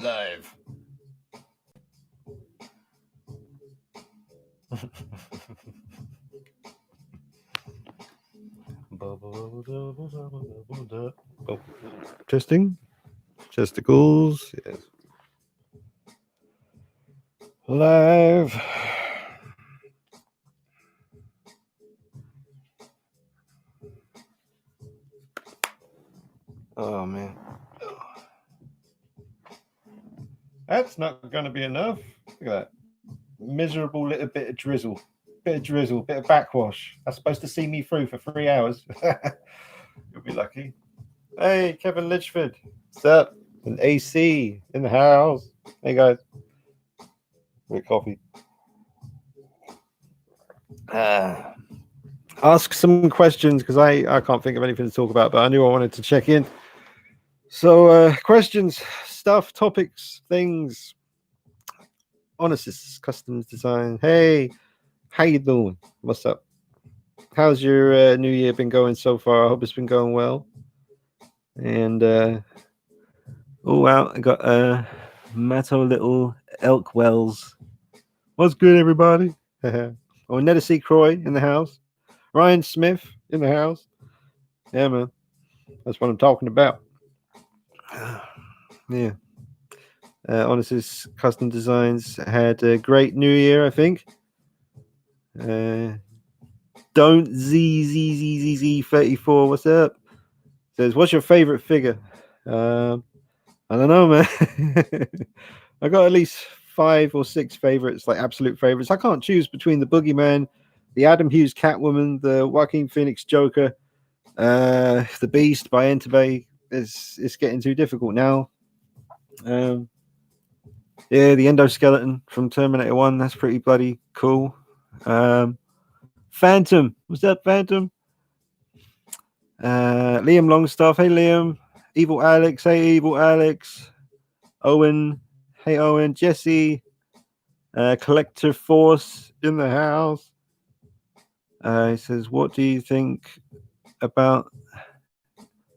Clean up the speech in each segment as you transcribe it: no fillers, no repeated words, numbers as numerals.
live. Testing. Testicles. Yes. Live. Oh, man. That's not going to be enough. Look at that. Miserable little bit of drizzle. Bit of drizzle, bit of backwash. That's supposed to see me through for 3 hours. You'll be lucky. Hey, Kevin Litchford. What's up? An AC in the house. Hey, guys. With coffee. Ask some questions because I can't think of anything to talk about, but I knew I wanted to check in. So, questions, stuff, topics, things. Honest Customs Design. Hey, how you doing? What's up? How's your new year been going so far? I hope it's been going well. And oh wow, I got Matto Little Elk Wells. What's good, everybody? Oh, Netta C. Croy in the house. Ryan Smith in the house. Yeah, man. That's what I'm talking about. Yeah. Honest's Custom Designs had a great new year, I think. Don't ZZZZ34. What's up? Says, what's your favorite figure? I don't know, man. I got at least 5 or 6 favorites, like absolute favorites. I can't choose between the Boogeyman, the Adam Hughes Catwoman, the Joaquin Phoenix Joker, the Beast by Entebbe. It's getting too difficult now. Yeah, the endoskeleton from Terminator 1. That's pretty bloody cool. Phantom. What's up, Phantom? Liam Longstaff. Hey, Liam. Evil Alex. Hey, Evil Alex. Owen. Hey, Owen. Jesse. Collector Force in the house. He says, what do you think about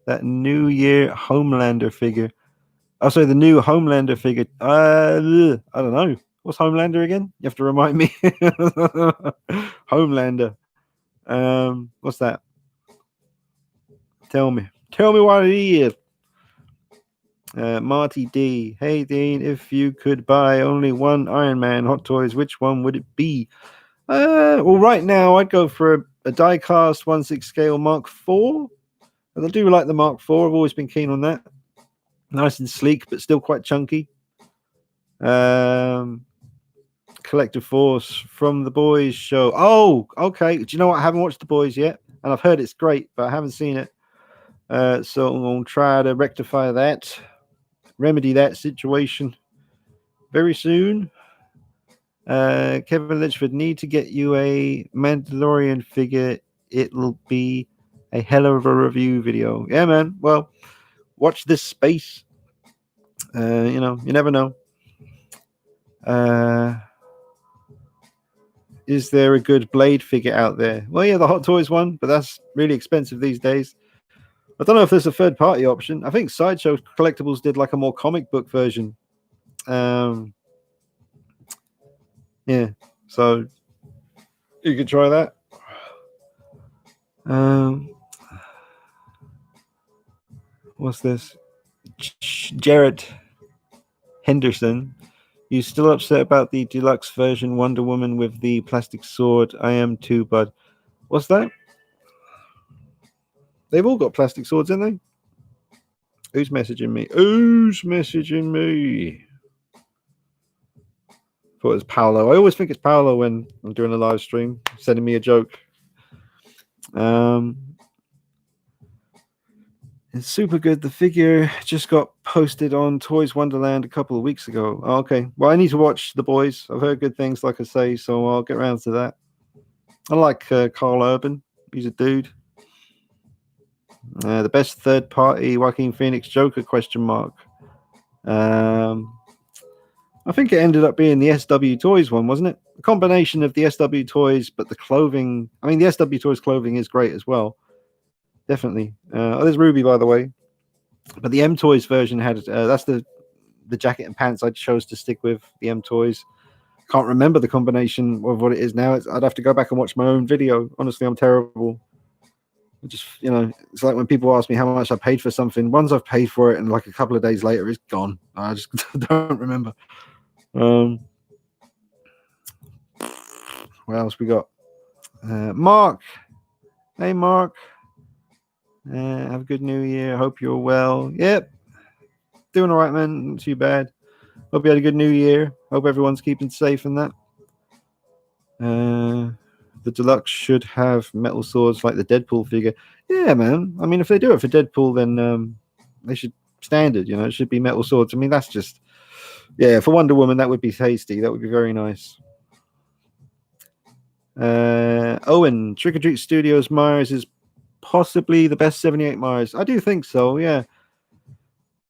that New Year Homelander figure? Oh, sorry, the new Homelander figure. I don't know. What's Homelander again? You have to remind me. Homelander. What's that? Tell me what it is. Marty D. Hey, Dean, if you could buy only one Iron Man Hot Toys, which one would it be? Well, right now, I'd go for a die-cast 1/6 scale Mark IV. And I do like the Mark IV. I've always been keen on that. Nice and sleek, but still quite chunky. Collective Force from The Boys show. Oh, okay. Do you know what? I haven't watched The Boys yet, and I've heard it's great, but I haven't seen it. So I'm going to try to rectify that, remedy that situation very soon. Kevin Litchford, need to get you a Mandalorian figure. It'll be a hell of a review video. Yeah, man. Well, watch this space. You know, you never know. Is there a good Blade figure out there? Well, yeah, the Hot Toys one, but that's really expensive these days. I don't know if there's a third-party option. I think Sideshow Collectibles did like a more comic book version. Yeah, so you could try that. What's this? Jared Henderson. You still upset about the deluxe version Wonder Woman with the plastic sword? I am too, bud. What's that? They've all got plastic swords, haven't they? Who's messaging me? Who's messaging me? Thought it was Paolo. I always think it's Paolo when I'm doing a live stream, sending me a joke. It's super good. The figure just got posted on Toys Wonderland a couple of weeks ago. Oh, okay. Well, I need to watch The Boys. I've heard good things, like I say, so I'll get around to that. I like Carl Urban. He's a dude. The best third-party Joaquin Phoenix Joker ? I think it ended up being the SW Toys one, wasn't it? A combination of the SW Toys, but the clothing. I mean, the SW Toys clothing is great as well. Definitely. Oh, there's Ruby, by the way. But the M Toys version had that's the the jacket and pants I chose to stick with the M Toys. Can't remember the combination of what it is now. I'd have to go back and watch my own video. Honestly, I'm terrible. Just, it's like when people ask me how much I paid for something. Once I've paid for it, and like a couple of days later, it's gone. I just don't remember. What else we got? Mark. Hey, Mark. Have a good New Year. Hope you're well. Yep. Doing all right, man. Not too bad. Hope you had a good New Year. Hope everyone's keeping safe and that. The deluxe should have metal swords like the Deadpool figure. Yeah, man. I mean, if they do it for Deadpool, then they should standard. It should be metal swords. I mean, that's just for Wonder Woman, that would be tasty. That would be very nice. Owen, Trick or Treat Studios Myers is possibly the best 78 Myers. I do think so. Yeah.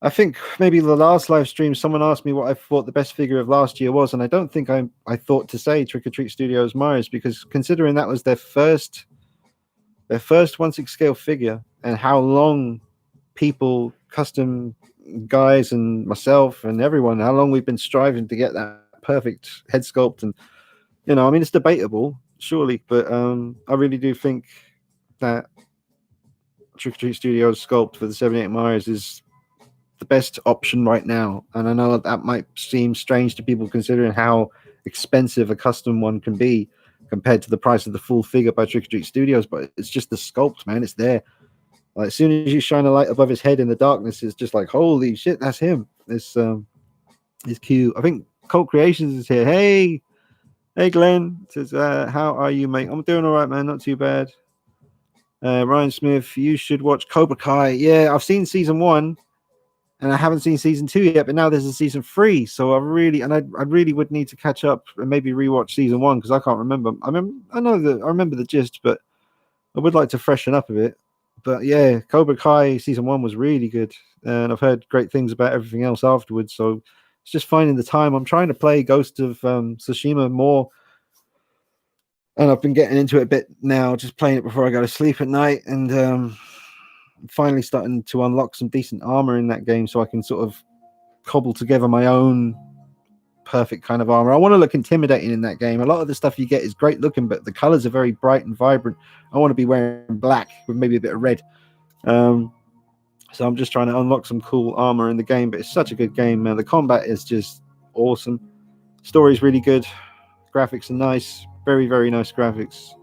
I think maybe the last live stream, someone asked me what I thought the best figure of last year was, and I don't think I thought to say Trick or Treat Studios Myers, because considering that was their first 1/6 scale figure, and how long people, custom guys and myself and everyone, how long we've been striving to get that perfect head sculpt, and I mean, it's debatable, surely, but I really do think that Trick or Treat Studios sculpt for the 78 Myers is the best option right now. And I know that might seem strange to people considering how expensive a custom one can be compared to the price of the full figure by Trick or Treat Studios, but it's just the sculpt, man. It's there. Like, as soon as you shine a light above his head in the darkness, it's just like, holy shit, that's him. It's cute. I think Cult Creations is here. Hey Glenn. Says, how are you, mate? I'm doing all right, man. Not too bad. Ryan Smith, you should watch Cobra Kai. Yeah, I've seen season 1. And I haven't seen season 2 yet, but now there's a season 3. So I really would need to catch up and maybe rewatch season 1, because I can't remember. I remember the gist, but I would like to freshen up a bit. But yeah, Cobra Kai season 1 was really good, and I've heard great things about everything else afterwards. So it's just finding the time. I'm trying to play Ghost of Tsushima more, and I've been getting into it a bit now, just playing it before I go to sleep at night, and finally starting to unlock some decent armor in that game, so I can sort of cobble together my own perfect kind of armor. I want to look intimidating in that game. A lot of the stuff you get is great looking, but the colors are very bright and vibrant. I want to be wearing black with maybe a bit of red. So I'm just trying to unlock some cool armor in the game, but it's such a good game, man. The combat is just awesome. Story's really good. Graphics are nice. Very, very nice graphics.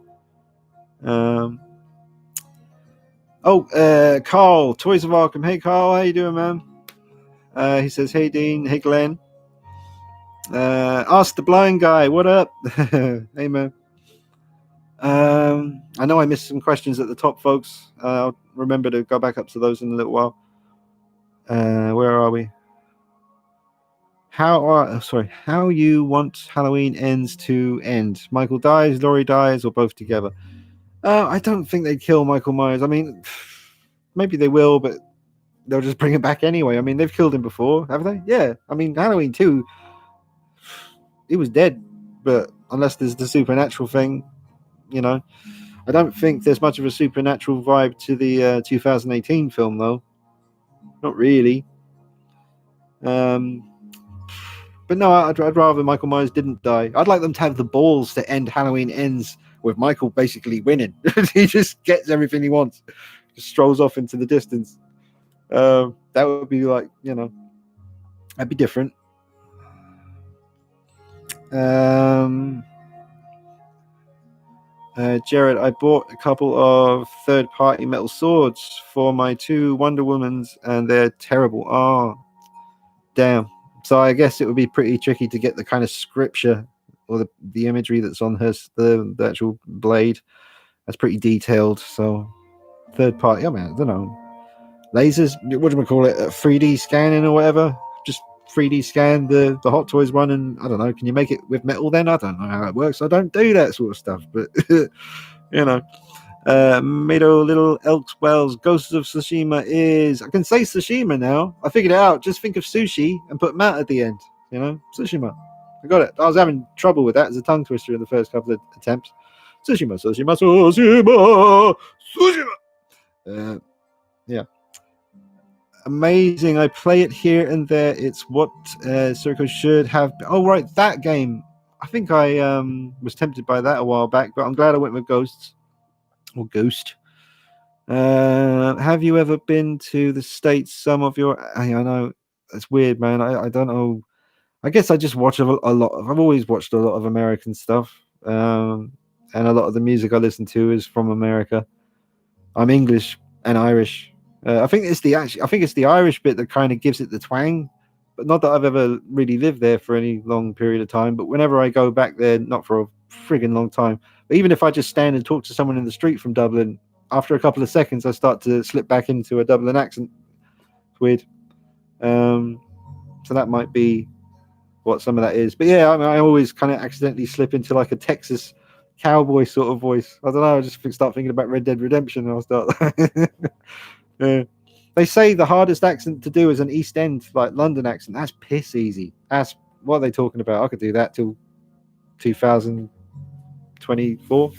Carl, Toys of Arkham. Hey, Carl, how you doing, man? He says, hey, Dean. Hey, Glenn. Ask the Blind Guy. What up? Hey, man. I know I missed some questions at the top, folks. I'll remember to go back up to those in a little while. Where are we? How you want Halloween Ends to end? Michael dies, Laurie dies, or both together? I don't think they'd kill Michael Myers. I mean, maybe they will, but they'll just bring him back anyway. I mean, they've killed him before, haven't they? Yeah. I mean, Halloween 2, he was dead, but unless there's the supernatural thing, I don't think there's much of a supernatural vibe to the 2018 film, though. Not really. But no, I'd rather Michael Myers didn't die. I'd like them to have the balls to end Halloween Ends with Michael basically winning. He just gets everything he wants, just strolls off into the distance. That would be like, that'd be different. Jared, I bought a couple of third-party metal swords for my 2 Wonder Womans, and they're terrible. Oh, damn. So I guess it would be pretty tricky to get the kind of scripture or the imagery that's on the actual blade. That's pretty detailed. So third party, I don't know. Lasers, what do we call it? 3D scanning or whatever. Just 3D scan the Hot Toys one, and I don't know. Can you make it with metal then? I don't know how it works. I don't do that sort of stuff, but Mado Little Elks Wells, Ghosts of Tsushima is, I can say Tsushima now. I figured it out. Just think of sushi and put Matt at the end. Tsushima. I got it. I was having trouble with that as a tongue twister in the first couple of attempts. Tsushima. Yeah. Amazing. I play it here and there. It's what Circo should have. Oh, right. That game. I think I was tempted by that a while back, but I'm glad I went with Ghosts or Ghost. Have you ever been to the States? Some of your. I know it's weird, man. I don't know. I guess I just watch a lot. I've always watched a lot of American stuff. And a lot of the music I listen to is from America. I'm English and Irish. I think it's the Irish bit that kind of gives it the twang, but not that I've ever really lived there for any long period of time. But whenever I go back there, not for a friggin' long time, but even if I just stand and talk to someone in the street from Dublin, after a couple of seconds, I start to slip back into a Dublin accent. It's weird. So that might be what some of that is. But yeah, I mean, I always kind of accidentally slip into like a Texas cowboy sort of voice. I don't know. I just start thinking about Red Dead Redemption, and I'll start. Yeah. They say the hardest accent to do is an East End, like London accent. That's piss easy. That's what are they talking about? I could do that till 2024.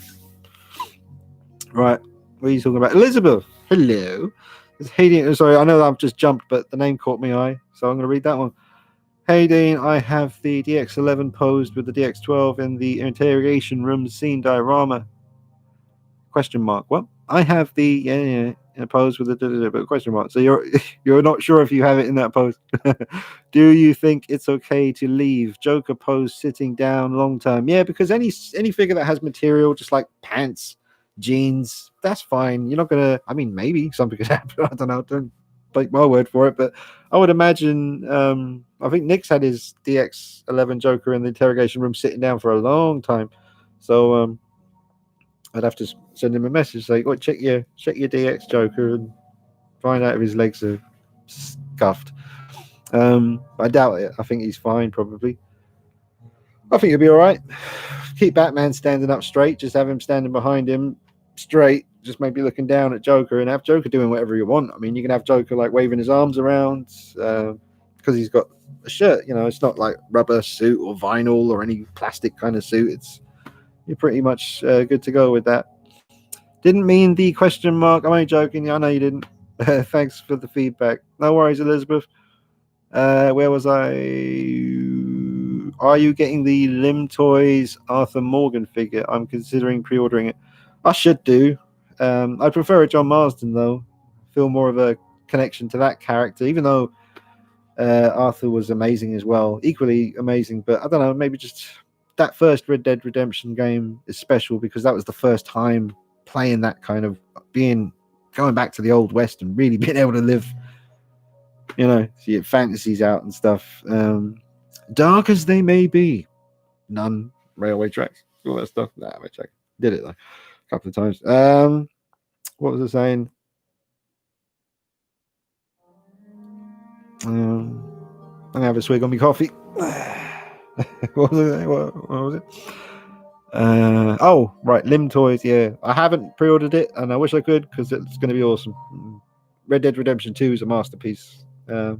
Right. What are you talking about? Elizabeth. Hello. It's Hayden. Sorry, I know I've just jumped, but the name caught my eye, so I'm going to read that one. Hey Dean, I have the DX11 posed with the DX12 in the interrogation room scene diorama. Question mark. What? I have the in a pose with the question mark. So you're not sure if you have it in that pose. Do you think it's okay to leave Joker pose sitting down long term? Yeah, because any figure that has material, just like pants, jeans, that's fine. You're not gonna. I mean, maybe something could happen. I don't know. Don't take my word for it, but I would imagine. I think Nick's had his DX11 Joker in the interrogation room sitting down for a long time. So I'd have to send him a message like, "Oh, check your DX Joker and find out if his legs are scuffed." I doubt it. I think he's fine, probably. I think he'll be all right. Keep Batman standing up straight. Just have him standing behind him straight. Just maybe looking down at Joker and have Joker doing whatever you want. I mean, you can have Joker like waving his arms around because he's got a shirt. You know, it's not like rubber suit or vinyl or any plastic kind of suit. You're pretty much good to go with that. Didn't mean the question mark. I'm only joking. I know you didn't. Thanks for the feedback. No worries, Elizabeth. Where was I? Are you getting the Lim Toys Arthur Morgan figure? I'm considering pre-ordering it. I should do. I prefer a John Marsden though. Feel more of a connection to that character, even though Arthur was amazing as well, equally amazing. But I don't know, maybe just that first Red Dead Redemption game is special because that was the first time playing that kind of going back to the old West and really being able to live, you know, see your fantasies out and stuff. Dark as they may be, none railway tracks, all that stuff. Nah, I check. Did it though, a couple of times. What was I saying? I'm gonna have a swig on my coffee. What was it? Oh, right, Lim Toys. Yeah, I haven't pre-ordered it, and I wish I could because it's going to be awesome. Red Dead Redemption 2 is a masterpiece. Yeah.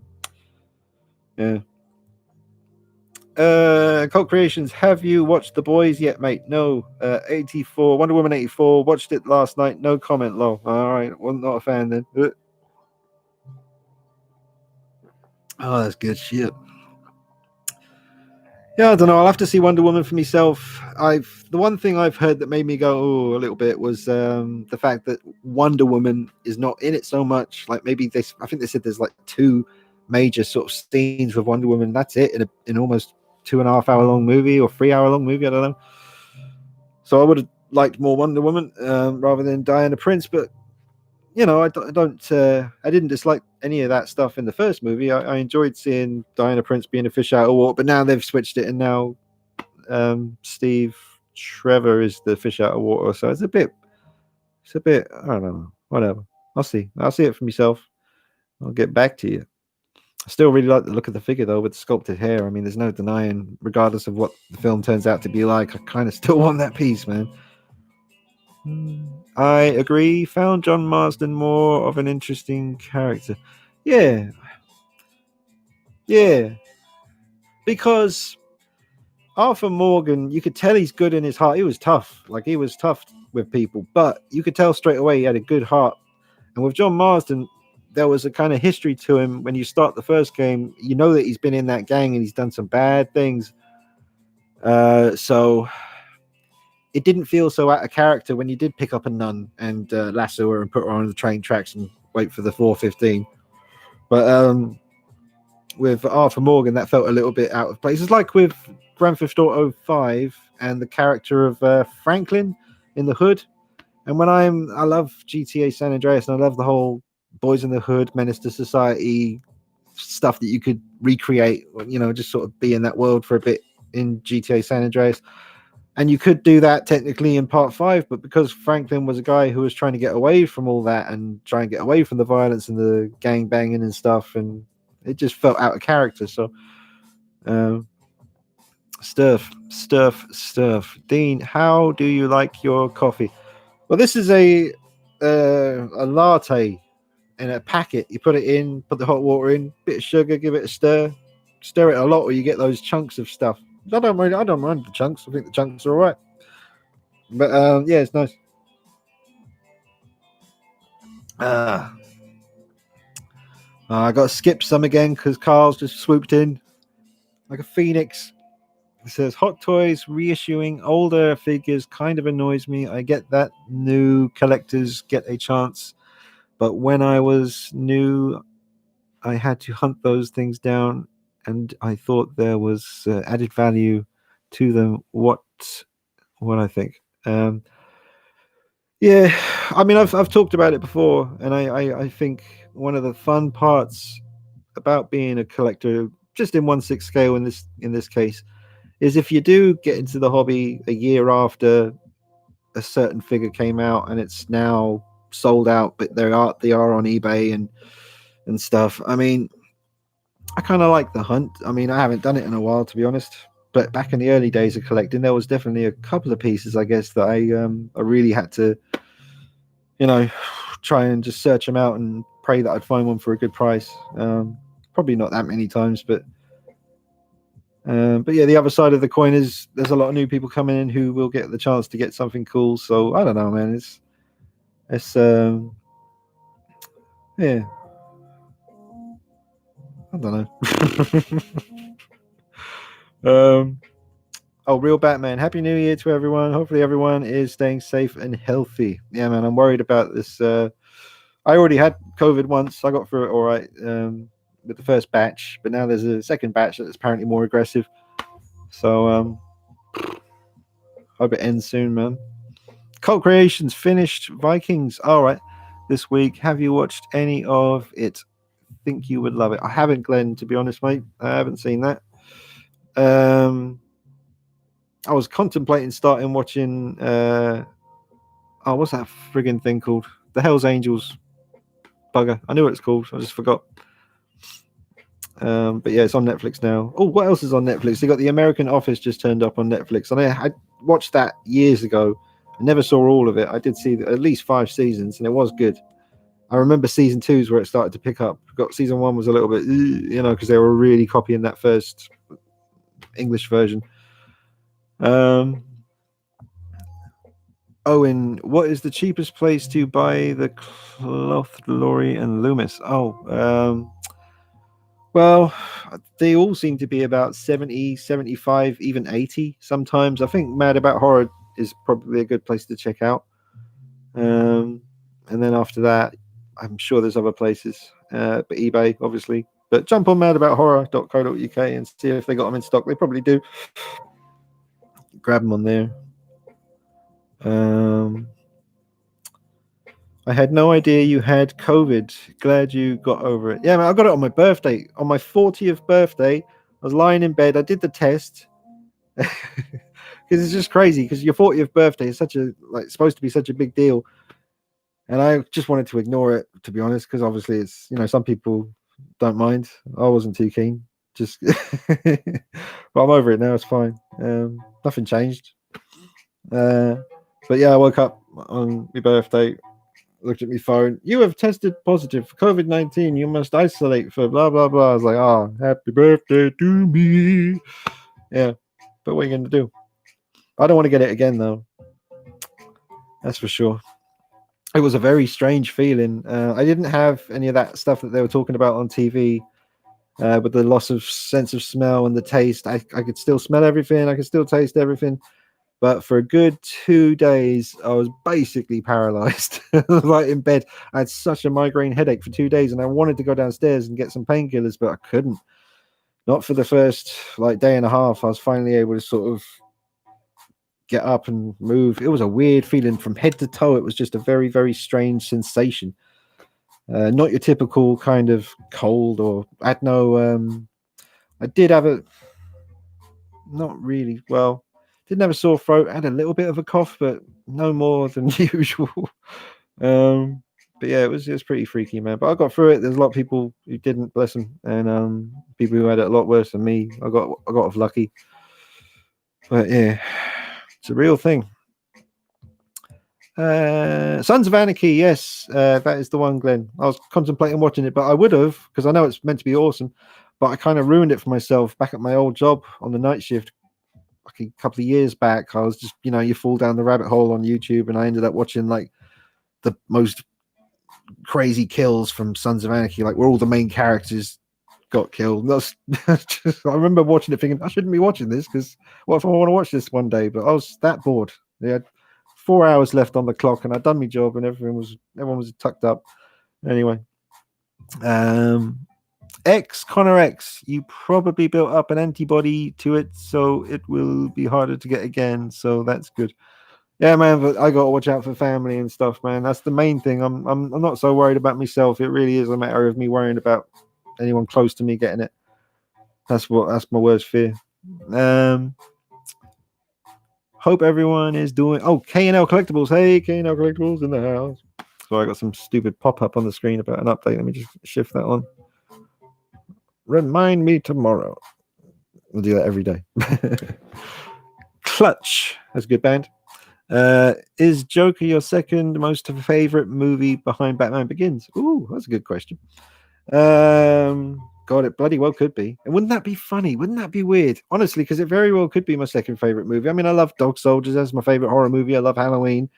Cult Creations. Have you watched The Boys yet, mate? No. 84 Wonder Woman 84. Watched it last night. No comment. Lol. All right. Well, not a fan then. Oh, that's good shit. Yeah, I don't know. I'll have to see Wonder Woman for myself. The one thing I've heard that made me go a little bit was the fact that Wonder Woman is not in it so much. Like maybe I think they said there's like 2 major sort of scenes with Wonder Woman. That's it in almost 2.5 hour long movie or 3 hour long movie. I don't know. So I would have liked more Wonder Woman rather than Diana Prince, but you know, I didn't dislike any of that stuff in the first movie. I enjoyed seeing Diana Prince being a fish out of water, but now they've switched it, and now Steve Trevor is the fish out of water. So it's a bit. I don't know. Whatever. I'll see it for myself. I'll get back to you. I still really like the look of the figure though, with sculpted hair. I mean, there's no denying, regardless of what the film turns out to be like, I kind of still want that piece, man. I agree. Found John Marsden more of an interesting character. Yeah. Because Arthur Morgan, you could tell he's good in his heart. He was tough. Like, he was tough with people, but you could tell straight away he had a good heart. And with John Marsden, there was a kind of history to him. When you start the first game, you know that he's been in that gang and he's done some bad things. So it didn't feel so out of character when you did pick up a nun and lasso her and put her on the train tracks and wait for the 4:15. But with Arthur Morgan, that felt a little bit out of place. It's like with Grand Theft Auto 5 and the character of Franklin in the hood. And when I love GTA San Andreas, and I love the whole Boys in the Hood, Menace to Society stuff that you could recreate, just sort of be in that world for a bit in GTA San Andreas. And you could do that technically in part 5, but because Franklin was a guy who was trying to get away from all that and try and get away from the violence and the gang banging and stuff, and it just felt out of character. So stuff. Dean, how do you like your coffee? Well, this is a latte in a packet. You put it in, put the hot water in, bit of sugar, give it a stir it a lot, or you get those chunks of stuff. I don't mind the chunks. I think the chunks are all right. But yeah, it's nice. I got to skip some again because Carl's just swooped in like a phoenix. It says Hot Toys reissuing older figures kind of annoys me. I get that new collectors get a chance, but when I was new, I had to hunt those things down, and I thought there was added value to them. What I think. Yeah, I mean, I've talked about it before, and I think one of the fun parts about being a collector, just in 1/6 scale in this case, is if you do get into the hobby a year after a certain figure came out and it's now sold out, but they are on eBay and stuff. I mean, I kind of like the hunt. I mean, I haven't done it in a while, to be honest. But back in the early days of collecting, there was definitely a couple of pieces, I guess, that I really had to, try and just search them out and pray that I'd find one for a good price. Probably not that many times, but yeah, the other side of the coin is there's a lot of new people coming in who will get the chance to get something cool. So I don't know, man. It's yeah, I don't know. Oh, Real Batman, Happy New Year to everyone. Hopefully everyone is staying safe and healthy. Yeah, man, I'm worried about this. I already had COVID once. I got through it all right with the first batch, but now there's a second batch that's apparently more aggressive. So hope it ends soon, man. Cult Creations finished Vikings. All right, this week. Have you watched any of it? Think you would love it. I haven't, Glenn, to be honest, mate. I haven't seen that. I was contemplating starting watching what's that friggin' thing called? The Hells Angels bugger. I knew what it's called. I just forgot. But yeah, it's on Netflix now. Oh, what else is on Netflix? They got The American Office just turned up on Netflix. And I watched that years ago. I never saw all of it. I did see at least 5 seasons, and it was good. I remember season 2 is where it started to pick up. Got season 1 was a little bit, because they were really copying that first English version. Owen, what is the cheapest place to buy the cloth, Lorry and Loomis? Well, they all seem to be about 70, 75, even 80 sometimes. I think Mad About Horror is probably a good place to check out. And then after that, I'm sure there's other places, but eBay, obviously. But jump on madabouthorror.co.uk and see if they got them in stock. They probably do. Grab them on there. I had no idea you had COVID. Glad you got over it. Yeah, man, I got it on my birthday. On my 40th birthday, I was lying in bed. I did the test. Because it's just crazy, because your 40th birthday is supposed to be such a big deal. And I just wanted to ignore it, to be honest, because obviously it's, some people don't mind. I wasn't too keen. Just, but I'm over it now. It's fine. Nothing changed. But yeah, I woke up on my birthday, looked at my phone. You have tested positive for COVID-19. You must isolate for blah, blah, blah. I was like, oh, happy birthday to me. Yeah. But what are you going to do? I don't want to get it again, though. That's for sure. It was a very strange feeling. I didn't have any of that stuff that they were talking about on TV, with the loss of sense of smell and the taste. I could still smell everything. I could still taste everything. But for a good 2 days, I was basically paralyzed, like in bed. I had such a migraine headache for 2 days, and I wanted to go downstairs and get some painkillers, but I couldn't. Not for the first like day and a half. I was finally able to sort of get up and move. It was a weird feeling from head to toe. It was just a very, very strange sensation. Not your typical kind of cold, or I had no. I did have a not really well. Didn't have a sore throat. I had a little bit of a cough, but no more than usual. But yeah, it was pretty freaky, man. But I got through it. There's a lot of people who didn't, bless them, and people who had it a lot worse than me. I got off lucky. But yeah, it's a real thing. Sons of Anarchy, yes, that is the one, Glenn. I was contemplating watching it, but I would have, because I know it's meant to be awesome, but I kind of ruined it for myself back at my old job on the night shift. Like a couple of years back, I was just, you fall down the rabbit hole on YouTube, and I ended up watching like the most crazy kills from Sons of Anarchy, like where all the main characters got killed. That's I remember watching it thinking I shouldn't be watching this, because what if I want to watch this one day? But I was that bored. They had 4 hours left on the clock, and I'd done my job, and everyone was tucked up. Anyway, Connor X, you probably built up an antibody to it, so it will be harder to get again. So that's good. Yeah, man, but I got to watch out for family and stuff, man. That's the main thing. I'm not so worried about myself. It really is a matter of me worrying about anyone close to me getting it. That's my worst fear. Hope everyone is doing. Oh, K&L Collectibles. Hey, K&L Collectibles in the house. So I got some stupid pop-up on the screen about an update. Let me just shift that on. Remind me tomorrow. We'll do that every day. Clutch. That's a good band. Is Joker your second most favorite movie behind Batman Begins? Ooh, that's a good question. God, it bloody well could be. And wouldn't that be funny? Wouldn't that be weird? Honestly, because it very well could be my second favorite movie. I mean, I love Dog Soldiers. That's my favorite horror movie. I love Halloween.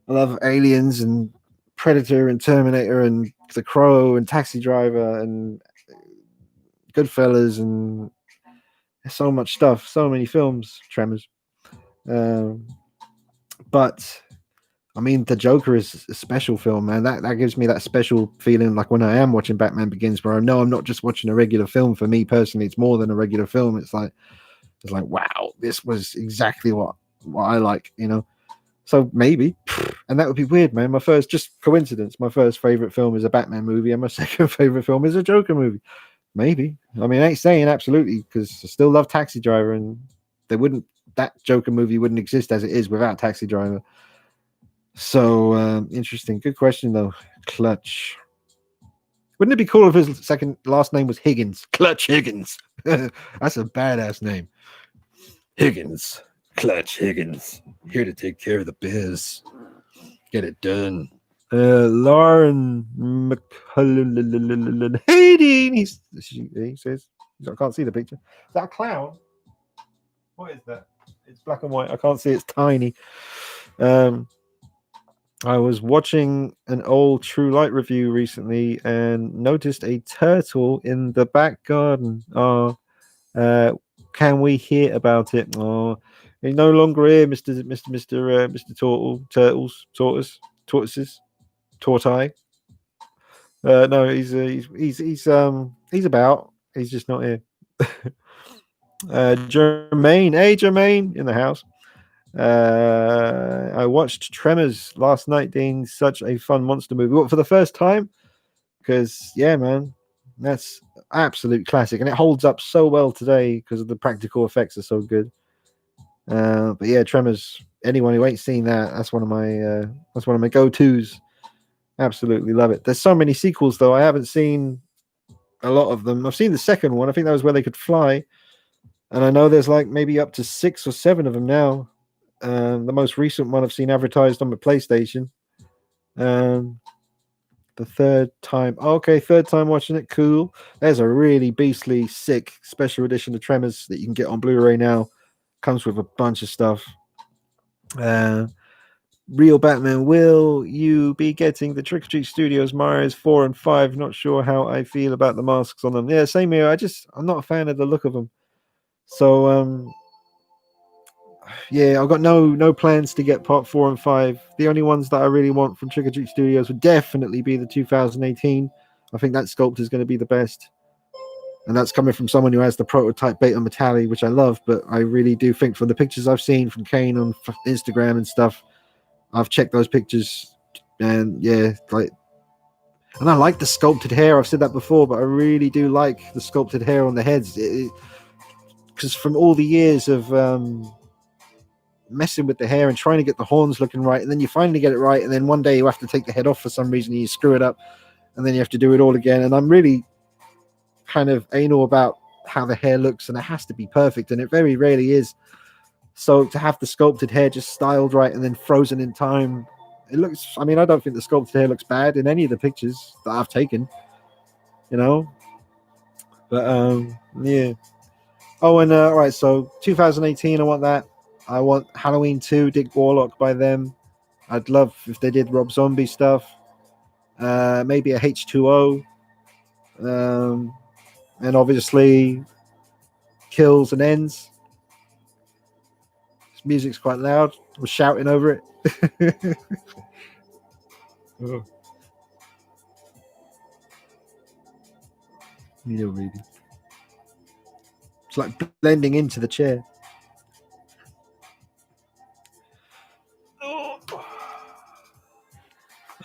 I love Aliens and Predator and Terminator and The Crow and Taxi Driver and Goodfellas and so much stuff. So many films. Tremors. But I mean, The Joker is a special film, man. That gives me that special feeling, like when I am watching Batman Begins, where I know I'm not just watching a regular film. For me personally, it's more than a regular film. It's like, wow, this was exactly what I like, So maybe, and that would be weird, man. Just coincidence. My first favorite film is a Batman movie, and my second favorite film is a Joker movie. Maybe. I mean, I ain't saying absolutely, because I still love Taxi Driver, and that Joker movie wouldn't exist as it is without Taxi Driver. So interesting. Good question though. Clutch. Wouldn't it be cool if his last name was Higgins? Clutch Higgins. That's a badass name. Higgins. Clutch Higgins. Here to take care of the biz. Get it done. Lauren McCullough. He says, I can't see the picture. Is that a clown? What is that? It's black and white. I can't see. It's tiny. I was watching an old True Light review recently and noticed a turtle in the back garden. Can we hear about it? Oh, he's no longer here, Mr. Tortoises, Tortai. No, he's about. He's just not here. Jermaine, hey Jermaine, in the house. I watched Tremors last night, Dean. Such a fun monster movie. What, for the first time? Because, yeah, man, that's absolute classic. And it holds up so well today because of the practical effects are so good. But yeah, Tremors, anyone who ain't seen that, that's one of my go-tos. Absolutely love it. There's so many sequels, though. I haven't seen a lot of them. I've seen the second one. I think that was where they could fly. And I know there's like maybe up to 6 or 7 of them now. The most recent one I've seen advertised on the PlayStation. The third time watching it. Cool. There's a really beastly, sick special edition of Tremors that you can get on Blu-ray now. Comes with a bunch of stuff. Real Batman, will you be getting the Trick or Treat Studios Myers 4 and 5? Not sure how I feel about the masks on them. Yeah, same here. I'm not a fan of the look of them. So yeah, I've got no plans to get part 4 and 5. The only ones that I really want from Trick or Treat Studios would definitely be the 2018. I think that sculpt is going to be the best. And that's coming from someone who has the prototype Beta Metalli, which I love, but I really do think from the pictures I've seen from Kane on Instagram and stuff, I've checked those pictures, and yeah, like, and I like the sculpted hair. I've said that before, but I really do like the sculpted hair on the heads, because from all the years of messing with the hair and trying to get the horns looking right, and then you finally get it right, and then one day you have to take the head off for some reason, and you screw it up, and then you have to do it all again. And I'm really kind of anal about how the hair looks, and it has to be perfect, and it very rarely is. So to have the sculpted hair just styled right and then frozen in time, it looks, I mean, I don't think the sculpted hair looks bad in any of the pictures that I've taken, you know. But yeah. Oh, and all right, so 2018, I want that. I want Halloween 2, Dick Warlock by them. I'd love if they did Rob Zombie stuff. Maybe a H2O. And obviously Kills and Ends. This music's quite loud. We're shouting over it. Oh. Yeah, really. It's like blending into the chair.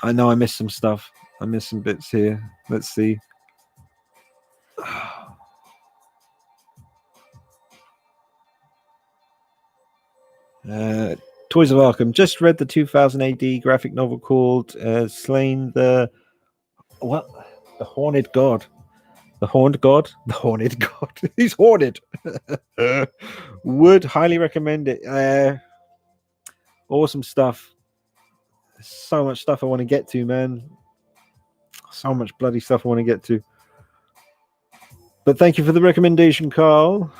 I know I missed some stuff. I missed some bits here. Let's see. Toys of Arkham. Just read the 2000 AD graphic novel called Slain the... What? The Horned God. The Horned God? The Horned God. He's horned. Would highly recommend it. Awesome stuff. So much stuff I want to get to, man. So much bloody stuff I want to get to. But thank you for the recommendation, Carl.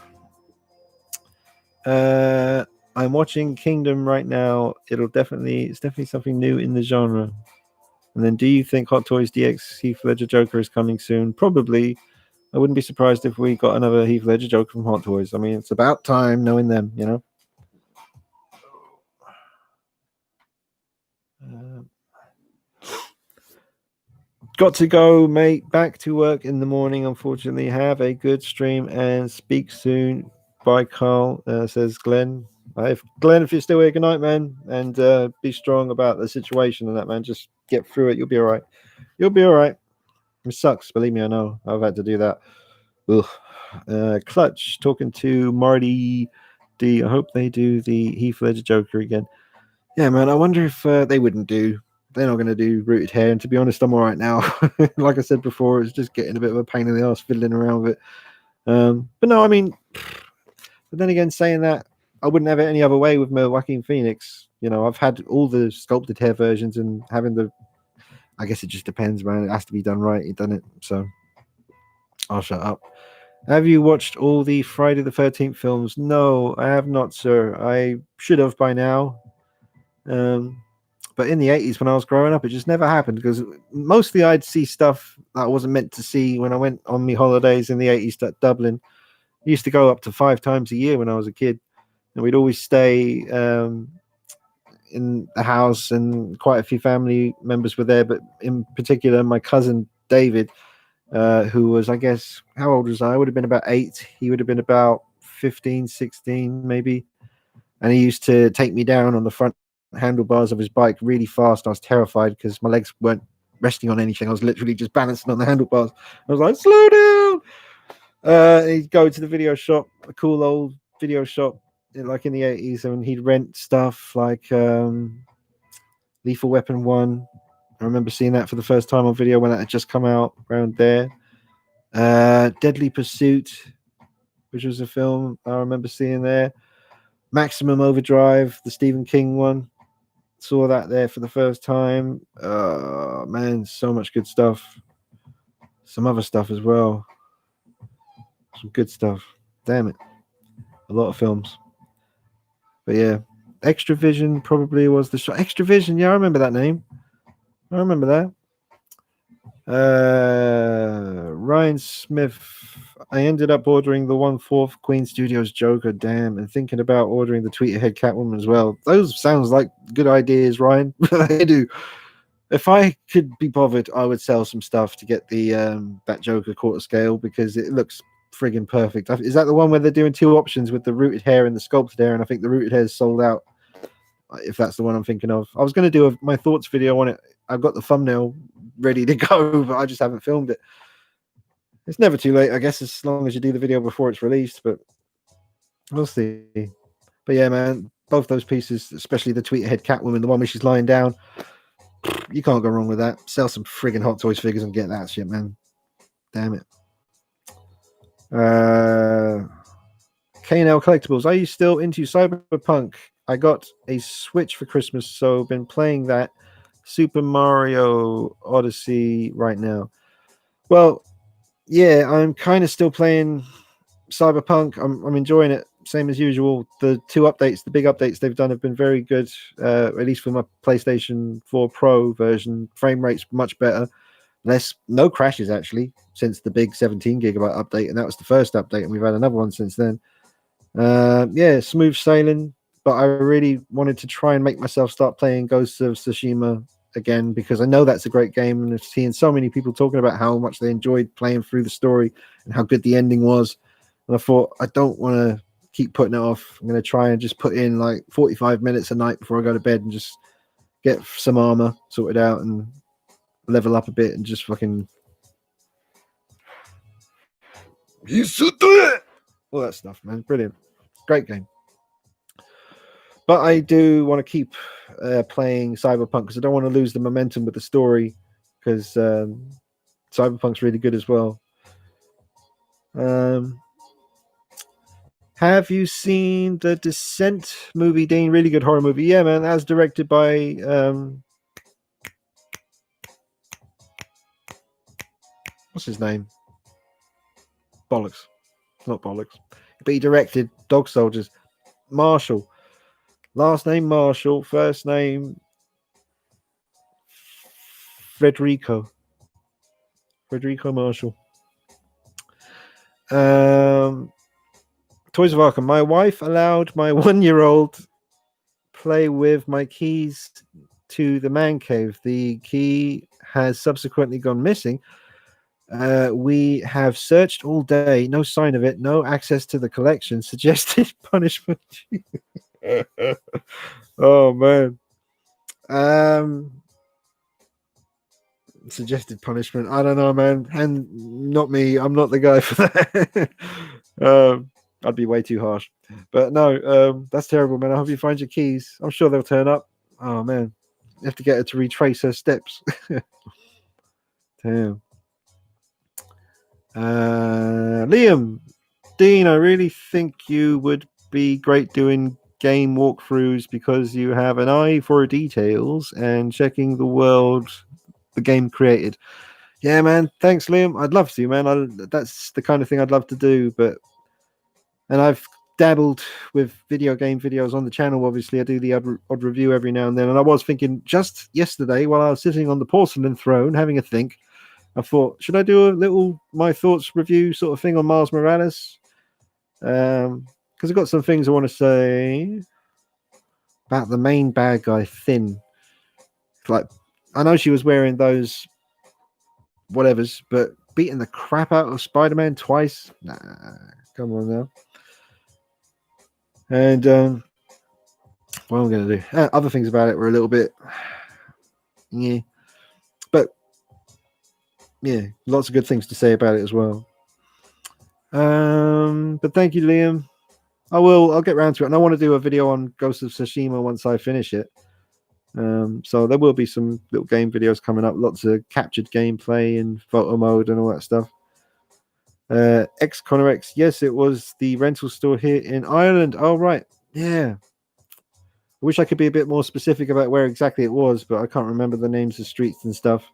I'm watching Kingdom right now. It's definitely something new in the genre. And then, do you think Hot Toys DX Heath Ledger Joker is coming soon? Probably. I wouldn't be surprised if we got another Heath Ledger Joker from Hot Toys. I mean, it's about time knowing them, you know. Got to go, mate. Back to work in the morning, unfortunately. Have a good stream and speak soon. Bye, Carl, says Glenn. Glenn, if you're still here, good night, man. And be strong about the situation and that, man. Just get through it. You'll be all right. You'll be all right. It sucks. Believe me, I know. I've had to do that. Ugh. Clutch, talking to Marty D. I hope they do the Heath Ledger Joker again. Yeah, man. I wonder if they wouldn't do. They're not going to do rooted hair. And to be honest, I'm all right now. Like I said before, it's just getting a bit of a pain in the ass fiddling around with it. But no, I mean, but then again, saying that, I wouldn't have it any other way with Joaquin Phoenix. You know, I've had all the sculpted hair versions, and having the, I guess it just depends, man. It has to be done right. He done it, so I'll shut up. Have you watched all the Friday the 13th films? No, I have not, sir. I should have by now. But in the 80s when I was growing up, it just never happened, because mostly I'd see stuff that I wasn't meant to see when I went on my holidays in the 80s to Dublin. I used to go up to 5 times a year when I was a kid, and we'd always stay in the house, and quite a few family members were there, but in particular my cousin David, who was, I guess, how old was I? I would have been about 8. He would have been about 15, 16 maybe, and he used to take me down on the front handlebars of his bike really fast. I was terrified because my legs weren't resting on anything. I was literally just balancing on the handlebars. I was like, slow down. He'd go to the video shop, a cool old video shop like in the 80s, and he'd rent stuff like Lethal Weapon 1. I remember seeing that for the first time on video when that had just come out around there. Deadly Pursuit, which was a film I remember seeing there. Maximum Overdrive, the Stephen King one. Saw that there for the first time. Man, so much good stuff. Some other stuff as well. Some good stuff. Damn it. A lot of films. But yeah. Extravision probably was the shop. Extravision, yeah, I remember that name. I remember that. Ryan Smith. I ended up ordering the 1/4 Queen Studios Joker, damn, and thinking about ordering the Tweeterhead Catwoman as well. Those sounds like good ideas, Ryan. They do. If I could be bothered, I would sell some stuff to get the that Joker quarter scale because it looks friggin' perfect. Is that the one where they're doing two options with the rooted hair and the sculpted hair? And I think the rooted hair is sold out. If that's the one I'm thinking of, I was going to do my thoughts video on it. I've got the thumbnail ready to go, but I just haven't filmed it. It's never too late, I guess, as long as you do the video before it's released. But we'll see. But yeah, man, both those pieces, especially the Tweeterhead Catwoman, the one where she's lying down. You can't go wrong with that. Sell some friggin' Hot Toys figures and get that shit, man. Damn it. K&L Collectibles. Are you still into Cyberpunk? I got a Switch for Christmas, so been playing that Super Mario Odyssey right now. Well, yeah, I'm kind of still playing Cyberpunk. I'm enjoying it. Same as usual. The two updates, the big updates they've done have been very good, at least for my PlayStation 4 Pro version. Frame rate's much better. No crashes, actually, since the big 17 gigabyte update, and that was the first update, and we've had another one since then. Yeah, smooth sailing, but I really wanted to try and make myself start playing Ghost of Tsushima again because I know that's a great game, and I've seen so many people talking about how much they enjoyed playing through the story and how good the ending was. And I thought, I don't want to keep putting it off. I'm going to try and just put in like 45 minutes a night before I go to bed and just get some armor sorted out and level up a bit and just fucking all that stuff, man. Brilliant. Great game. But I do want to keep playing Cyberpunk because I don't want to lose the momentum with the story because Cyberpunk's really good as well. Have you seen the Descent movie, Dean? Really good horror movie. Yeah, man. That's directed by what's his name? Bollocks. Not Bollocks. But he directed Dog Soldiers. Marshall. Last name Marshall. First name Federico Marshall. Toys of Arkham. My wife allowed my 1-year-old play with my keys to the man cave. The key has subsequently gone missing. We have searched all day. No sign of it. No access to the collection. Suggested punishment. Oh, man. Suggested punishment. I don't know, man. And not me. I'm not the guy for that. I'd be way too harsh. But no, that's terrible, man. I hope you find your keys. I'm sure they'll turn up. Oh, man. You have to get her to retrace her steps. Damn. Liam, Dean, I really think you would be great doing game walkthroughs because you have an eye for details and checking the world the game created. Yeah, man. Thanks, Liam. I'd love to, man. That's the kind of thing I'd love to do. And I've dabbled with video game videos on the channel. Obviously, I do the odd review every now and then. And I was thinking just yesterday while I was sitting on the porcelain throne having a think, I thought, should I do a little my thoughts review sort of thing on Miles Morales? Because I've got some things I want to say about the main bad guy, Finn. Like, I know she was wearing those whatevers, but beating the crap out of Spider-Man twice? Nah, come on now. And what am I going to do? Other things about it were a little bit, yeah. But yeah, lots of good things to say about it as well. But thank you, Liam. I'll get around to it, and I want to do a video on Ghost of Tsushima once I finish it. So there will be some little game videos coming up, lots of captured gameplay and photo mode and all that stuff. X Connor X, yes, it was the rental store here in Ireland. Oh, right, yeah. I wish I could be a bit more specific about where exactly it was, but I can't remember the names of streets and stuff.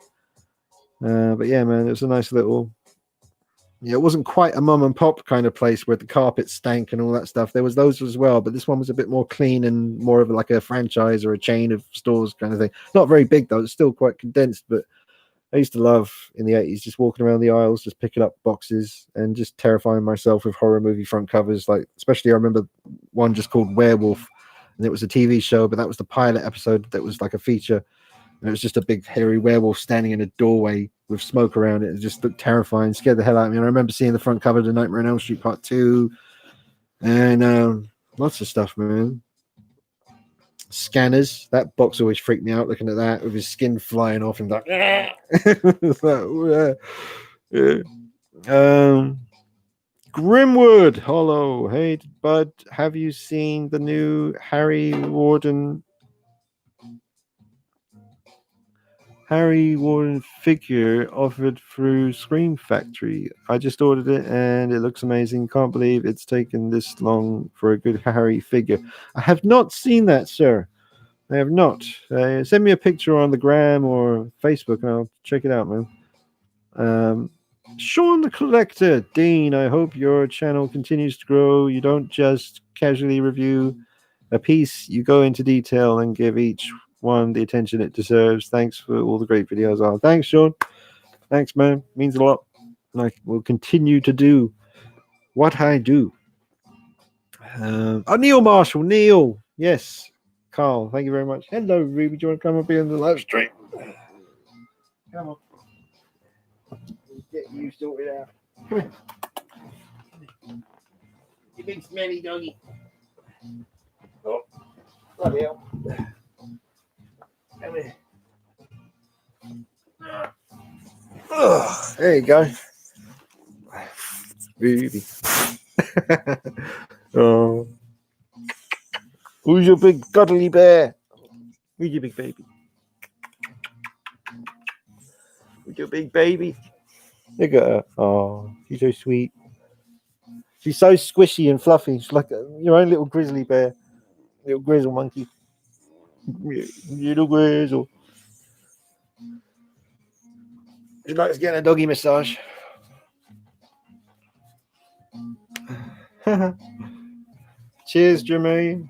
But yeah, man, it was a nice little Yeah, it wasn't quite a mum and pop kind of place where the carpet stank and all that stuff. There was those as well, but this one was a bit more clean and more of like a franchise or a chain of stores kind of thing. Not very big though; it's still quite condensed. But I used to love in the 80s just walking around the aisles, just picking up boxes and just terrifying myself with horror movie front covers. Like, especially I remember one just called Werewolf, and it was a TV show, but that was the pilot episode that was like a feature. And it was just a big hairy werewolf standing in a doorway with smoke around it. It just looked terrifying, scared the hell out of me. And I remember seeing the front cover of the Nightmare on Elm Street Part 2 and lots of stuff, man. Scanners, that box always freaked me out looking at that with his skin flying off and like, yeah. Grimwood Hollow. Hey, bud, have you seen the new Harry Warden figure offered through Scream Factory? I just ordered it and it looks amazing. Can't believe it's taken this long for a good Harry figure. I have not seen that, sir. I have not. Send me a picture on the gram or Facebook and I'll check it out, man. Sean the Collector. Dean, I hope your channel continues to grow. You don't just casually review a piece, you go into detail and give each one the attention it deserves. Thanks for all the great videos. Thanks, Sean. Thanks, man. Means a lot. I will continue to do what I do. Neil Marshall. Neil. Yes. Carl, thank you very much. Hello, Ruby. Do you want to come up here in the live stream? Come on. Get you sorted out. Come here. You big smelly doggy. Oh, bloody hell. Come here. Oh, there you go. Ruby. Oh. Who's your big cuddly bear? Who's your big baby? Who's your big baby? Look at her. Oh, she's so sweet. She's so squishy and fluffy. She's like your own little grizzly bear. Little grizzle monkey. Little grizzle. She likes getting a doggy massage. Cheers, Jermaine.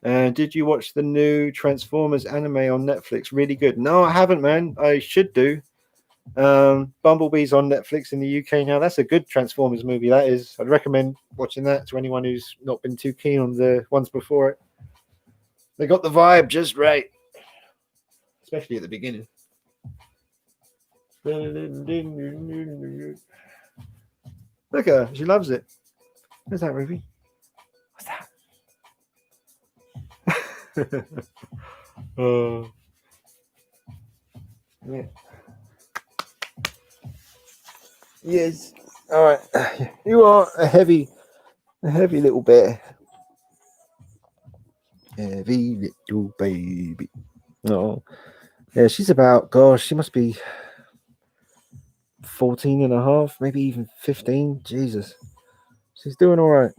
Did you watch the new Transformers anime on Netflix? Really good. No, I haven't, man. I should do. Bumblebee's on Netflix in the UK now. That's a good Transformers movie, that is. I'd recommend watching that to anyone who's not been too keen on the ones before it. They got the vibe just right, especially at the beginning. Look at her. She loves it. What's that, Ruby? What's that? Yeah. Yes. All right. You are a heavy little bear. Heavy little baby. Oh, yeah. She's about. Gosh, she must be 14 and a half, maybe even 15. Jesus, she's doing all right.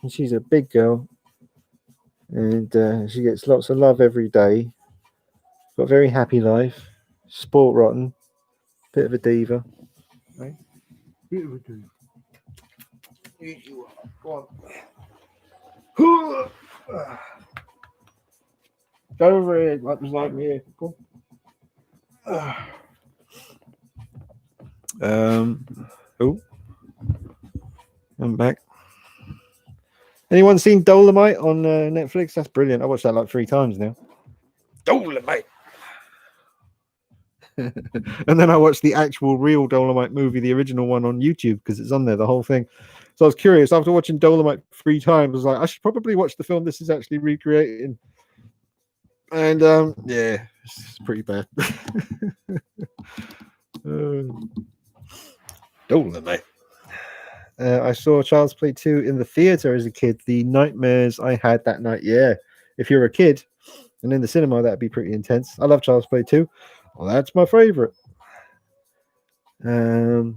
And she's a big girl. And she gets lots of love every day. Got a very happy life. Sport rotten. Bit of a diva. Right? Bit of a diva. Here you are. Go on. Go over here. Like was like me here. Go on. Oh. I'm back. Anyone seen Dolomite on Netflix? That's brilliant. I watched that like 3 times now. Dolomite. And then I watched the actual real Dolomite movie, the original one, on YouTube because it's on there, the whole thing. So I was curious. After watching Dolomite 3 times, I was like, I should probably watch the film this is actually recreating. And yeah, it's pretty bad. Dolomite. I saw Child's Play 2 in the theater as a kid. The nightmares I had that night. Yeah, if you're a kid and in the cinema, that'd be pretty intense. I love Child's Play 2. Well, that's my favorite. Oh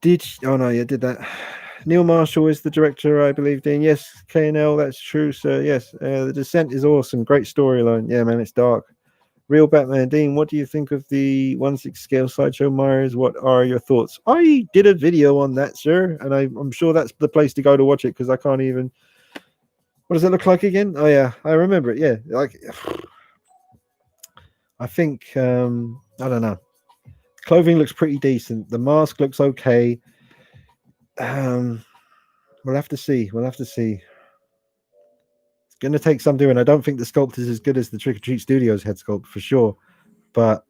no, you did that. Neil Marshall is the director, I believe, Dean. Yes, KNL, that's true, sir. Yes, The Descent is awesome. Great storyline. Yeah, man, it's dark. Real Batman Dean, what do you think of the 1/6 scale Sideshow Myers? What are your thoughts? I did a video on that, sir, and I'm sure that's the place to go to watch it because I can't even. What does it look like again? Oh yeah, I remember it. Yeah, like I think I don't know. Clothing looks pretty decent. The mask looks okay. We'll have to see. We'll have to see. It's going to take some doing. I don't think the sculpt is as good as the Trick or Treat Studios head sculpt for sure, but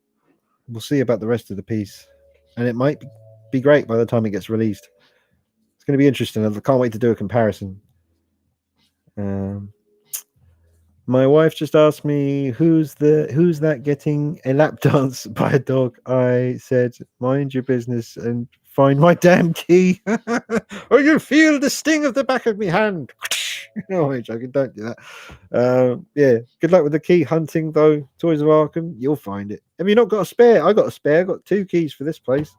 we'll see about the rest of the piece, and it might be great by the time it gets released. It's going to be interesting. I can't wait to do a comparison. My wife just asked me who's that getting a lap dance by a dog. I said, mind your business and find my damn key, or you feel the sting of the back of my hand. No, I'm joking. Don't do that. Yeah, good luck with the key hunting, though. Toys of Arkham, you'll find it. Have you not got a spare? I got a spare. I got 2 keys for this place.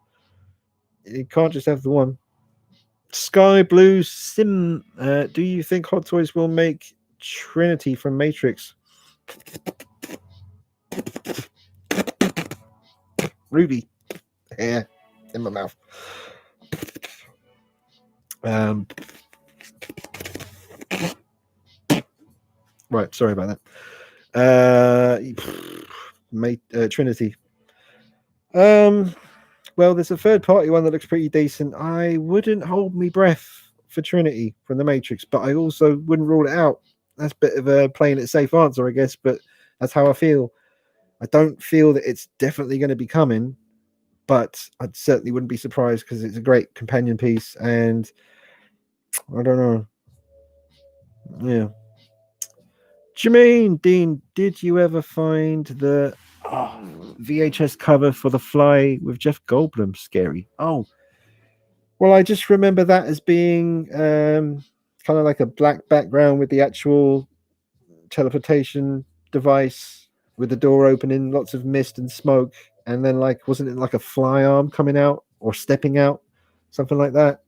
You can't just have the one. Sky Blue Sim. Do you think Hot Toys will make Trinity from Matrix? Ruby. Yeah, in my mouth. Right, sorry about that. Trinity. Well, there's a third party one that looks pretty decent. I wouldn't hold my breath for Trinity from the Matrix, but I also wouldn't rule it out. That's a bit of a playing it safe answer, I guess, but that's how I feel. I don't feel that it's definitely going to be coming, but I certainly wouldn't be surprised because it's a great companion piece, and I don't know. Yeah. Jermaine Dean, did you ever find the VHS cover for The Fly with Jeff Goldblum scary? Oh, well, I just remember that as being kind of like a black background with the actual teleportation device with the door opening, lots of mist and smoke, and then wasn't it like a fly arm coming out or stepping out, something like that?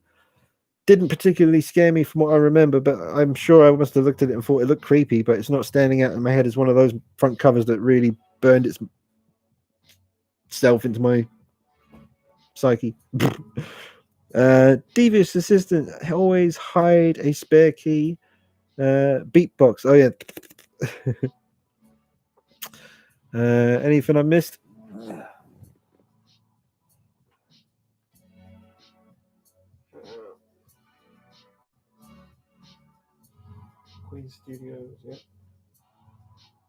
Didn't particularly scare me from what I remember, but I'm sure I must have looked at it and thought it looked creepy, but it's not standing out in my head as one of those front covers that really burned itself into my psyche. Devious Assistant, always hide a spare key. Beatbox, oh yeah. Anything I missed? Queen Studios, yeah.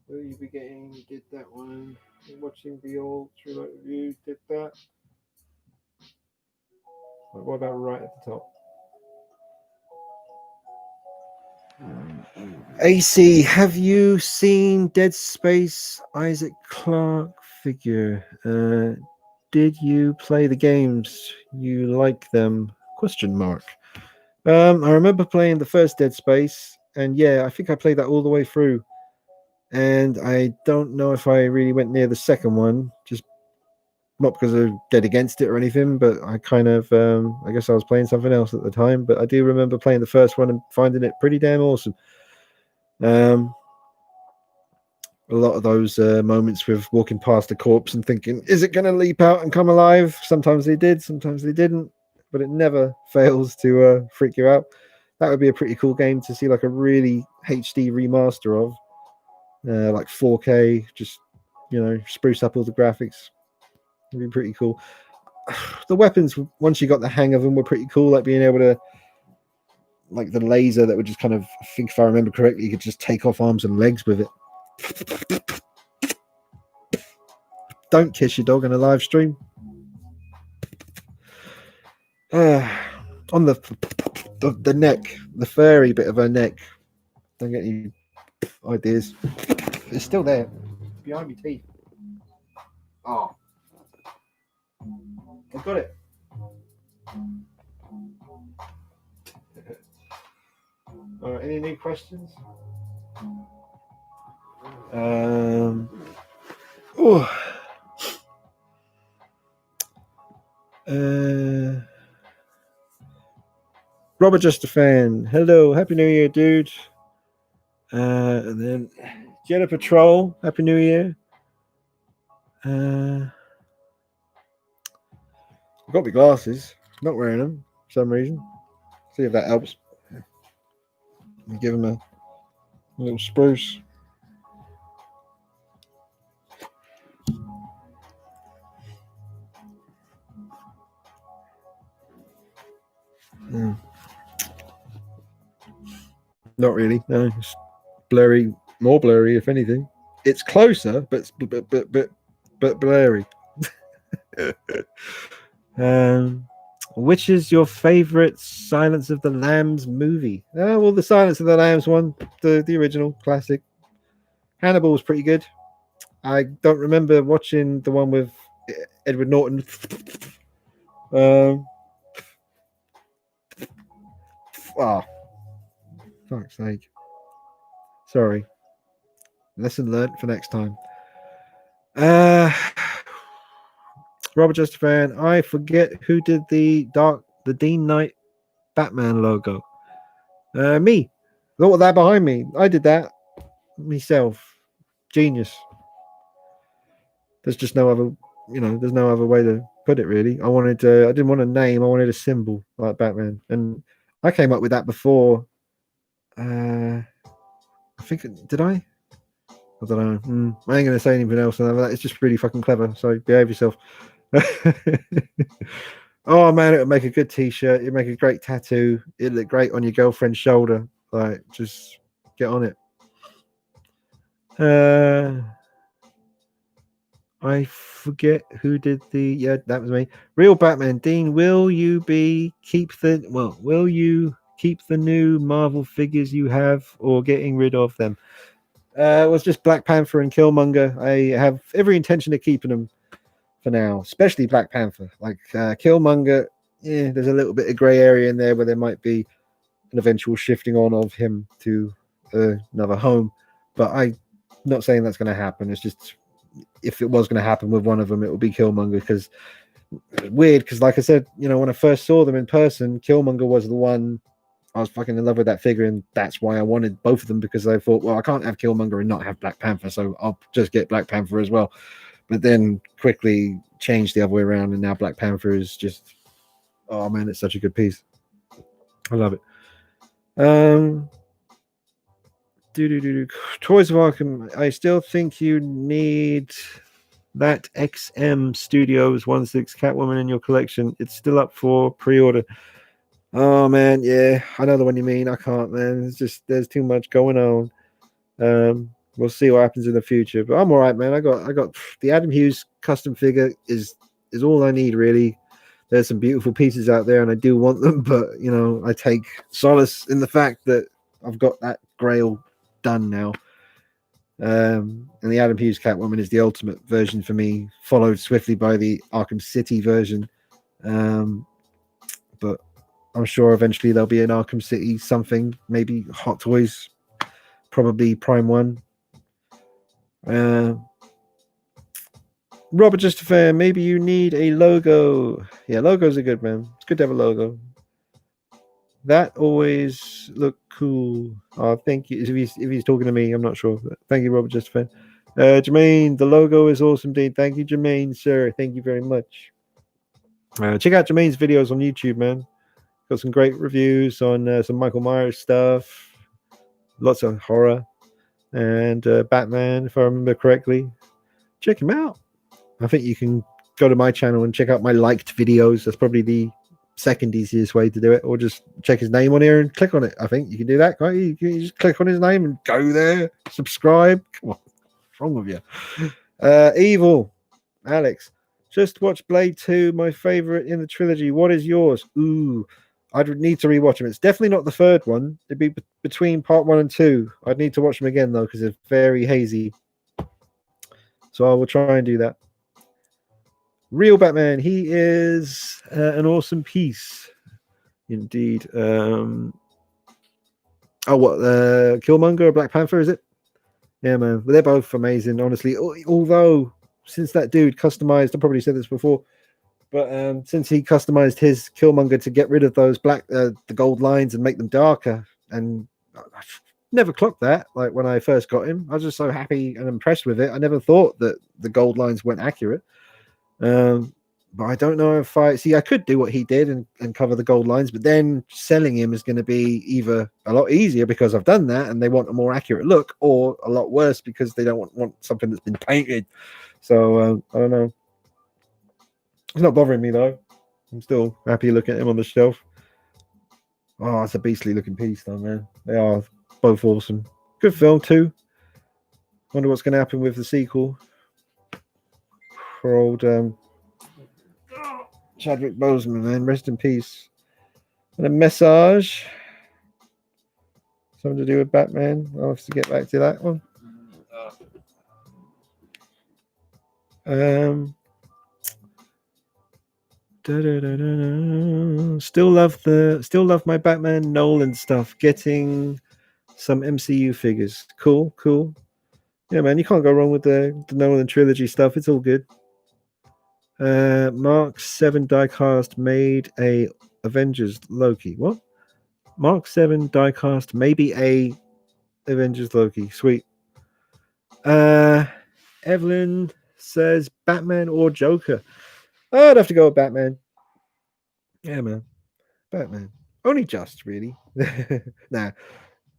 Will you be getting? Did that one. Watching the old True Light review. Did that. What about right at the top? AC, have you seen Dead Space Isaac Clarke figure? Did you play the games? You like them? Question mark. I remember playing the first Dead Space, and yeah, I think I played that all the way through. And I don't know if I really went near the second one, just not because I'm dead against it or anything, but I kind of, I guess I was playing something else at the time. But I do remember playing the first one and finding it pretty damn awesome. A lot of those moments with walking past a corpse and thinking, is it going to leap out and come alive? Sometimes they did, sometimes they didn't, but it never fails to freak you out. That would be a pretty cool game to see, like a really HD remaster of, like 4K, just, spruce up all the graphics. It'd be pretty cool. The weapons, once you got the hang of them, were pretty cool, like being able to, like the laser that would just kind of, I think if I remember correctly, you could just take off arms and legs with it. Don't kiss your dog in a live stream. On the neck, the furry bit of her neck. Don't get any ideas. It's still there, behind my teeth. Oh, I've got it. All right, any new questions? Robert Just a Fan. Hello, Happy New Year, dude. And then Jetta Patrol, Happy New Year. I've got my glasses. Not wearing them for some reason. See if that helps. Give him a little spruce. Not really. No, it's blurry. More blurry, if anything. It's closer, but blurry. Which is your favorite Silence of the Lambs movie? Well, the Silence of the Lambs one, the original classic. Hannibal was pretty good. I don't remember watching the one with Edward Norton. Fuck's sake. Sorry. Lesson learned for next time. Robert Justifan, I forget who did the Dean Knight Batman logo. Me. Look at that behind me. I did that myself. Genius. There's just no other, there's no other way to put it really. I didn't want a name, I wanted a symbol like Batman. And I came up with that before. I think, did I? I don't know. I ain't going to say anything else than that. It's just really fucking clever. So behave yourself. Oh man, it would make a good t-shirt. It'd make a great tattoo. It'd look great on your girlfriend's shoulder. Like, just get on it. I forget who did that was me. Real Batman. Dean, will you keep the new Marvel figures you have or getting rid of them? It was just Black Panther and Killmonger. I have every intention of keeping them for now, especially Black Panther. Like Killmonger, there's a little bit of grey area in there where there might be an eventual shifting on of him to another home. But I'm not saying that's going to happen. It's just, if it was going to happen with one of them, it would be Killmonger, because it's weird. Because like I said, when I first saw them in person, Killmonger was the one I was fucking in love with, that figure, and that's why I wanted both of them, because I thought, well, I can't have Killmonger and not have Black Panther, so I'll just get Black Panther as well. But then quickly changed the other way around, and now Black Panther is just, oh man, it's such a good piece. I love it. Toys of Arkham. I still think you need that XM Studios 1/6 Catwoman in your collection. It's still up for pre-order. Oh man, yeah, I know the one you mean. I can't, man. It's just, there's too much going on. We'll see what happens in the future, but I'm all right, man. I got the Adam Hughes custom figure is all I need, really. There's some beautiful pieces out there, and I do want them, but I take solace in the fact that I've got that Grail done now. And the Adam Hughes Catwoman is the ultimate version for me, followed swiftly by the Arkham City version. But I'm sure eventually there'll be an Arkham City something, maybe Hot Toys, probably Prime 1. Robert Justafan, maybe you need a logo. Yeah, logos are good, man. It's good to have a logo. That always look cool. Oh, thank you. If he's talking to me, I'm not sure. But thank you, Robert Justafan. Jermaine, the logo is awesome, dude. Thank you, Jermaine, sir. Thank you very much. Check out Jermaine's videos on YouTube, man. Got some great reviews on some Michael Myers stuff, lots of horror, and Batman, if I remember correctly. Check him out. I think you can go to my channel and check out my liked videos. That's probably the second easiest way to do it, or just check his name on here and click on it. I think you can do that, can't you? You just click on his name and go there, subscribe. Come on, what's wrong with you? Evil Alex, just watch Blade 2, my favorite in the trilogy. What is yours? Ooh, I'd need to rewatch them. It's definitely not the third one. It'd be between part 1 and 2. I'd need to watch them again though, because they're very hazy. So I will try and do that. Real Batman, he is an awesome piece indeed. Killmonger or Black Panther, is it? Yeah, man. But they're both amazing, honestly. Although, since that dude customized, I probably said this before, but since he customized his Killmonger to get rid of those the gold lines and make them darker, and never clocked that. Like when I first got him, I was just so happy and impressed with it. I never thought that the gold lines weren't accurate. But I don't know if I could do what he did and cover the gold lines, but then selling him is going to be either a lot easier because I've done that and they want a more accurate look, or a lot worse because they don't want something that's been painted. So I don't know. It's not bothering me though. I'm still happy looking at him on the shelf. Oh, it's a beastly looking piece though, man. They are both awesome. Good film too. Wonder what's going to happen with the sequel for old Chadwick Boseman, man. Rest in peace. And a message. Something to do with Batman. I'll have to get back to that one. Still love my Batman Nolan stuff. Getting some MCU figures. Cool. Yeah, man, you can't go wrong with the Nolan trilogy stuff. It's all good. Mark 7 diecast made a Avengers Loki. What? Mark 7 diecast, maybe a Avengers Loki. Sweet. Evelyn says Batman or Joker. I'd have to go with Batman. Yeah, man. Batman. Only just, really. Nah.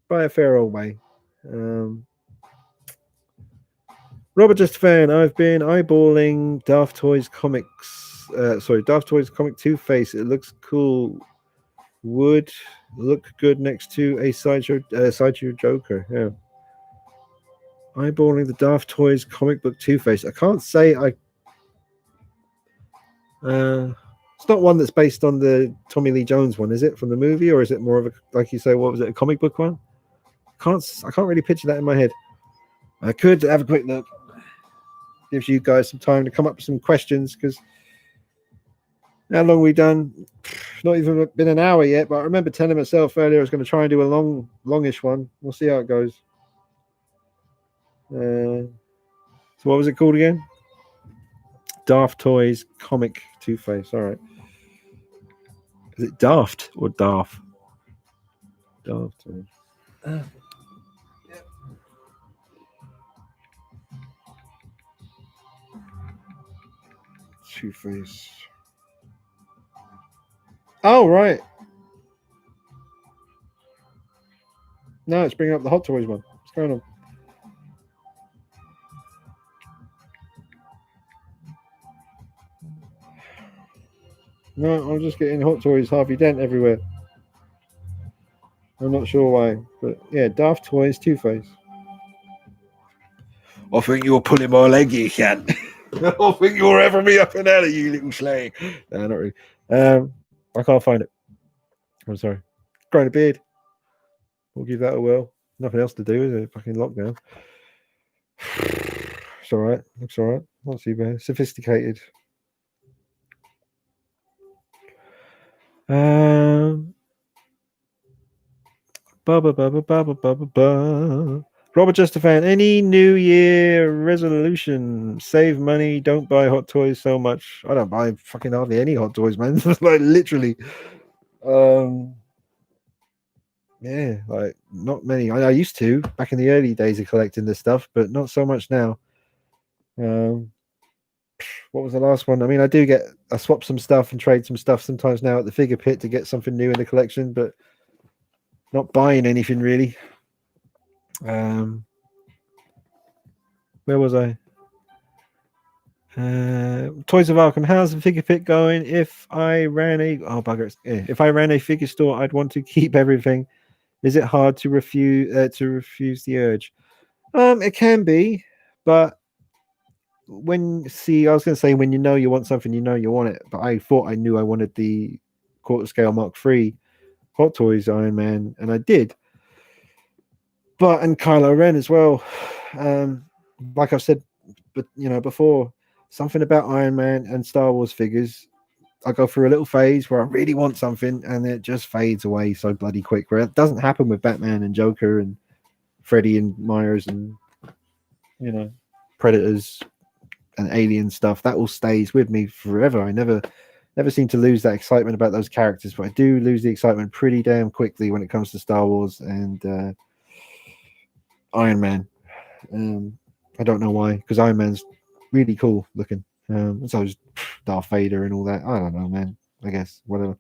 By a fair old way. Robert Just Fan, I've been eyeballing Daft Toys comics. Daft Toys comic Two-Face. It looks cool. Would look good next to a sideshow Joker. Yeah. Eyeballing the Daft Toys comic book Two-Face. I can't say I. It's not one that's based on the Tommy Lee Jones one, is it? From the movie, or is it more of a, like you say, what was it, a comic book one? I can't really picture that in my head. I could have a quick look. Gives you guys some time to come up with some questions, because how long we done? Not even been an hour yet, but I remember telling myself earlier I was going to try and do a longish one. We'll see how it goes. So what was it called again? Daft Toys comic Two-Face. All right. Is it Daft or Daft? Daft. Yeah. Two-Face. Oh, right. No, it's bringing up the Hot Toys one. What's going on? No, I'm just getting Hot Toys Harvey Dent everywhere. I'm not sure why, but yeah, Daft Toys Two-Face. I think you're pulling my leg, you can. I think you're having me up and out of you, little slag. No, not really. I can't find it. I'm sorry. Growing a beard. We'll give that a whirl. Nothing else to do, is it? Fucking lockdown. It's all right. Looks all right. Not too bad. Sophisticated. Robert Justafan, any New Year resolution? Save money, don't buy Hot Toys so much. I don't buy fucking hardly any Hot Toys, man. Like literally. Yeah, like not many. I used to back in the early days of collecting this stuff, but not so much now. What was the last one? I mean, I swap some stuff and trade some stuff sometimes now at the figure pit to get something new in the collection, but not buying anything really. Where was I? Toys of Arkham. How's the figure pit going? If I ran a figure store, I'd want to keep everything. Is it hard to refuse the urge? It can be, but I was going to say, when you know you want something, you know you want it. But I thought I knew I wanted the quarter scale Mark III Hot Toys Iron Man, and I did. And Kylo Ren as well. Like I've said, but before, something about Iron Man and Star Wars figures, I go through a little phase where I really want something, and it just fades away so bloody quick. Where it doesn't happen with Batman and Joker and Freddy and Myers and Predators and Alien stuff. That all stays with me forever. I never seem to lose that excitement about those characters, but I do lose the excitement pretty damn quickly when it comes to Star Wars and Iron Man. I don't know why, because Iron Man's really cool looking. So is Darth Vader and all that. I don't know, man. I guess whatever.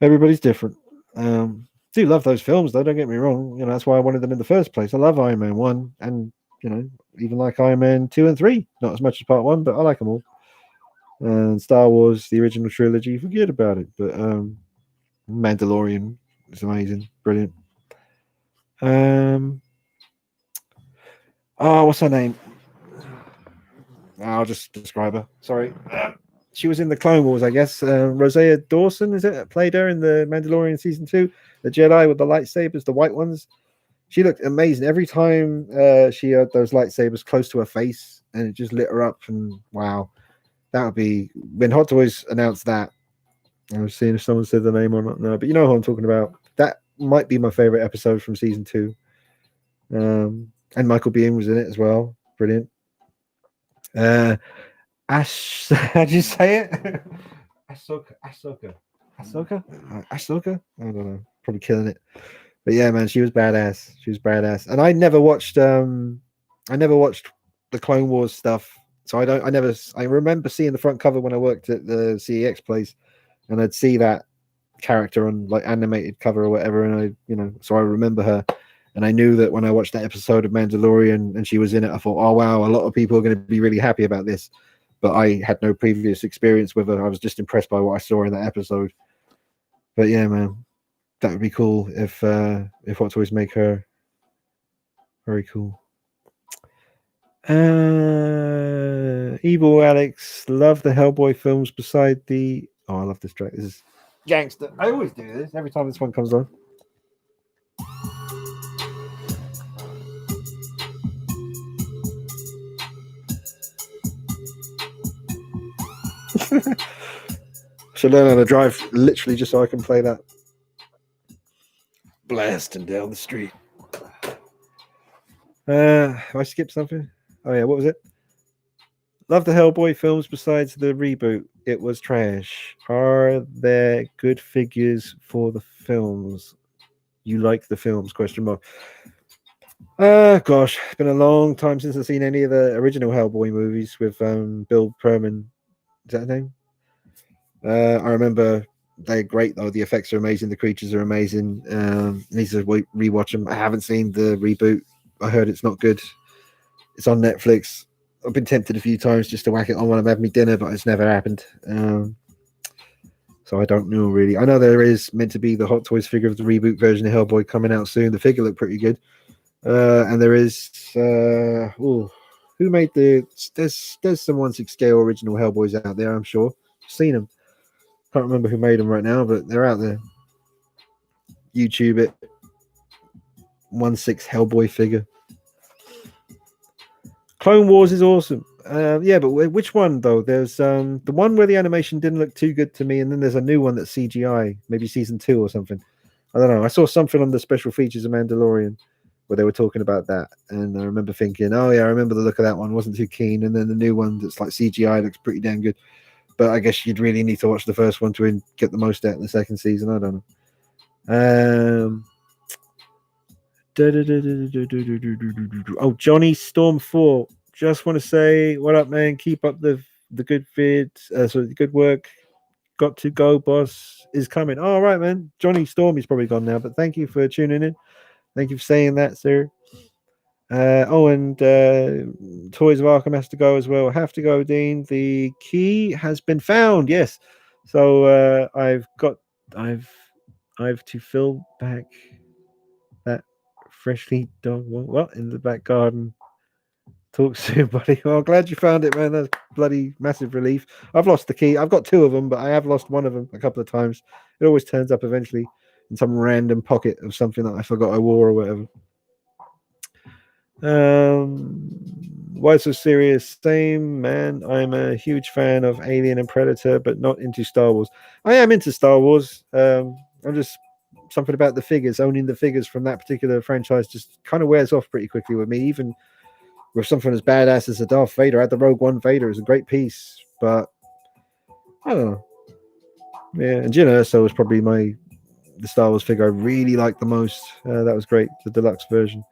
Everybody's different. Do love those films though. Don't get me wrong. You know that's why I wanted them in the first place. I love Iron Man 1, and even like Iron Man 2 and 3. Not as much as Part 1, but I like them all. And Star Wars, the original trilogy, forget about it. But Mandalorian is amazing, brilliant. What's her name? I'll just describe her. Sorry. She was in the Clone Wars, I guess. Rosario Dawson, is it? Played her in the Mandalorian season 2. The Jedi with the lightsabers, the white ones. She looked amazing. Every time she had those lightsabers close to her face, and it just lit her up. And wow, that would be when Hot Toys announced that. I was seeing if someone said the name or not. No, but you know who I'm talking about. That might be my favorite episode from season 2. And Michael Biehn was in it as well. Brilliant. How do you say it? Ahsoka. I don't know. Probably killing it. But yeah, man, she was badass. And I never watched the Clone Wars stuff. So I remember seeing the front cover when I worked at the CEX place, and I'd see that character on like animated cover or whatever, and so I remember her. And I knew that when I watched that episode of Mandalorian and she was in it, I thought, oh, wow, a lot of people are going to be really happy about this. But I had no previous experience with her. I was just impressed by what I saw in that episode. But yeah, man, that would be cool if Hot Toys make her. Very cool. Evil Alex, love the Hellboy films beside the... Oh, I love this track. This is gangster. I always do this every time this one comes on. Should learn how to drive literally just so I can play that. Blasting down the street. Have I skipped something? Oh yeah, what was it? Love the Hellboy films besides the reboot. It was trash. Are there good figures for the films? You like the films? Question mark. Gosh, it's been a long time since I've seen any of the original Hellboy movies with Bill Pullman. Is that his name? I remember they're great though. The effects are amazing. The creatures are amazing. Need to rewatch them. I haven't seen the reboot. I heard it's not good. It's on Netflix. I've been tempted a few times just to whack it on when I'm having my dinner, but it's never happened. So I don't know really. I know there is meant to be the Hot Toys figure of the reboot version of Hellboy coming out soon. The figure looked pretty good. And there is who made there's some 1/6 scale original Hellboys out there, I'm sure. I've seen them. Can't remember who made them right now, but they're out there. YouTube it. 1/6 Hellboy figure. Clone Wars is awesome. Yeah, but which one though? There's the one where the animation didn't look too good to me, and then there's a new one that's CGI, maybe season 2 or something. I don't know. I saw something on the special features of Mandalorian where they were talking about that, and I remember thinking, oh yeah, I remember the look of that one. Wasn't too keen, and then the new one that's like CGI looks pretty damn good. But I guess you'd really need to watch the first one to get the most out in the second season. I don't know. Oh, Johnny Storm 4. Just want to say, what up, man? Keep up the good vids. The good work. Got to go, boss is coming. All right, man. Johnny Storm is probably gone now, but thank you for tuning in. Thank you for saying that, sir. And Toys of Arkham has to go as well. Have to go, Dean. The key has been found. Yes. So I've to fill back that freshly dog. What in the back garden? Talk soon, buddy. Well, glad you found it, man. That's bloody massive relief. I've lost the key. I've got 2 of them, but I have lost one of them a couple of times. It always turns up eventually in some random pocket of something that I forgot I wore or whatever. Why so serious? Same, man. I'm a huge fan of Alien and Predator, but not into Star Wars. I am into Star Wars. I'm just something about the figures. Owning the figures from that particular franchise just kind of wears off pretty quickly with me. Even with something as badass as a Darth Vader, I had the Rogue One Vader. It's a great piece, but I don't know. Yeah, and Jyn Erso was probably the Star Wars figure I really liked the most. That was great, the deluxe version.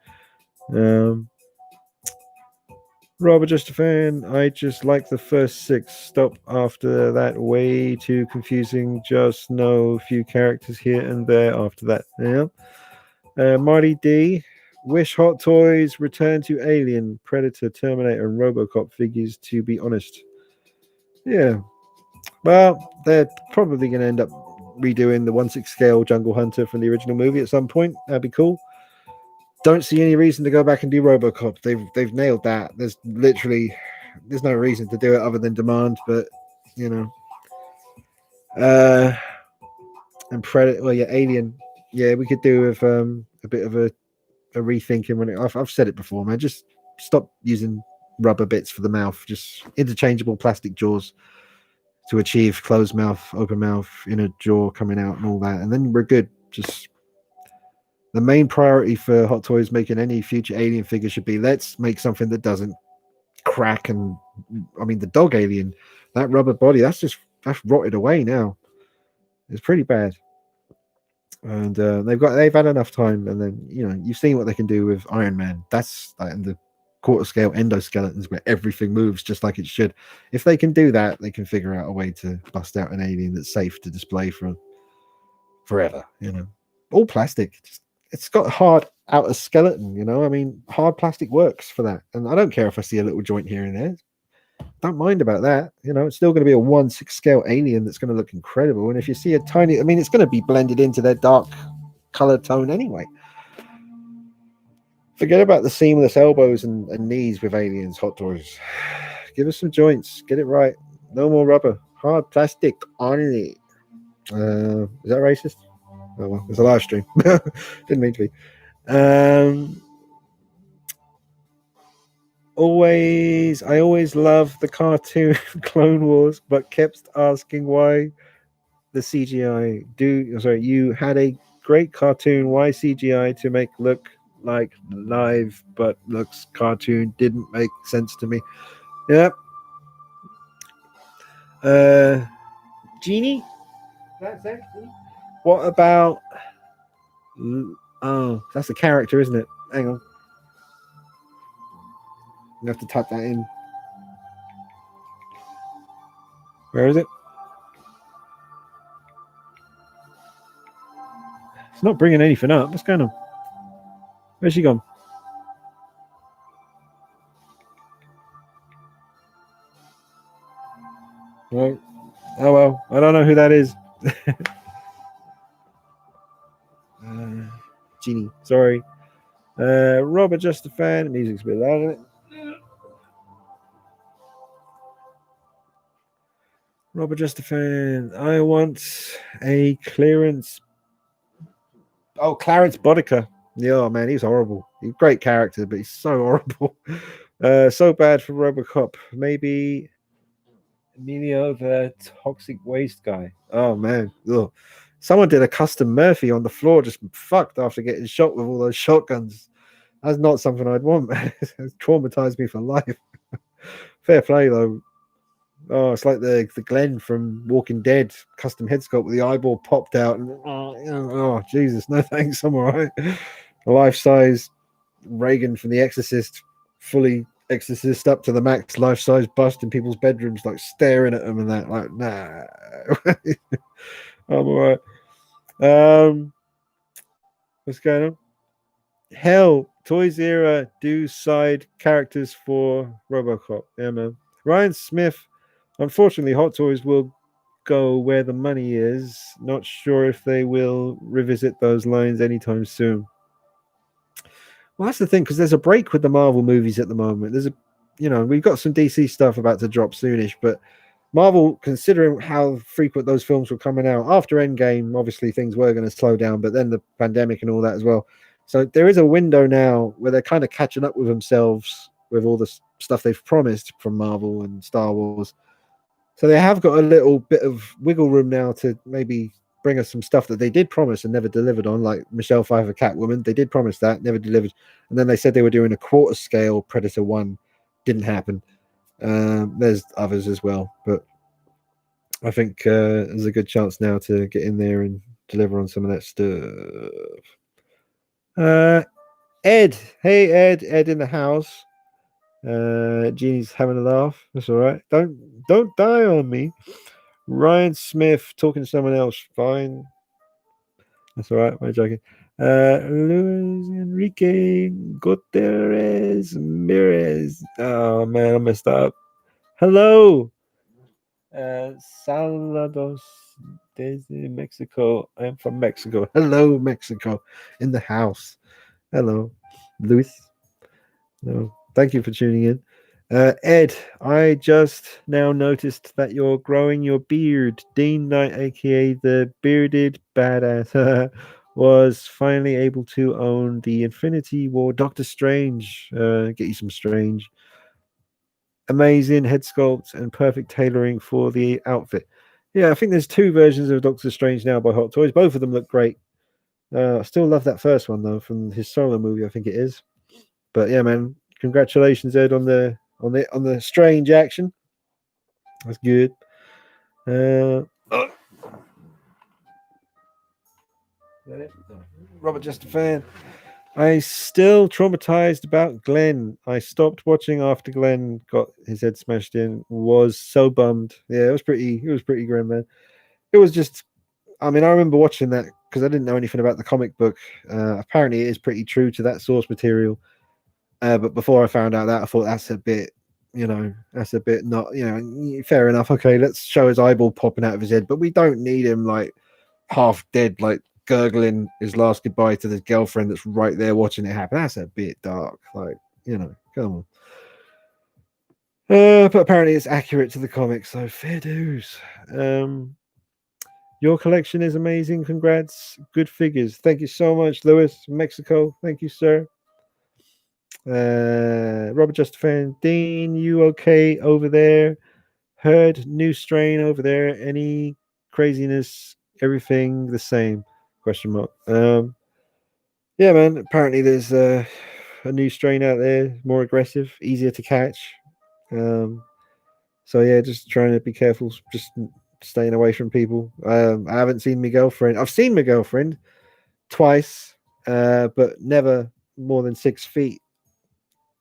Robert, just a fan. I just like the first 6. Stop after that. Way too confusing. Just know a few characters here and there after that. Yeah. Marty D. Wish Hot Toys return to Alien, Predator, Terminator, and Robocop figures, to be honest. Yeah. Well, they're probably going to end up redoing the 1/6 scale Jungle Hunter from the original movie at some point. That'd be cool. Don't see any reason to go back and do Robocop. They've nailed that. There's no reason to do it other than demand, but you know. And Predator, well, yeah, Alien. Yeah, we could do with a bit of a rethinking when I've said it before, man. Just stop using rubber bits for the mouth. Just interchangeable plastic jaws to achieve closed mouth, open mouth, inner jaw coming out, and all that, and then we're good. Just the main priority for Hot Toys making any future Alien figure should be, let's make something that doesn't crack. And I mean, the dog Alien, that rubber body, that's rotted away now. It's pretty bad. And they've had enough time. And then you've seen what they can do with Iron Man. That's like in the quarter scale endoskeletons where everything moves just like it should. If they can do that, they can figure out a way to bust out an Alien that's safe to display for forever. All plastic. It's got hard outer skeleton. I mean, hard plastic works for that. And I don't care if I see a little joint here and there. Don't mind about that. It's still going to be a 1/6 scale Alien that's going to look incredible. And if you see a tiny, I mean, it's going to be blended into their dark color tone anyway. Forget about the seamless elbows and knees with Aliens, Hot Toys. Give us some joints. Get it right. No more rubber. Hard plastic only. Is that racist? Oh well, it's a live stream. Didn't mean to be. I always loved the cartoon Clone Wars, but kept asking why the CGI. You had a great cartoon. Why CGI to make look like live, but looks cartoon? Didn't make sense to me. Yep. Genie? That's it. What about? Oh, that's a character, isn't it? Hang on. You have to type that in. Where is it? It's not bringing anything up. What's going on? Where's she gone? Right. Oh well, I don't know who that is. Genie. Sorry. Robert, just a fan. The music's a bit loud, isn't it? Robert, just a fan. I want a clearance. Oh, Clarence Boddicker. Yeah, man, he's horrible. He's a great character, but he's so horrible. So bad for Robocop. Maybe Emilio, the toxic waste guy. Oh man. Ugh. Someone did a custom Murphy on the floor, just fucked after getting shot with all those shotguns. That's not something I'd want, man. It's traumatized me for life. Fair play though. Oh, it's like the Glenn from Walking Dead custom head sculpt with the eyeball popped out. And, oh Jesus, no thanks. I'm all right. A life-size Reagan from The Exorcist, fully Exorcist up to the max, life-size bust in people's bedrooms, like staring at them and that. Like, nah. I'm all right. What's going on? Hell, Toys Era do side characters for Robocop. Yeah, man. Ryan Smith. Unfortunately, Hot Toys will go where the money is. Not sure if they will revisit those lines anytime soon. Well, that's the thing, because there's a break with the Marvel movies at the moment. We've got some DC stuff about to drop soonish, but Marvel, considering how frequent those films were coming out after Endgame, obviously things were going to slow down, but then the pandemic and all that as well. So there is a window now where they're kind of catching up with themselves with all the stuff they've promised from Marvel and Star Wars. So they have got a little bit of wiggle room now to maybe bring us some stuff that they did promise and never delivered on, like Michelle Pfeiffer Catwoman. They did promise that, never delivered. And then they said they were doing a quarter scale Predator 1. Didn't happen. There's others as well, but I think there's a good chance now to get in there and deliver on some of that stuff. Ed. Hey, Ed. Ed in the house. Jeannie's having a laugh. That's all right. Don't die on me. Ryan Smith talking to someone else. Fine. That's all right. I'm joking. Luis Enrique Guterres Mires. Oh man, I messed up. Hello. Salados desde Mexico. I am from Mexico. Hello, Mexico. In the house. Hello, Luis. No, thank you for tuning in. Ed, I just now noticed that you're growing your beard. Dean Knight, aka the bearded badass, was finally able to own the Infinity War Doctor Strange. Get you some Strange. Amazing head sculpt and perfect tailoring for the outfit. Yeah, I think there's two versions of Doctor Strange now by Hot Toys. Both of them look great. I still love that first one though, from his solo movie, I think it is. But yeah, man, congratulations, Ed, on the Strange action. That's good. Oh, Robert, just a fan. I still traumatized about Glenn. I stopped watching after Glenn got his head smashed in. Was so bummed. Yeah, it was pretty grim, man. It was just. I mean, I remember watching that because I didn't know anything about the comic book. Apparently, it is pretty true to that source material. But before I found out that, I thought that's a bit not, fair enough. Okay, let's show his eyeball popping out of his head, but we don't need him like half dead, like gurgling his last goodbye to his girlfriend that's right there watching it happen. That's a bit dark. Like, come on. But apparently it's accurate to the comics, so fair dues. Your collection is amazing. Congrats. Good figures. Thank you so much, Lewis, Mexico. Thank you, sir. Robert Justafan, Dean, you okay over there? Heard new strain over there. Any craziness? Everything the same? Question mark. Yeah, man. Apparently, there's a new strain out there, more aggressive, easier to catch. Um, so yeah, just trying to be careful, just staying away from people. I haven't seen my girlfriend. I've seen my girlfriend twice, but never more than 6 feet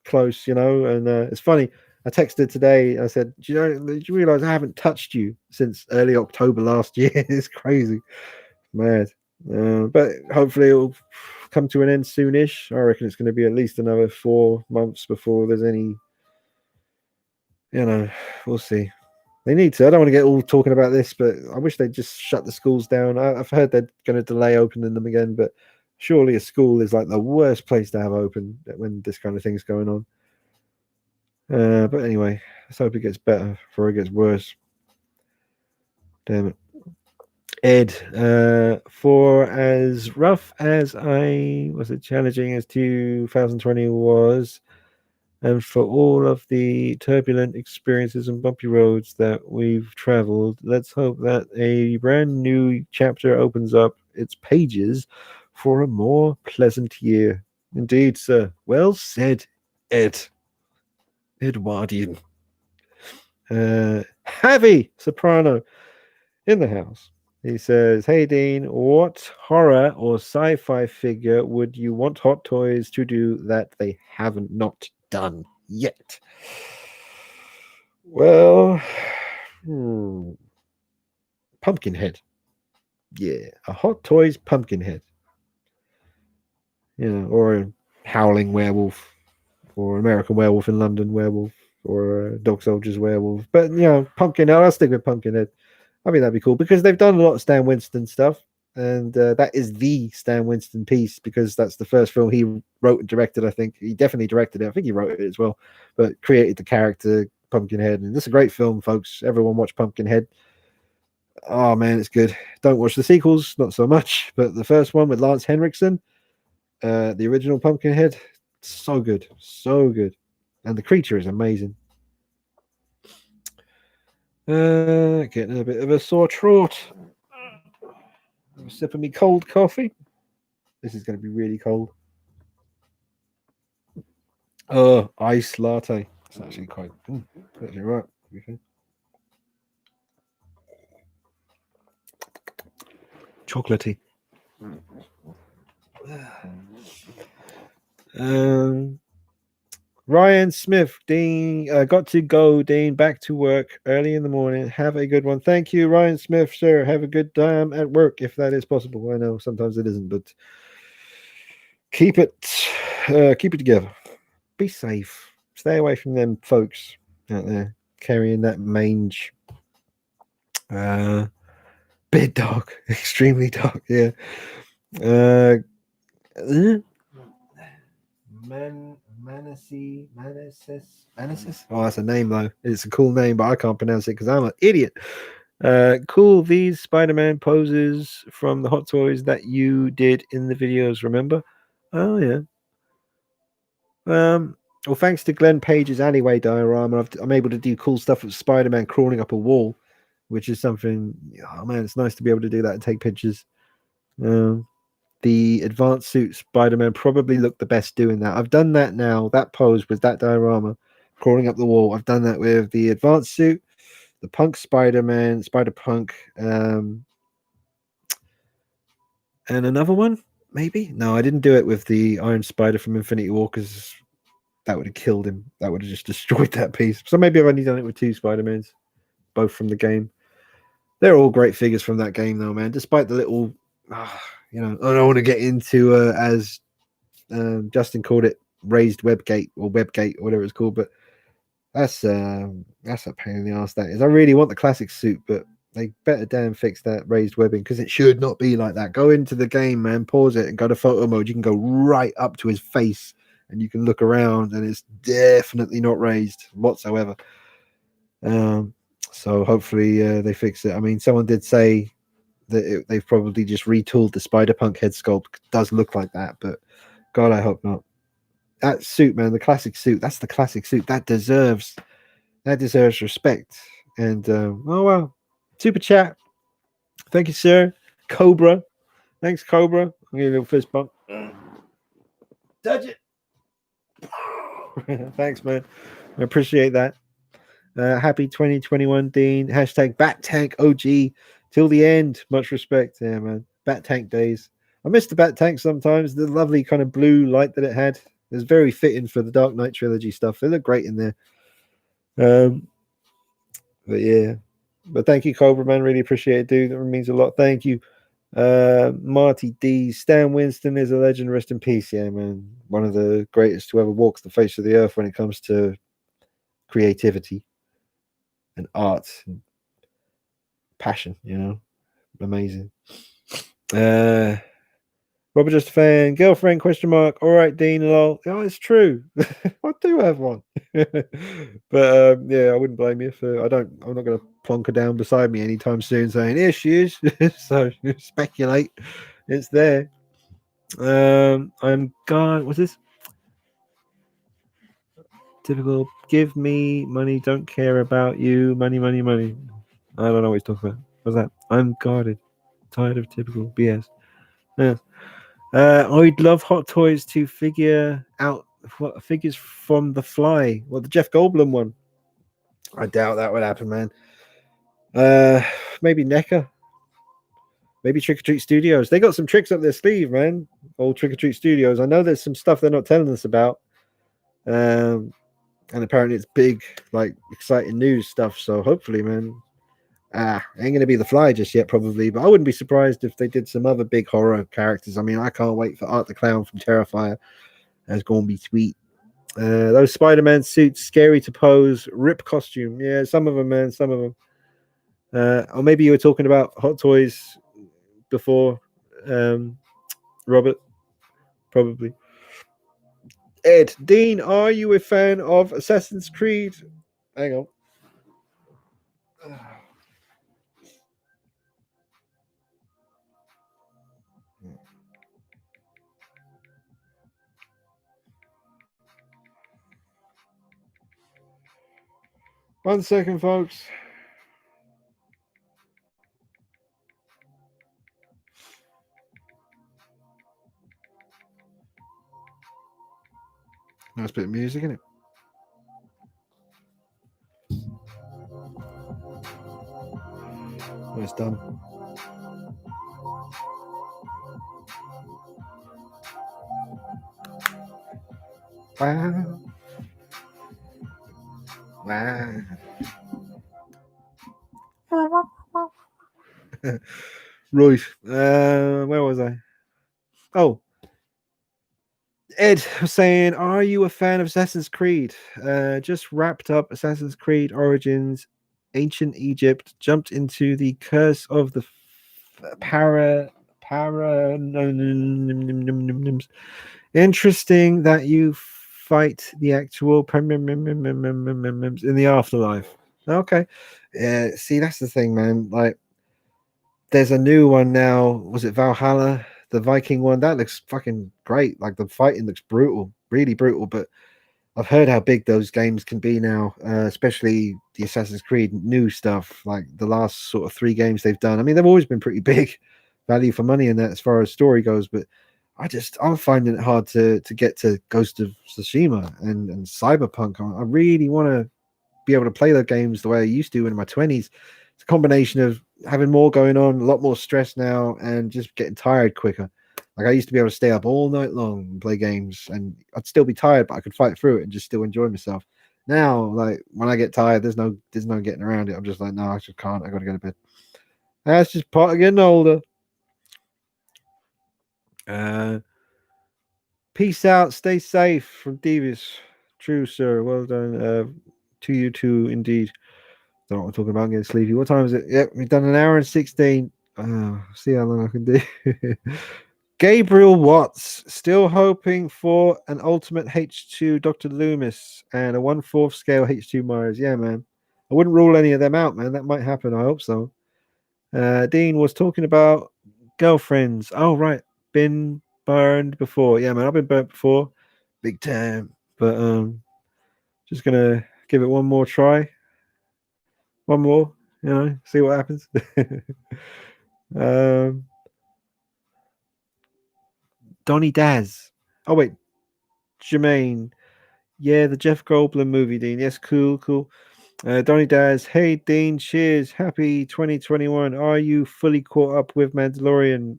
close, And it's funny. I texted today. I said, Did you realize I haven't touched you since early October last year?" It's crazy, mad. But hopefully it'll come to an end soonish. I reckon it's going to be at least another 4 months before there's any. We'll see. They need to. I don't want to get all talking about this, but I wish they'd just shut the schools down. I've heard they're going to delay opening them again, but surely a school is like the worst place to have open when this kind of thing's going on. But anyway, let's hope it gets better before it gets worse. Damn it. Ed, for as rough as challenging as 2020 was, and for all of the turbulent experiences and bumpy roads that we've traveled, let's hope that a brand new chapter opens up its pages for a more pleasant year. Indeed, sir. Well said, Ed. Edwardian. Javi Soprano in the house. He says, "Hey Dean, what horror or sci-fi figure would you want Hot Toys to do that they haven't not done yet?" Well, Pumpkinhead. Yeah, a Hot Toys Pumpkinhead. Or a Howling Werewolf, or American Werewolf in London Werewolf, or a Dog Soldiers Werewolf. But Pumpkinhead. I'll stick with Pumpkinhead. I mean, that'd be cool because they've done a lot of Stan Winston stuff, and that is the Stan Winston piece because that's the first film he wrote and directed. I think he definitely directed it. I think he wrote it as well, but created the character Pumpkinhead, and this is a great film, folks. Everyone watch Pumpkinhead. Oh man, it's good. Don't watch the sequels, not so much, but the first one with Lance Henriksen, the original Pumpkinhead, so good, so good, and the creature is amazing. Getting a bit of a sore throat. I'm sipping me cold coffee. This is going to be really cold. Oh, ice latte. It's actually quite actually right. Chocolatey. Ryan Smith, Dean, got to go, Dean, back to work early in the morning. Have a good one. Thank you, Ryan Smith, sir. Have a good time at work if that is possible. I know sometimes it isn't, but keep it together. Be safe. Stay away from them folks out there carrying that mange. Bit dark, extremely dark. Yeah. Manasis. Oh, that's a name though. It's a cool name, but I can't pronounce it because I'm an idiot. Cool. These Spider-Man poses from the Hot Toys that you did in the videos. Remember? Oh yeah. Well, thanks to Glenn Page's alleyway diorama, I'm able to do cool stuff with Spider-Man crawling up a wall, which is something. Oh man, it's nice to be able to do that and take pictures. The advanced suit Spider-Man probably looked the best doing that. I've done that now. That pose with that diorama crawling up the wall. I've done that with the advanced suit, the Punk Spider-Man, Spider-Punk, and another one, maybe? No, I didn't do it with the Iron Spider from Infinity War because that would have killed him. That would have just destroyed that piece. So maybe I've only done it with 2 Spider-Mans, both from the game. They're all great figures from that game, though, man. Despite the little, I don't want to get into as Justin called it raised webgate or webgate or whatever it's called, but that's a pain in the ass. That is. I really want the classic suit, but they better damn fix that raised webbing because it should not be like that. Go into the game, man, pause it and go to photo mode. You can go right up to his face and you can look around, and it's definitely not raised whatsoever. So hopefully they fix it. I mean, someone did say that they've probably just retooled the Spider-Punk head sculpt. It does look like that, but God, I hope not. That suit, man, the classic suit. That's the classic suit. That deserves respect. And oh well, super chat. Thank you, sir. Cobra. Thanks, Cobra. I'll give you a little fist bump. Touch it. Thanks, man. I appreciate that. Happy 2021, Dean. Hashtag Bat Tank OG till the end. Much respect. Yeah, man. Bat Tank days. I miss the Bat Tank sometimes. The lovely kind of blue light that it had. It was very fitting for the Dark Knight trilogy stuff. It looked great in there. But yeah. But thank you, Cobra, man. Really appreciate it, dude. That means a lot. Thank you. Marty D. Stan Winston is a legend. Rest in peace. Yeah, man. One of the greatest who ever walks the face of the earth when it comes to creativity and art and passion, amazing. Robert just a fan, girlfriend question mark. All right, Dean, lol. Oh, it's true. I do have one. But yeah, I wouldn't blame you for I'm not gonna plonk her down beside me anytime soon saying here she is. So speculate. It's there. I'm gone. What's this? Typical give me money, don't care about you. Money, money, money. I don't know what he's talking about. What's that? I'm guarded. Tired of typical BS. Yeah. I'd love Hot Toys to figure out figures from The Fly. Well, the Jeff Goldblum one. I doubt that would happen, man. Maybe NECA. Maybe Trick or Treat Studios. They got some tricks up their sleeve, man. Old Trick or Treat Studios. I know there's some stuff they're not telling us about. And apparently it's big, like exciting news stuff. So hopefully, man. Ain't going to be The Fly just yet, probably, but I wouldn't be surprised if they did some other big horror characters. I mean, I can't wait for Art the Clown from Terrifier. That's going to be sweet. Those Spider-Man suits, scary to pose, rip costume. Yeah, some of them, man, some of them. Or maybe you were talking about Hot Toys before, Robert, probably. Ed, Dean, are you a fan of Assassin's Creed? Hang on. 1 second, folks. Nice bit of music, isn't it? Nice done. Wow. Wow. Right. Where was I? Oh, Ed was saying, "Are you a fan of Assassin's Creed? Just wrapped up Assassin's Creed Origins. Ancient Egypt jumped into the curse of the para. Interesting that you fight the actual in the afterlife. Okay, yeah. See, that's the thing, man. Like, there's a new one now. Was it Valhalla? The Viking one that looks fucking great. Like the fighting looks brutal, really brutal. But I've heard how big those games can be now, especially the Assassin's Creed new stuff. Like the last sort of 3 games they've done. I mean, they've always been pretty big value for money in that as far as story goes. But I'm finding it hard to get to Ghost of Tsushima and Cyberpunk. I really want to be able to play the games the way I used to in my 20s. It's a combination of having more going on, a lot more stress now, and just getting tired quicker. Like I used to be able to stay up all night long and play games, and I'd still be tired, but I could fight through it and just still enjoy myself. Now, like when I get tired, there's no getting around it. I'm just like, no, I just can't. I got to go to bed. That's just part of getting older. Peace out. Stay safe from Devious. True, sir. Well done. To you too, indeed. Don't know what I'm talking about. I'm getting sleepy. What time is it? Yep, we've done 1 hour and 16. See how long I can do. Gabriel Watts, still hoping for an ultimate H2 Dr. Loomis and a 1/4 scale H2 Myers. Yeah, man. I wouldn't rule any of them out, man. That might happen. I hope so. Dean was talking about girlfriends. Oh, right. Been burned before. Yeah, man. I've been burnt before. Big time. But just gonna give it one more try. One more, see what happens. Donny Daz. Oh wait, Jermaine. Yeah, the Jeff Goldblum movie, Dean. Yes, cool. Donny Daz. Hey, Dean. Cheers. Happy 2021. Are you fully caught up with Mandalorian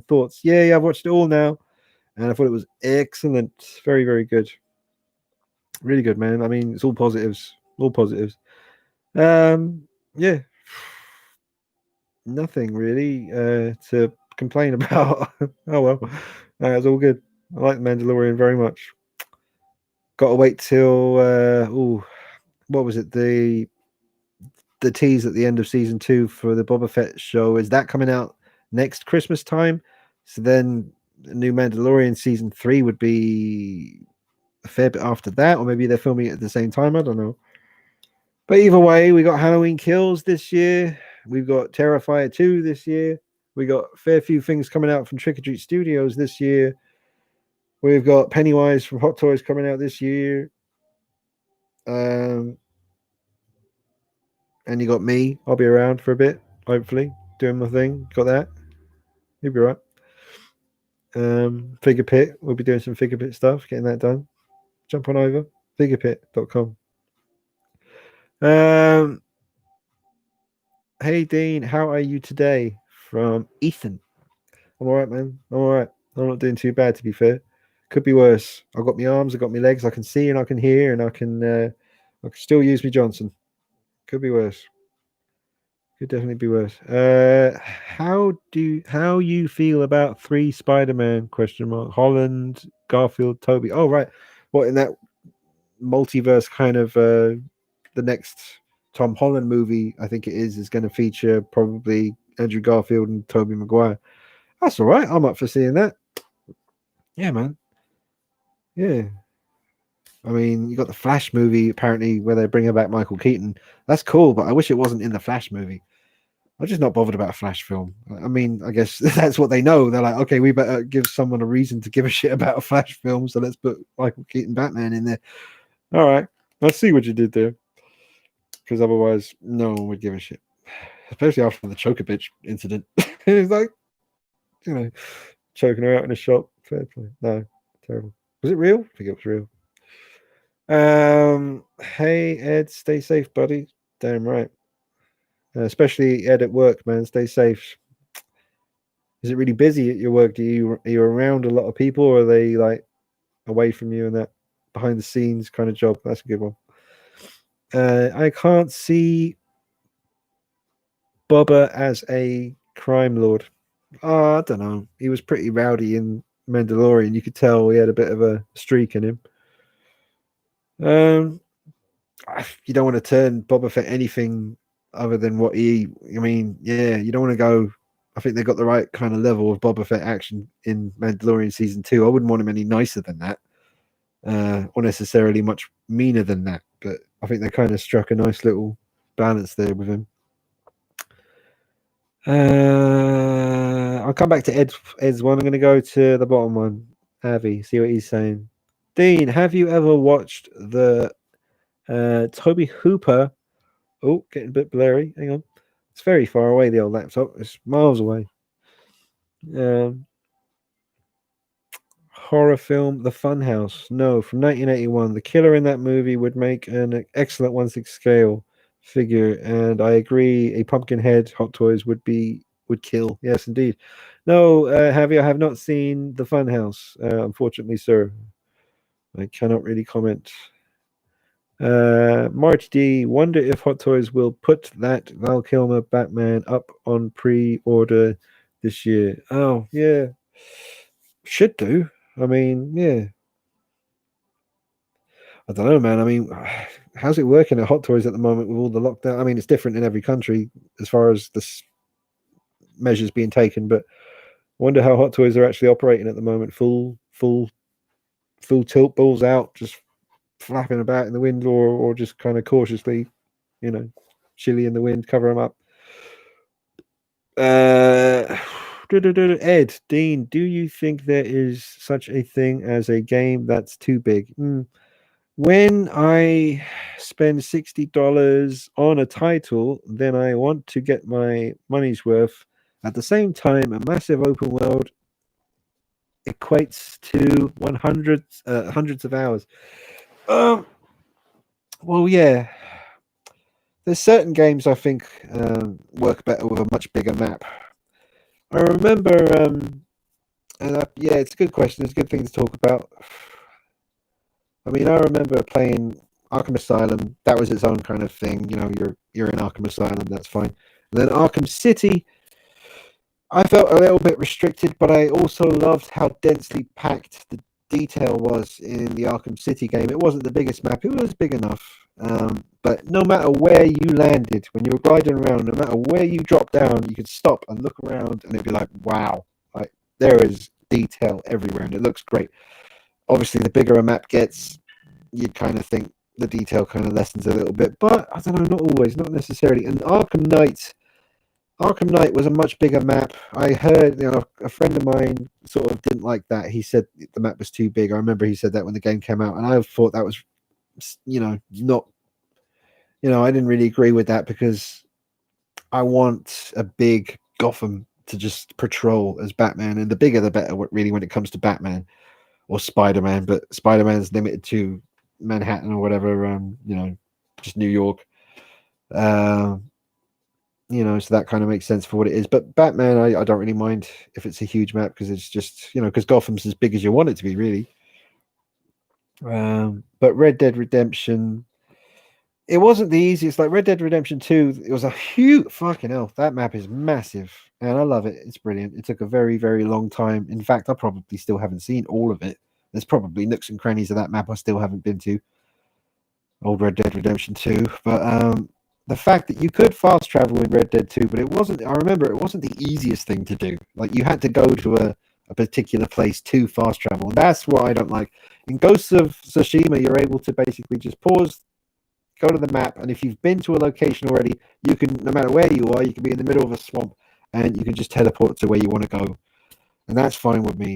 thoughts? Yeah, I've watched it all now, and I thought it was excellent. Very, very good. Really good, man. I mean, it's all positives. All positives. Yeah. Nothing really to complain about. Oh well, it's all good. I like the Mandalorian very much. Got to wait till what was it? The tease at the end of season 2 for the Boba Fett show. Is that coming out next Christmas time? So then the new Mandalorian season 3 would be a fair bit after that, or maybe they're filming it at the same time. I don't know. But either way, we got Halloween Kills this year. We've got Terrifier 2 this year. We got a fair few things coming out from Trick or Treat Studios this year. We've got Pennywise from Hot Toys coming out this year. And you got me. I'll be around for a bit, hopefully, doing my thing. Got that. You'll be right. Figure Pit. We'll be doing some Figure Pit stuff, getting that done. Jump on over. Figurepit.com. Hey, Dean, how are you today? From Ethan. I'm all right, man. I'm all right. I'm not doing too bad, to be fair. Could be worse. I've got my arms, I've got my legs, I can see and I can hear, and I can still use me Johnson. Could be worse. Could definitely be worse. How you feel about 3 Spider-Man? Question mark. Holland, Garfield, Toby. Oh, right. What, in that multiverse kind of the next Tom Holland movie, I think it is going to feature probably Andrew Garfield and Tobey Maguire. That's all right. I'm up for seeing that. Yeah, man. Yeah. I mean, you got the Flash movie apparently where they're bringing back Michael Keaton. That's cool, but I wish it wasn't in the Flash movie. I'm just not bothered about a Flash film. I mean, I guess that's what they know. They're like, okay, we better give someone a reason to give a shit about a Flash film, so let's put Michael Keaton Batman in there. All right, I see what you did there. Because otherwise, no one would give a shit. Especially after the Choker incident. It's like, choking her out in a shop. Fair play. No, terrible. Was it real? I think it was real. Hey Ed, stay safe, buddy. Damn right. Especially Ed at work, man. Stay safe. Is it really busy at your work? Are you around a lot of people, or are they like away from you and that? behind the scenes kind of job. That's a good one. I can't see Boba as a crime lord. Oh, I don't know. He was pretty rowdy in Mandalorian. You could tell he had a bit of a streak in him. You don't want to turn Boba Fett anything other than what he. I mean, yeah, you don't want to go. I think they got the right kind of level of Boba Fett action in Mandalorian season 2. I wouldn't want him any nicer than that, or necessarily much meaner than that. But I think they kind of struck a nice little balance there with him. I'll come back to Ed's one. I'm going to go to the bottom one. Avi, see what he's saying. Dean, have you ever watched the Toby Hooper? Oh, getting a bit blurry. Hang on. It's very far away, the old laptop. It's miles away. Horror film, The Funhouse. No, from 1981. The killer in that movie would make an excellent 1/6 scale figure, and I agree. A pumpkin head Hot Toys would kill. Yes, indeed. No, Javier, I have not seen The Funhouse. Unfortunately, sir, I cannot really comment. Marty D, wonder if Hot Toys will put that Val Kilmer Batman up on pre-order this year. Oh, yeah. Should do. I mean, yeah. I don't know, man. I mean, how's it working at Hot Toys at the moment with all the lockdown? I mean, it's different in every country as far as the measures being taken, but I wonder how Hot Toys are actually operating at the moment. Full tilt, balls out, just flapping about in the wind, or just kind of cautiously, chilly in the wind, cover them up. Ed, Dean, do you think there is such a thing as a game that's too big? When I spend $60 on a title, then I want to get my money's worth. At the same time, a massive open world equates to hundreds of hours. Well, yeah. There's certain games I think work better with a much bigger map. I remember, yeah, it's a good question. It's a good thing to talk about. I mean, I remember playing Arkham Asylum. That was its own kind of thing. You're in Arkham Asylum. That's fine. And then Arkham City, I felt a little bit restricted, but I also loved how densely packed the detail was in the Arkham City game. It wasn't the biggest map. It was big enough. But no matter where you landed, when you were gliding around, no matter where you dropped down, you could stop and look around, and it'd be like, wow, like there is detail everywhere, and it looks great. Obviously, the bigger a map gets, you kind of think the detail kind of lessens a little bit, but I don't know, not always, not necessarily. And Arkham Knight was a much bigger map. I heard, a friend of mine sort of didn't like that. He said the map was too big. I remember he said that when the game came out, and I thought that was, not, I didn't really agree with that, because I want a big Gotham to just patrol as Batman, and the bigger the better, really, when it comes to Batman or Spider-Man. But Spider-Man's limited to Manhattan or whatever, just New York. So that kind of makes sense for what it is. But Batman, I don't really mind if it's a huge map, because it's just, because Gotham's as big as you want it to be, really. But Red Dead Redemption, it wasn't the easiest. Like Red Dead Redemption 2, it was a huge fucking hell. That map is massive, and I love it. It's brilliant. It took a very, very long time. In fact, I probably still haven't seen all of it. There's probably nooks and crannies of that map I still haven't been to. Old Red Dead Redemption 2. But the fact that you could fast travel in Red Dead 2, but I remember it wasn't the easiest thing to do. Like, you had to go to a particular place to fast travel. And that's what I don't like. In Ghosts of Tsushima, you're able to basically just pause, go to the map, and if you've been to a location already, you can, no matter where you are, you can be in the middle of a swamp, and you can just teleport to where you want to go. And that's fine with me.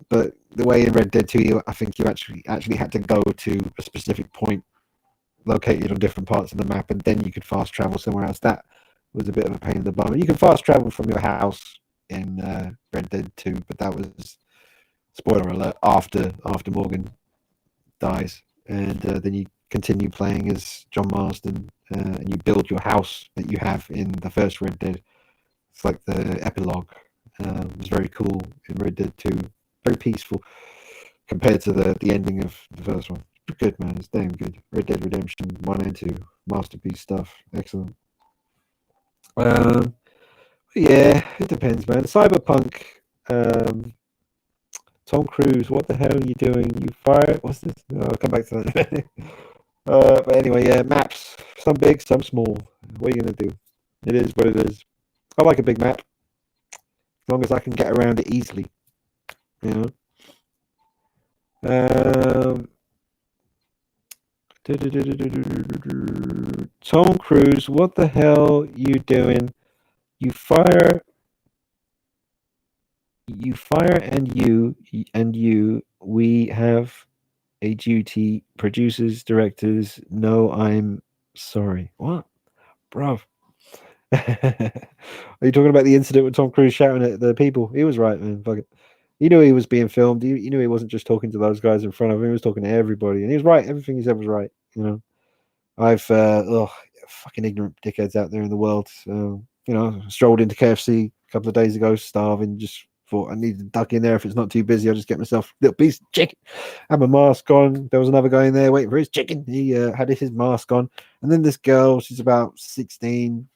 But the way in Red Dead 2, I think you actually had to go to a specific point located on different parts of the map, and then you could fast travel somewhere else. That was a bit of a pain in the bum. You can fast travel from your house in Red Dead 2, but that was, spoiler alert, after Morgan dies, and then you continue playing as John Marston, and you build your house that you have in the first Red Dead. It's like the epilogue. It was very cool in Red Dead 2. Very peaceful. compared to the ending of the first one. Good, man. It's damn good. Red Dead Redemption 1 and 2. Masterpiece stuff. Excellent. Yeah, it depends, man. Cyberpunk. Um, Tom Cruise, what the hell are you doing? You fire? What's this? No, I'll come back to that. But anyway, yeah, maps. Some big, some small. What are you gonna do? It is what it is. I like a big map, as long as I can get around it easily. You know. Um, Tom Cruise, what the hell you doing? You fire, and you. We have a duty. Producers, directors. No, I'm sorry. What, bruv? Are you talking about the incident with Tom Cruise shouting at the people? He was right, man. Fuck it. He knew he was being filmed. He knew he wasn't just talking to those guys in front of him. He was talking to everybody, and he was right. Everything he said was right. You know, I've fucking ignorant dickheads out there in the world. Strolled into KFC a couple of days ago, starving. Just thought I need to duck in there. If it's not too busy, I'll just get myself a little piece of chicken. Had my mask on. There was another guy in there waiting for his chicken. He had his mask on, and then this girl, she's about 16,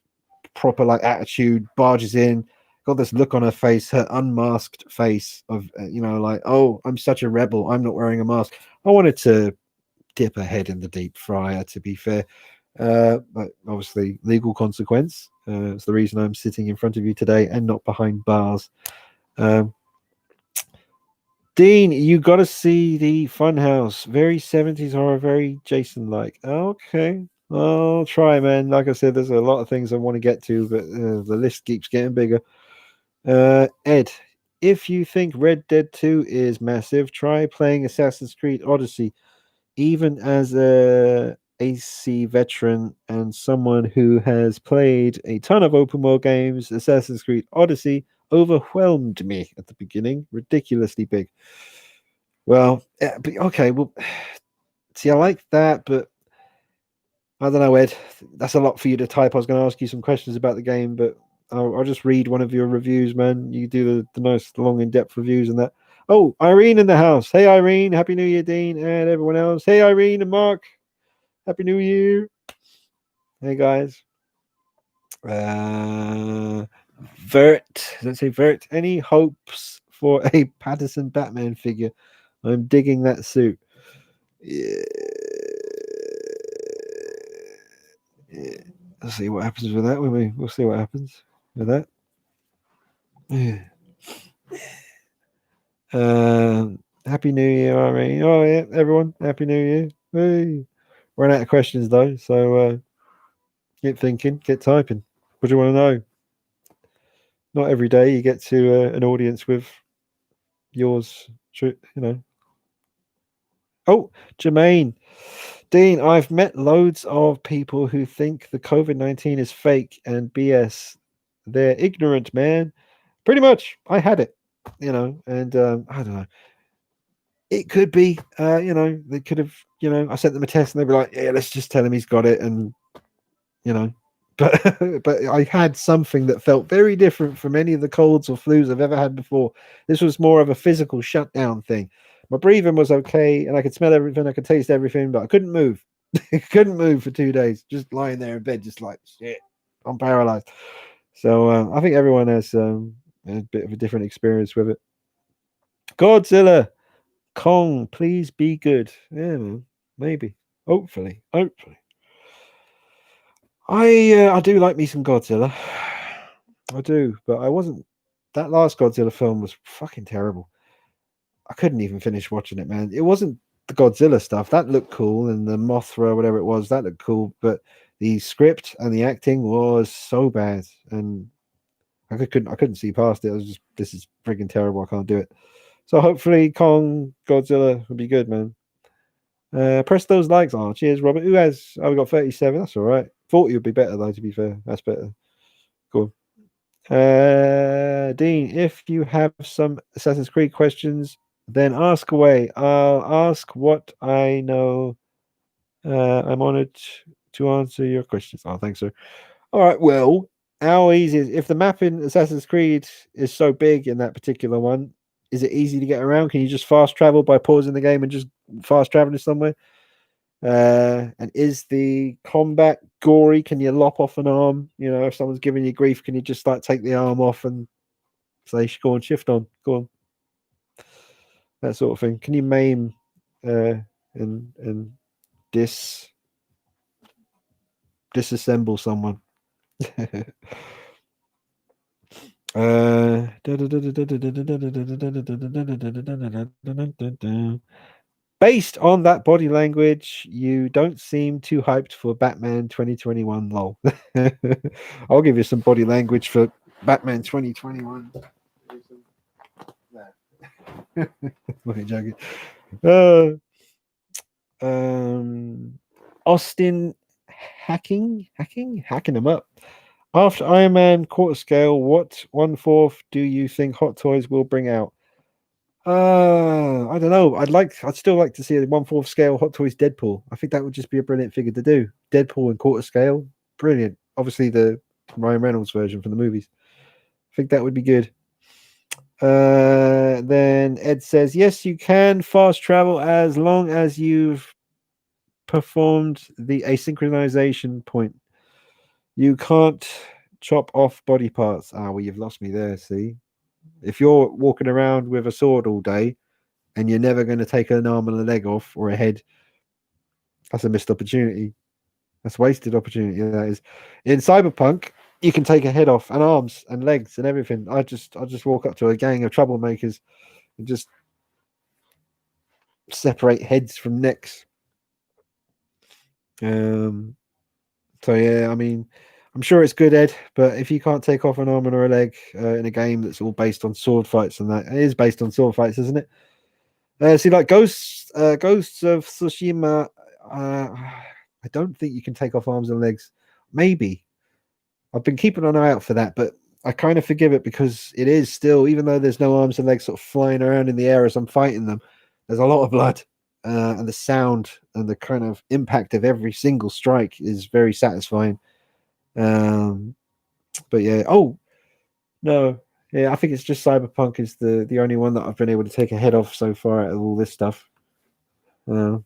proper like attitude, barges in, got this look on her face, her unmasked face of like, oh, I'm such a rebel, I'm not wearing a mask. I wanted to dip her head in the deep fryer, to be fair, but obviously legal consequence. It's the reason I'm sitting in front of you today and not behind bars. Dean, you got to see the Funhouse. Very 70s horror, very Jason-like. Okay, I'll try, man. Like I said, there's a lot of things I want to get to, but the list keeps getting bigger. Ed, if you think Red Dead 2 is massive, try playing Assassin's Creed Odyssey. Even as a AC veteran and someone who has played a ton of open world games, Assassin's Creed Odyssey overwhelmed me at the beginning. Ridiculously big. Well, okay. Well, see, I like that, but I don't know, Ed. That's a lot for you to type. I was going to ask you some questions about the game, but I'll just read one of your reviews, man. You do the nice, long, in-depth reviews and that. Oh, Irene in the house. Hey, Irene. Happy New Year, Dean, and everyone else. Hey, Irene and Mark. Happy New Year. Hey, guys. Vert. Let's say Vert. Any hopes for a Patterson Batman figure? I'm digging that suit. Yeah. Let's see what happens with that. We'll see what happens with that. Yeah. Happy New Year, Irene. Oh yeah, everyone. Happy New Year. Hey. Run out of questions though, so get thinking, get typing. What do you want to know? Not every day you get to an audience with yours, Oh, Jermaine. Dean, I've met loads of people who think the COVID-19 is fake and BS. They're ignorant, man. Pretty much. I had it, and I don't know. It could be, they could have, I sent them a test and they'd be like, yeah, let's just tell him he's got it. And, but but I had something that felt very different from any of the colds or flus I've ever had before. This was more of a physical shutdown thing. My breathing was okay, and I could smell everything, I could taste everything, but I couldn't move. Couldn't move for 2 days, just lying there in bed, just like shit. I'm paralyzed. So I think everyone has a bit of a different experience with it. Godzilla, Kong, please be good. Yeah, man. Maybe. Hopefully. I do like me some Godzilla. I do, but I wasn't. That last Godzilla film was fucking terrible. I couldn't even finish watching it, man. It wasn't the Godzilla stuff that looked cool, and the Mothra, whatever it was, that looked cool. But the script and the acting was so bad, and I couldn't see past it. I was just, this is freaking terrible. I can't do it. So hopefully, Kong Godzilla will be good, man. Press those likes on. Cheers, Robert. Who has? Oh, we got 37. That's all right. 40 would be better though. To be fair, that's better. Cool. Dean, if you have some Assassin's Creed questions, then ask away. I'll ask what I know. I'm honored to answer your questions. Oh, thanks, sir. All right. Well, how easy is if the map in Assassin's Creed is so big in that particular one? Is it easy to get around? Can you just fast travel by pausing the game and just fast traveling somewhere? And is the combat gory? Can you lop off an arm? You know, if someone's giving you grief, can you just like take the arm off and say, "Go on, shift on, go on," that sort of thing? Can you maim and disassemble someone? Based on that body language, you don't seem too hyped for Batman 2021. Lol. I'll give you some body language for Batman 2021. Fucking joking. Austin hacking them up. After Iron Man quarter scale, what 1/4 do you think Hot Toys will bring out? I don't know. I'd still like to see a 1/4 scale Hot Toys Deadpool. I think that would just be a brilliant figure to do. Deadpool and quarter scale, brilliant. Obviously the Ryan Reynolds version from the movies. I think that would be good. Then Ed says, yes, you can fast travel as long as you've performed the asynchronization point. You can't chop off body parts. Ah, well, you've lost me there. See, if you're walking around with a sword all day and you're never going to take an arm and a leg off or a head, that's a missed opportunity. That's wasted opportunity. That is. In Cyberpunk, you can take a head off and arms and legs and everything. I just walk up to a gang of troublemakers and just separate heads from necks. So yeah, I mean, I'm sure it's good, Ed, but if you can't take off an arm or a leg in a game that's all based on sword fights, and that it is based on sword fights, isn't it? See, like Ghosts of Tsushima, I don't think you can take off arms and legs. Maybe. I've been keeping an eye out for that, but I kind of forgive it because it is still, even though there's no arms and legs sort of flying around in the air as I'm fighting them, there's a lot of blood. And the sound and the kind of impact of every single strike is very satisfying. But yeah, oh no, yeah, I think it's just Cyberpunk is the only one that I've been able to take a head off so far out of all this stuff. But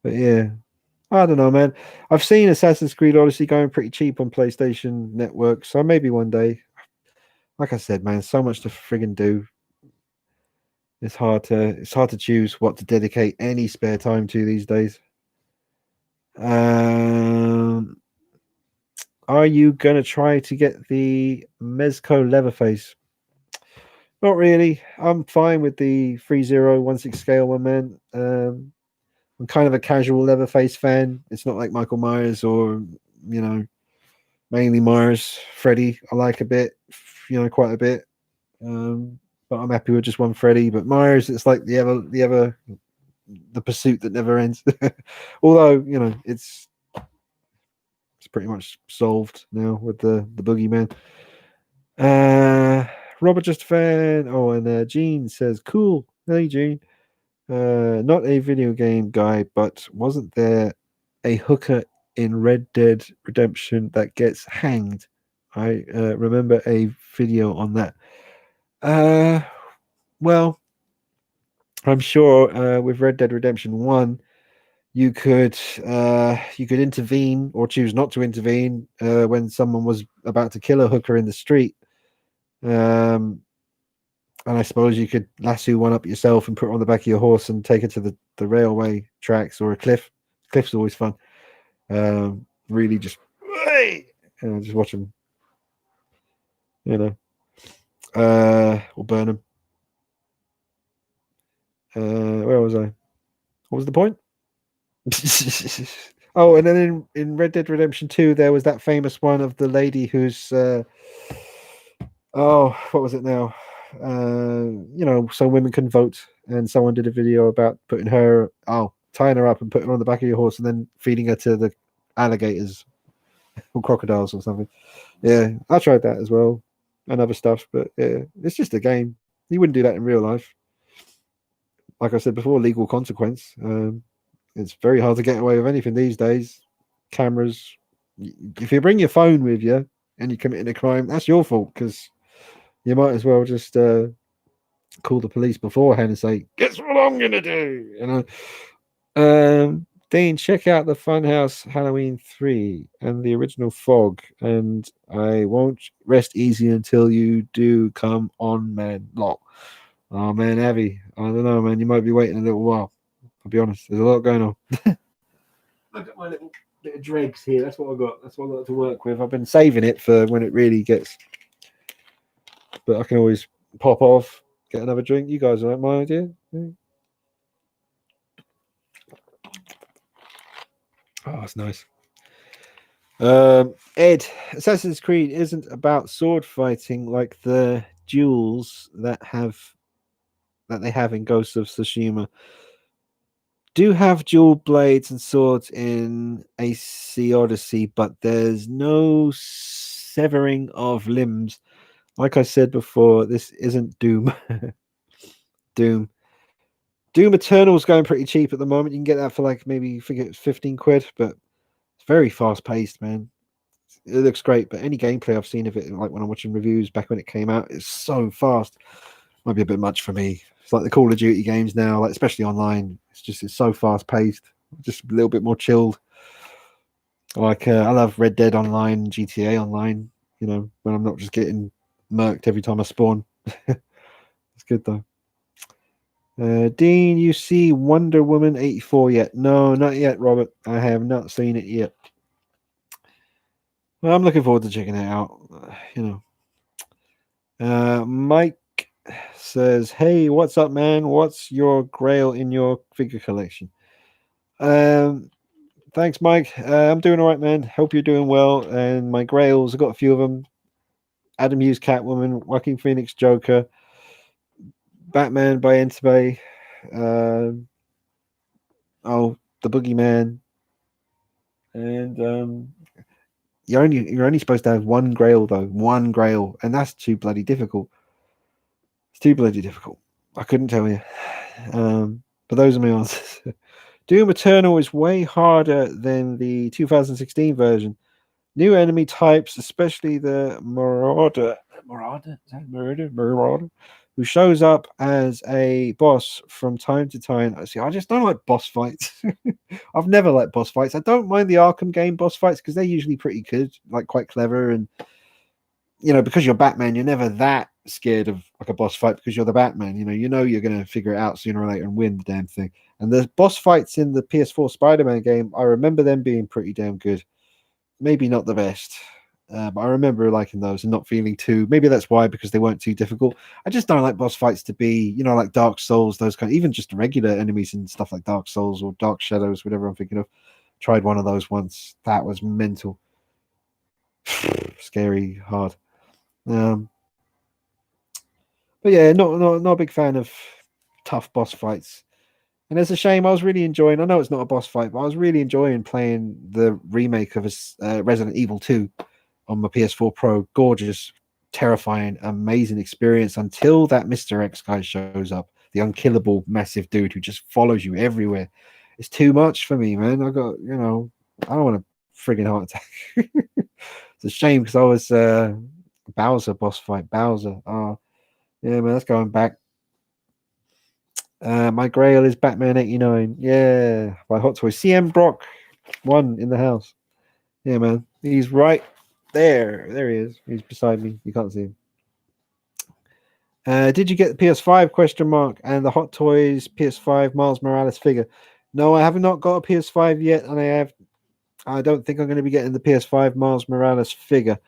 yeah, I don't know, man. I've seen Assassin's Creed Odyssey going pretty cheap on PlayStation Network, so maybe one day. Like I said, man, so much to friggin' do. It's hard to choose what to dedicate any spare time to these days. Are you gonna try to get the Mezco Leatherface? Not really. I'm fine with the 3016 scale one, man. I'm kind of a casual Leatherface fan. It's not like Michael Myers or mainly Myers. Freddy, I like a bit, quite a bit. But I'm happy with just one Freddy. But Myers, it's like the pursuit that never ends. Although it's pretty much solved now with the boogeyman. Robert just a fan. Oh, and Gene says, "Cool, hey Gene. Not a video game guy, but wasn't there a hooker in Red Dead Redemption that gets hanged? I remember a video on that. Well, I'm sure with Red Dead Redemption 1, you could intervene or choose not to intervene when someone was about to kill a hooker in the street. And I suppose you could lasso one up yourself and put it on the back of your horse and take it to the railway tracks or a cliff. Cliff's always fun. Really just watch them, or burn them. Where was I? What was the point? Oh, and then in Red Dead Redemption 2, there was that famous one of the lady who's what was it now? So women can vote, and someone did a video about tying her up and putting her on the back of your horse and then feeding her to the alligators or crocodiles or something. Yeah, I tried that as well and other stuff, but yeah, it's just a game. You wouldn't do that in real life. Like I said before, legal consequence. It's very hard to get away with anything these days. Cameras. If you bring your phone with you and you're committing a crime, that's your fault because you might as well just call the police beforehand and say, "Guess what I'm gonna do?" Dean, check out the Funhouse Halloween 3 and the original Fog, and I won't rest easy until you do. Come on, man. Lot. Oh man, Avi. I don't know, man. You might be waiting a little while. I'll be honest. There's a lot going on. Look at my little bit of dregs here. That's what I got. That's what I got to work with. I've been saving it for when it really gets. But I can always pop off, get another drink. You guys like my idea? Yeah. Oh, that's nice. Ed, Assassin's Creed isn't about sword fighting like the duels that they have in Ghost of Tsushima. Do have dual blades and swords in AC Odyssey, but there's no severing of limbs. Like I said before, this isn't Doom. Doom. Doom Eternal's going pretty cheap at the moment. You can get that for like maybe I think it's 15 quid, but it's very fast paced, man. It looks great, but any gameplay I've seen of it, like when I'm watching reviews back when it came out, it's so fast. Might be a bit much for me. It's like the Call of Duty games now, like especially online. It's so fast paced, just a little bit more chilled. Like I love Red Dead Online, GTA Online. You know, when I'm not just getting murked every time I spawn. It's good though. Dean, you see Wonder Woman 84 yet? No, not yet, Robert. I have not seen it yet. Well, I'm looking forward to checking it out. You know, Mike says, "Hey, what's up, man? What's your grail in your figure collection?" Thanks, Mike. I'm doing all right, man. Hope you're doing well. And my grails, I've got a few of them. Adam Hughes, Catwoman, Joaquin Phoenix, Joker, Batman by Entebbe, the Boogeyman, and you're only supposed to have one grail though, one grail, and that's too bloody difficult. It's too bloody difficult. I couldn't tell you. But those are my answers. Doom Eternal is way harder than the 2016 version. New enemy types, especially the Marauder, who shows up as a boss from time to time. See, I just don't like boss fights. I've never liked boss fights. I don't mind the Arkham game boss fights because they're usually pretty good, like quite clever, and you know, because you're Batman, you're never that scared of like a boss fight because you're the Batman. You know you're going to figure it out sooner or later and win the damn thing. And the boss fights in the PS4 Spider-Man game, I remember them being pretty damn good. Maybe not the best, but I remember liking those and not feeling too. Maybe that's why, because they weren't too difficult. I just don't like boss fights to be, you know, like Dark Souls, those kind, even just regular enemies and stuff like Dark Souls or Dark Shadows, whatever I'm thinking of. Tried one of those once. That was mental, scary, hard. Um, but yeah, not a big fan of tough boss fights. And it's a shame. I was really enjoying. I know it's not a boss fight, but I was really enjoying playing the remake of Resident Evil 2 on my PS4 Pro. Gorgeous, terrifying, amazing experience until that Mr. X guy shows up, the unkillable, massive dude who just follows you everywhere. It's too much for me, man. I don't want a frigging heart attack. It's a shame because I was Bowser boss fight. Bowser. Oh, yeah, man, that's going back. My grail is Batman 89. Yeah, by Hot Toys. CM Brock, one in the house. Yeah, man. He's right there. There he is. He's beside me. You can't see him. Did you get the PS5 question mark and the Hot Toys PS5 Miles Morales figure? No, I have not got a PS5 yet, and I don't think I'm going to be getting the PS5 Miles Morales figure.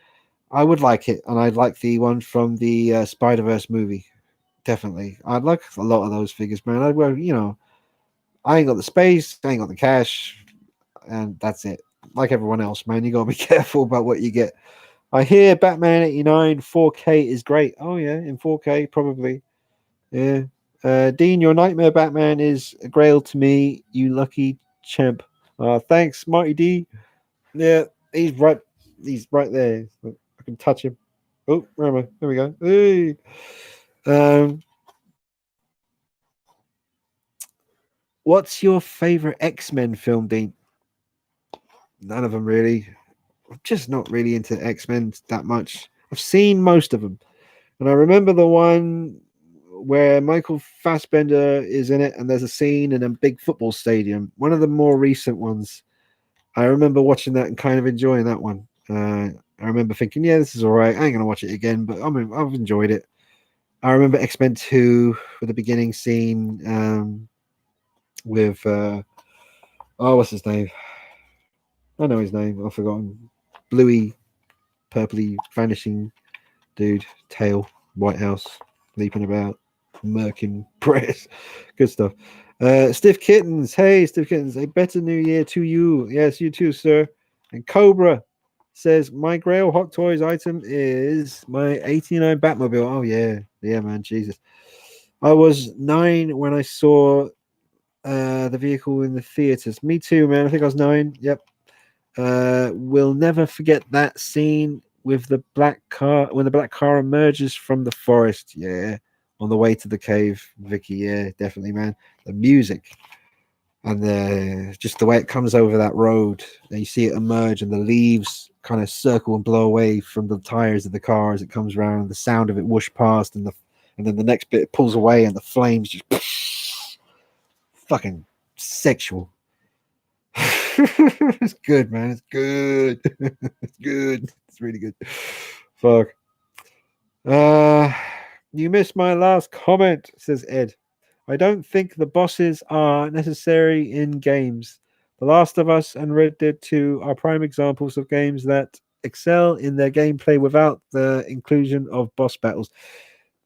I would like it, and I'd like the one from the Spider-Verse movie. Definitely. I'd like a lot of those figures, man. I ain't got the space, I ain't got the cash, and that's it. Like everyone else, man, you gotta be careful about what you get. I hear Batman 89 4K is great. Oh yeah, in 4K probably. Yeah. Dean, your Nightmare Batman is a grail to me. You lucky champ. Thanks, Marty D. Yeah, he's right. He's right there. I can touch him. Oh, where am I? There we go. Hey. What's your favorite X-Men film, Dean? None of them really. I'm just not really into X-Men that much. I've seen most of them, and I remember the one where Michael Fassbender is in it, and there's a scene in a big football stadium. One of the more recent ones. I remember watching that and kind of enjoying that one. I remember thinking, yeah, this is all right. I ain't gonna watch it again, but I've enjoyed it. I remember X-Men 2 with the beginning scene with what's his name? I know his name. I've forgotten. Bluey, purpley, vanishing dude, tail, White House, leaping about, murking press. Good stuff. Stiff Kittens. Hey, Stiff Kittens. A better new year to you. Yes, you too, sir. And Cobra says, my Grail Hot Toys item is my 89 Batmobile. Oh, yeah. Yeah, man. Jesus. I was 9 when I saw the vehicle in the theaters. Me too, man. I think I was 9. Yep. We'll never forget that scene with the black car when the black car emerges from the forest. Yeah. On the way to the cave, Vicky. Yeah, definitely, man. The music and just the way it comes over that road, and you see it emerge, and the leaves kind of circle and blow away from the tires of the car as it comes around. The sound of it whoosh past, and then the next bit it pulls away, and the flames just fucking sexual. It's good, man. It's good. It's good. It's really good. Fuck. You missed my last comment, says Ed. I don't think the bosses are necessary in games. The Last of Us and Red Dead 2 are prime examples of games that excel in their gameplay without the inclusion of boss battles.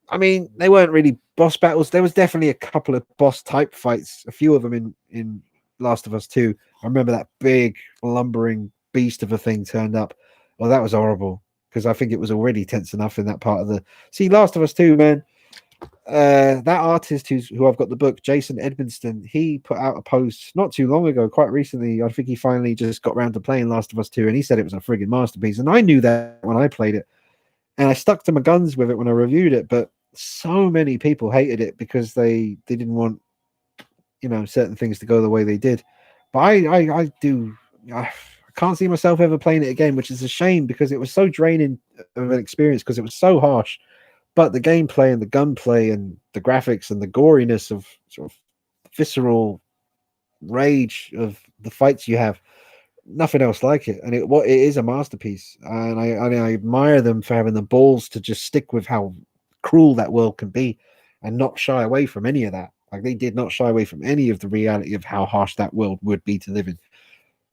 I mean, they weren't really boss battles. There was definitely a couple of boss type fights, a few of them in Last of Us 2. I remember that big lumbering beast of a thing turned up. Well, that was horrible because I think it was already tense enough in that part of the. See, Last of Us 2, man. That artist who I've got the book, Jason Edmonston, he put out a post not too long ago, quite recently. I think he finally just got around to playing Last of Us 2, and he said it was a friggin' masterpiece. And I knew that when I played it, and I stuck to my guns with it when I reviewed it. But so many people hated it because they didn't want certain things to go the way they did. But I can't see myself ever playing it again, which is a shame because it was so draining of an experience because it was so harsh. But the gameplay and the gunplay and the graphics and the goriness of sort of visceral rage of the fights you have, nothing else like it. And it is a masterpiece. And I admire them for having the balls to just stick with how cruel that world can be and not shy away from any of that. Like they did not shy away from any of the reality of how harsh that world would be to live in.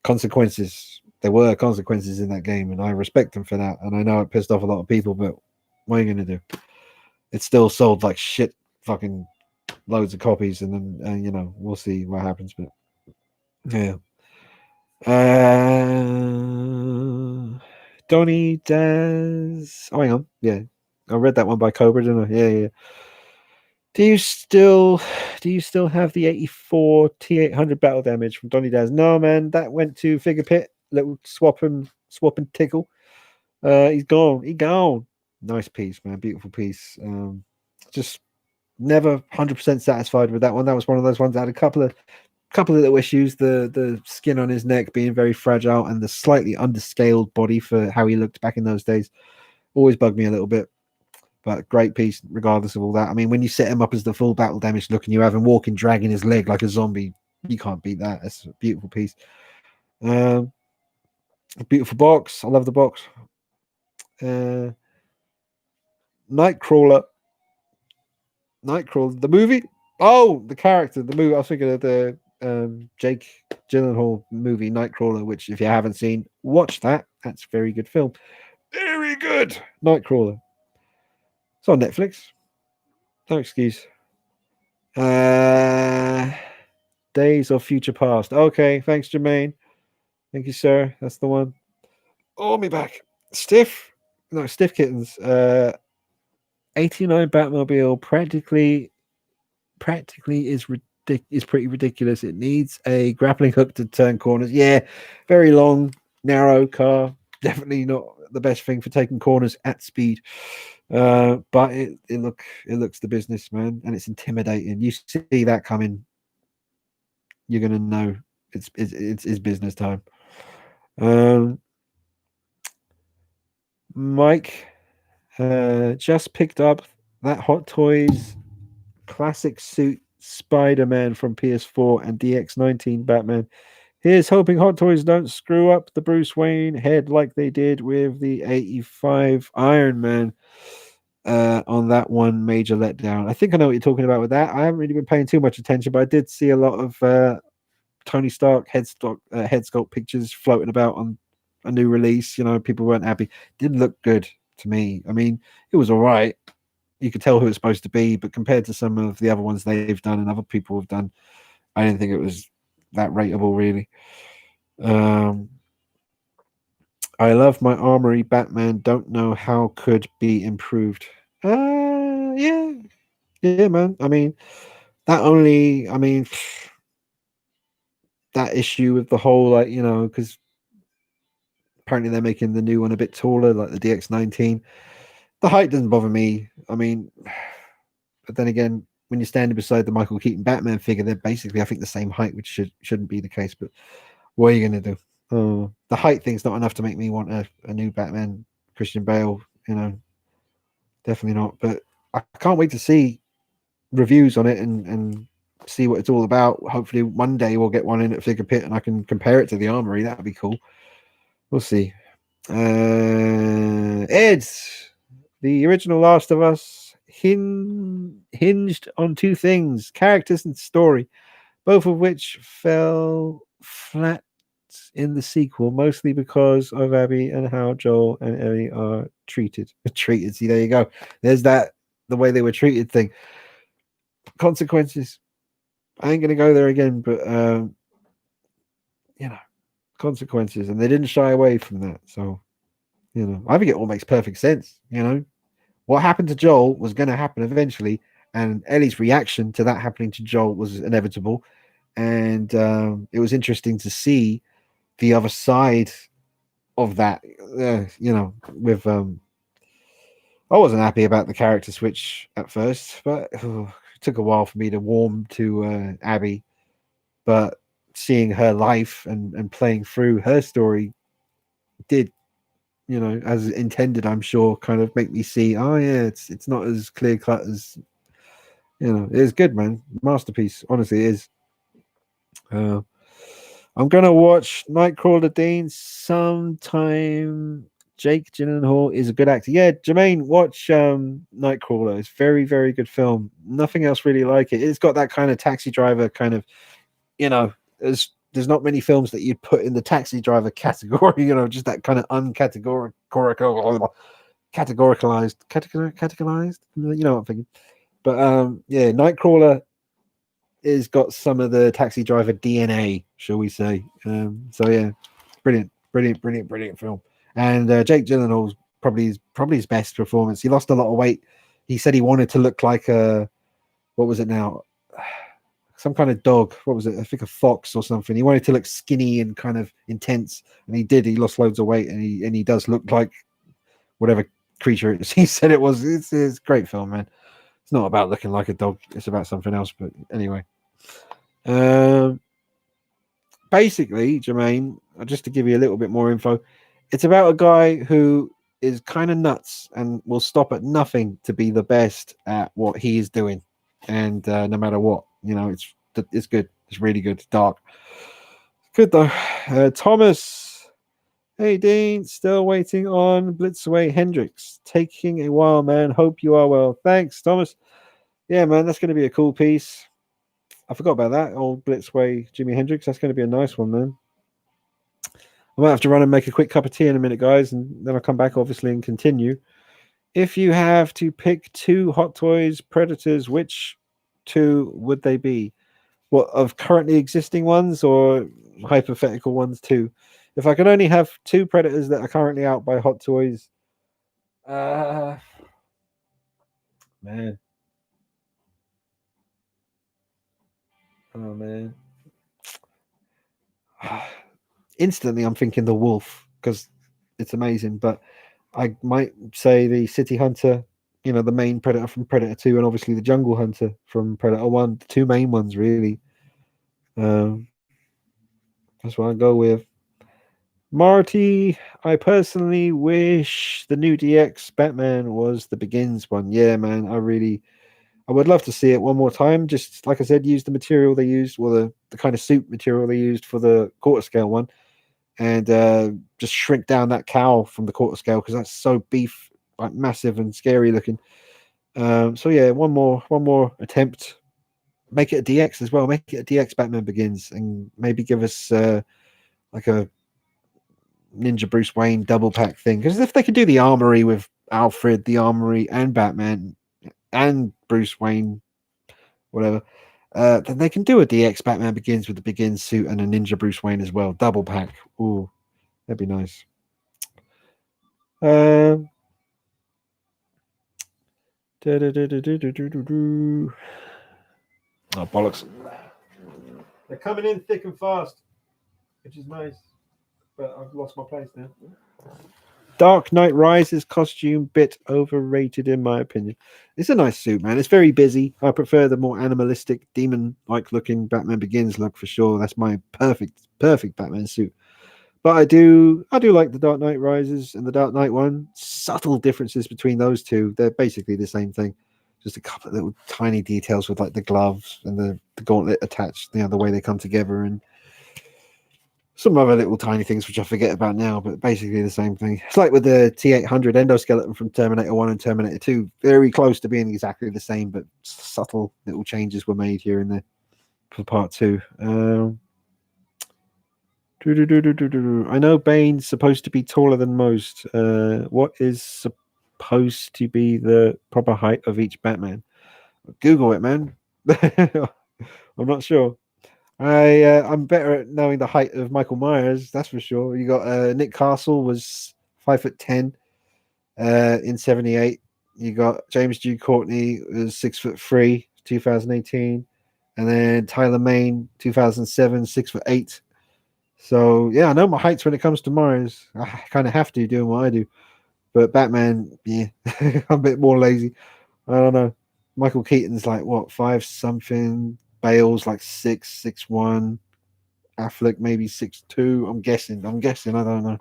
Consequences. There were consequences in that game, and I respect them for that. And I know it pissed off a lot of people, but what are you going to do? It still sold like shit, fucking loads of copies, and then we'll see what happens. But yeah, Donny Daz. Oh, hang on, yeah, I read that one by Cobra, didn't I? Yeah. Do you still have the 84 T800 battle damage from Donny Daz? No, man, that went to Figure Pit. Little swap and tickle. He's gone. He gone. Nice piece, man. Beautiful piece. Just never 100% satisfied with that one. That was one of those ones that had a couple of little issues. The skin on his neck being very fragile and the slightly underscaled body for how he looked back in those days always bugged me a little bit. But great piece, regardless of all that. I mean, when you set him up as the full battle damage look and you have him walking, dragging his leg like a zombie, you can't beat that. It's a beautiful piece. A beautiful box. I love the box. Nightcrawler, the movie. Oh, the character, the movie. I was thinking of the Jake Gyllenhaal movie, Nightcrawler, which if you haven't seen, watch that. That's a very good film. Very good. Nightcrawler. It's on Netflix. No excuse. Days of Future Past. Okay, thanks, Jermaine. Thank you, sir. That's the one. Oh, me back. Stiff Kittens. 89 Batmobile practically is pretty ridiculous. It needs a grappling hook to turn corners. Yeah, very long, narrow car. Definitely not the best thing for taking corners at speed. But it looks the business, man, and it's intimidating. You see that coming, you're gonna know it's business time. Mike just picked up that Hot Toys classic suit Spider-Man from PS4 and DX19 Batman. Here's hoping Hot Toys don't screw up the Bruce Wayne head like they did with the 85 Iron Man on that one major letdown. I think I know what you're talking about with that. I haven't really been paying too much attention, but I did see a lot of Tony Stark head sculpt pictures floating about on a new release. You know, people weren't happy. Didn't look good to me. I mean, it was all right. You could tell who it's supposed to be, but compared to some of the other ones they've done and other people have done, I didn't think it was that rateable, really. I love my armory. Batman. Don't know how could be improved. Yeah, yeah, man. I mean, that only. I mean, that issue with the whole, like, you know, because apparently they're making the new one a bit taller, like the DX19. The height doesn't bother me. I mean, but then again, when you're standing beside the Michael Keaton Batman figure, they're basically, I think, the same height, which shouldn't be the case. But what are you going to do? Oh, the height thing's not enough to make me want a new Batman, Christian Bale. You know, definitely not. But I can't wait to see reviews on it and see what it's all about. Hopefully, one day we'll get one in at Figure Pit and I can compare it to the Armory. That'd be cool. We'll see. Ed, the original Last of Us hinged on two things: characters and story, both of which fell flat in the sequel, mostly because of Abby and how Joel and Ellie are treated. See, there you go. There's that, the way they were treated thing. Consequences. I ain't gonna go there again, but you know, consequences, and they didn't shy away from that. So, you know, I think it all makes perfect sense. You know, what happened to Joel was going to happen eventually, and Ellie's reaction to that happening to Joel was inevitable. And it was interesting to see the other side of that. You know, with I wasn't happy about the character switch at first, but it took a while for me to warm to Abby. But seeing her life and playing through her story did, you know, as intended, I'm sure, kind of make me see, oh yeah, it's not as clear cut as, you know. It is good, man. Masterpiece, honestly, it is. I'm gonna watch Nightcrawler, Dean, sometime. Jake Gyllenhaal is a good actor. Yeah, Jermaine, watch Nightcrawler. It's very, very good film. Nothing else really like it. It's got that kind of Taxi Driver kind of, you know, there's not many films that you'd put in the Taxi Driver category, you know, just that kind of categoricalized, you know what I'm thinking. But yeah, Nightcrawler has got some of the Taxi Driver DNA, shall we say. So yeah, brilliant film. And Jake Gyllenhaal's probably his best performance. He lost a lot of weight. He said he wanted to look like what was it now? Some kind of dog. What was it? I think a fox or something. He wanted to look skinny and kind of intense, and he did. He lost loads of weight, and he does look like whatever creature he said it was. It's a great film, man. It's not about looking like a dog. It's about something else. But anyway, basically, Jermaine, just to give you a little bit more info, it's about a guy who is kind of nuts and will stop at nothing to be the best at what he is doing, and no matter what, you know, it's good. It's really good. It's dark. Good though. Thomas, hey Dean, still waiting on Blitzway Hendrix. Taking a while, man. Hope you are well. Thanks, Thomas. Yeah, man, that's going to be a cool piece. I forgot about that. Old Blitzway Jimi Hendrix. That's going to be a nice one, man. I might have to run and make a quick cup of tea in a minute, guys, and then I'll come back, obviously, and continue. If you have to pick two Hot Toys Predators, which two would they be? What, of currently existing ones or hypothetical ones too? If I could only have two Predators that are currently out by Hot Toys, man. Oh man. Instantly I'm thinking the Wolf because it's amazing, but I might say the City Hunter, you know, the main Predator from Predator 2, and obviously the Jungle Hunter from Predator 1, the two main ones really. That's what I go with. Marty, I personally wish the new DX Batman was the Begins one. Yeah, man, I would love to see it one more time. Just like I said, use the material they used, or the kind of suit material they used for the quarter scale one, and just shrink down that cowl from the quarter scale because that's so beef, like massive and scary looking. So yeah, one more attempt. Make it a DX as well. Make it a DX Batman Begins, and maybe give us like a Ninja Bruce Wayne double pack thing. Because if they could do the Armory with Alfred, the Armory, and Batman, and Bruce Wayne, whatever, then they can do a DX Batman Begins with the Begins suit and a Ninja Bruce Wayne as well. Double pack. Ooh, that'd be nice. Oh, bollocks. They're coming in thick and fast, which is nice. But I've lost my place now. Dark Knight Rises costume bit overrated in my opinion. It's a nice suit, man. It's very busy. I prefer the more animalistic, demon-like looking Batman Begins look for sure. That's my perfect Batman suit. But I do like the Dark Knight Rises and the Dark Knight one. Subtle differences between those two. They're basically the same thing. Just a couple of little tiny details with like the gloves and the gauntlet attached, the way they come together, and some other little tiny things which I forget about now, but basically the same thing. It's like with the T-800 endoskeleton from Terminator 1 and Terminator 2. Very close to being exactly the same, but subtle little changes were made here and there for part 2. I know Bane's supposed to be taller than most. What is supposed to be the proper height of each Batman? Google it, man. I'm not sure. I'm better at knowing the height of Michael Myers, that's for sure. You got Nick Castle was 5'10" in '78. You got James G. Courtney was 6'3", 2018, and then Tyler Mane 2007, 6'8". So yeah, I know my heights when it comes to Myers. I kind of have to doing what I do, but Batman, yeah, I'm a bit more lazy. I don't know. Michael Keaton's like what 5 something. Bale's like 6'1". Affleck maybe 6'2". I'm guessing. I don't know.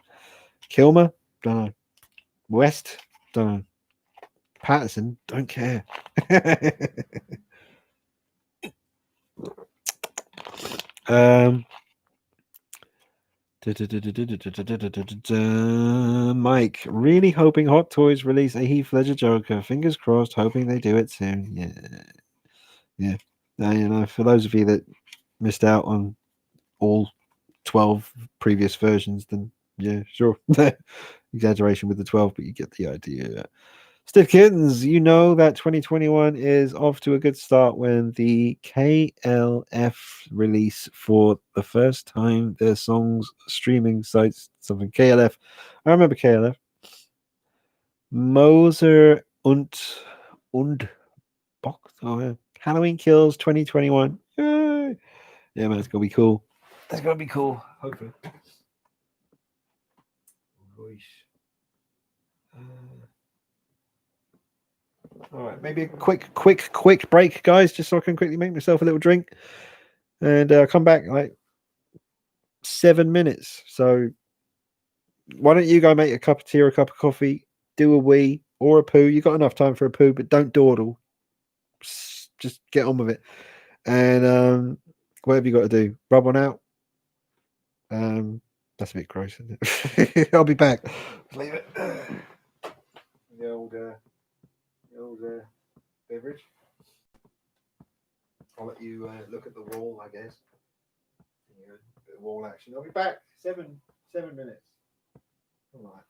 Kilmer, don't know. West, don't know. Patterson, don't care. Mike, really hoping Hot Toys release a Heath Ledger Joker. Fingers crossed, hoping they do it soon. Yeah. Now, for those of you that missed out on all 12 previous versions, then yeah, sure. Exaggeration with the 12, but you get the idea. Steve Kittens, you know that 2021 is off to a good start when the KLF release for the first time their songs streaming sites, something KLF. I remember KLF. Moser und Box. Oh, yeah. Halloween Kills 2021. Yay. Yeah, man, it's gonna be cool. That's gonna be cool. Hopefully. All right, maybe a quick break, guys, just so I can quickly make myself a little drink, and come back like 7 minutes. So why don't you go make a cup of tea or a cup of coffee, do a wee or a poo? You got enough time for a poo, but don't dawdle. Just get on with it, and whatever you got to do, rub one out. That's a bit gross, isn't it? I'll be back. Leave it. The old beverage. I'll let you look at the wall, I guess. Yeah, bit of wall action. I'll be back. 7 minutes. All right.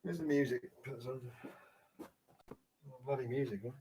Here's the music. Bloody music, huh?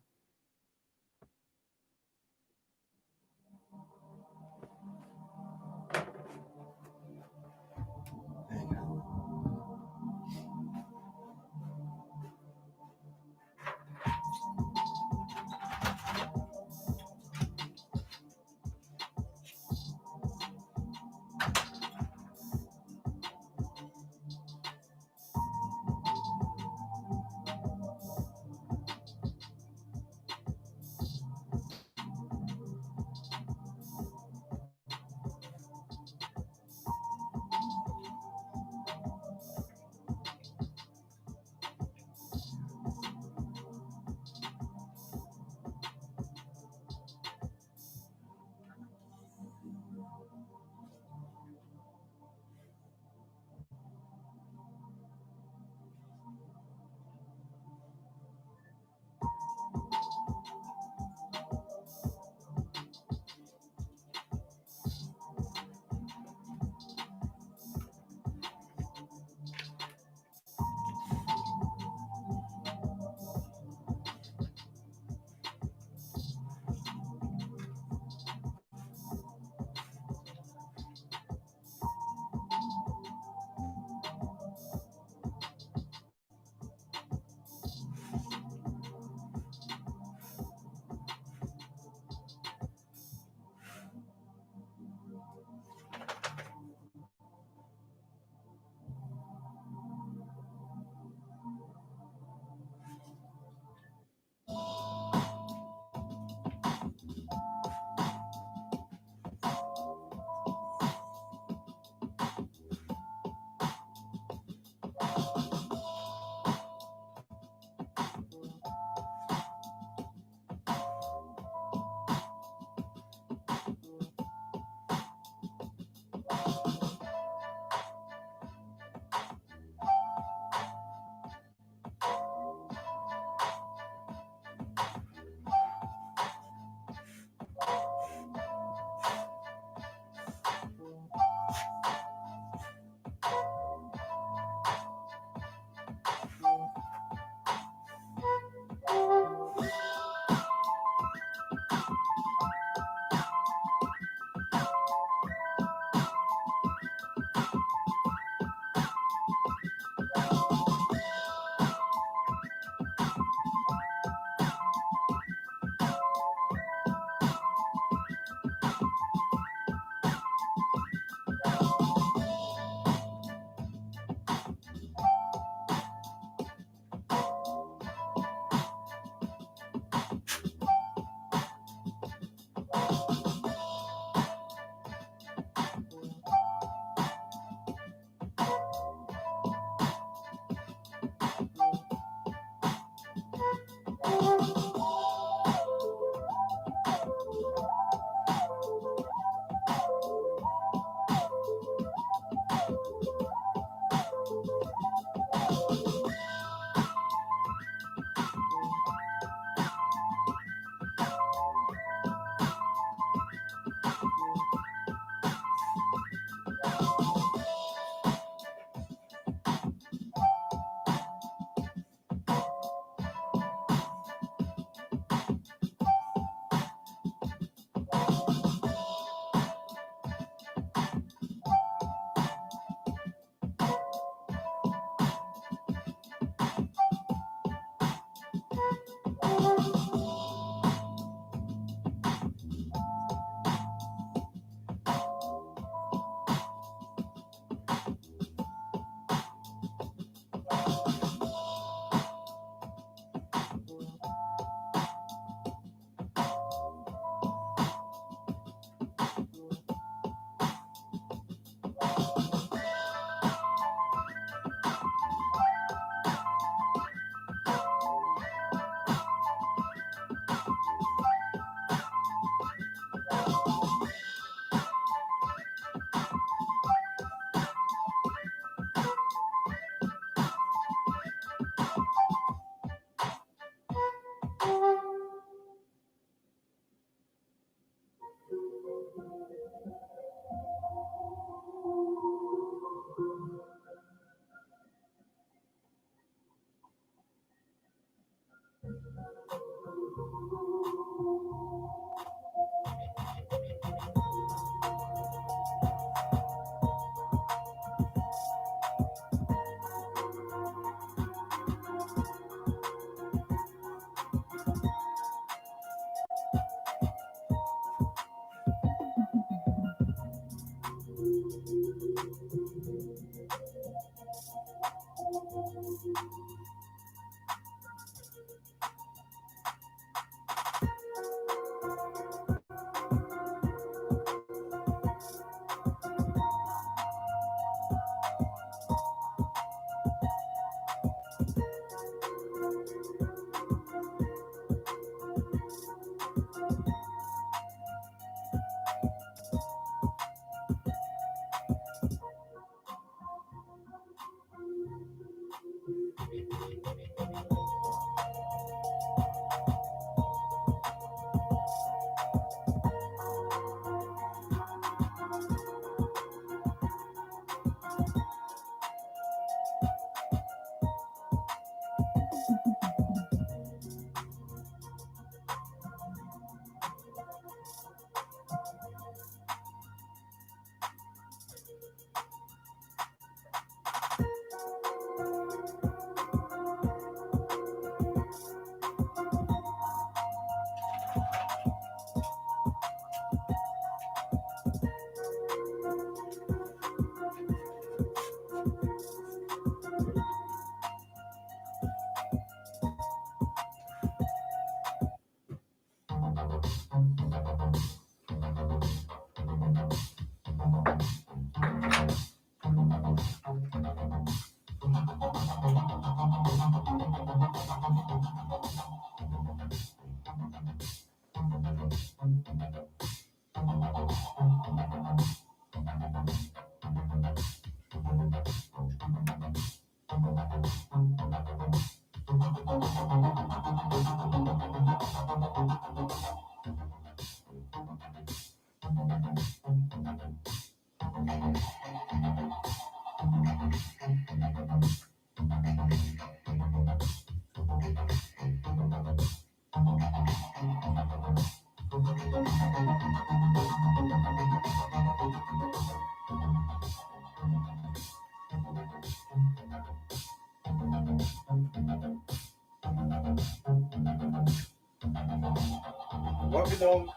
Moving on.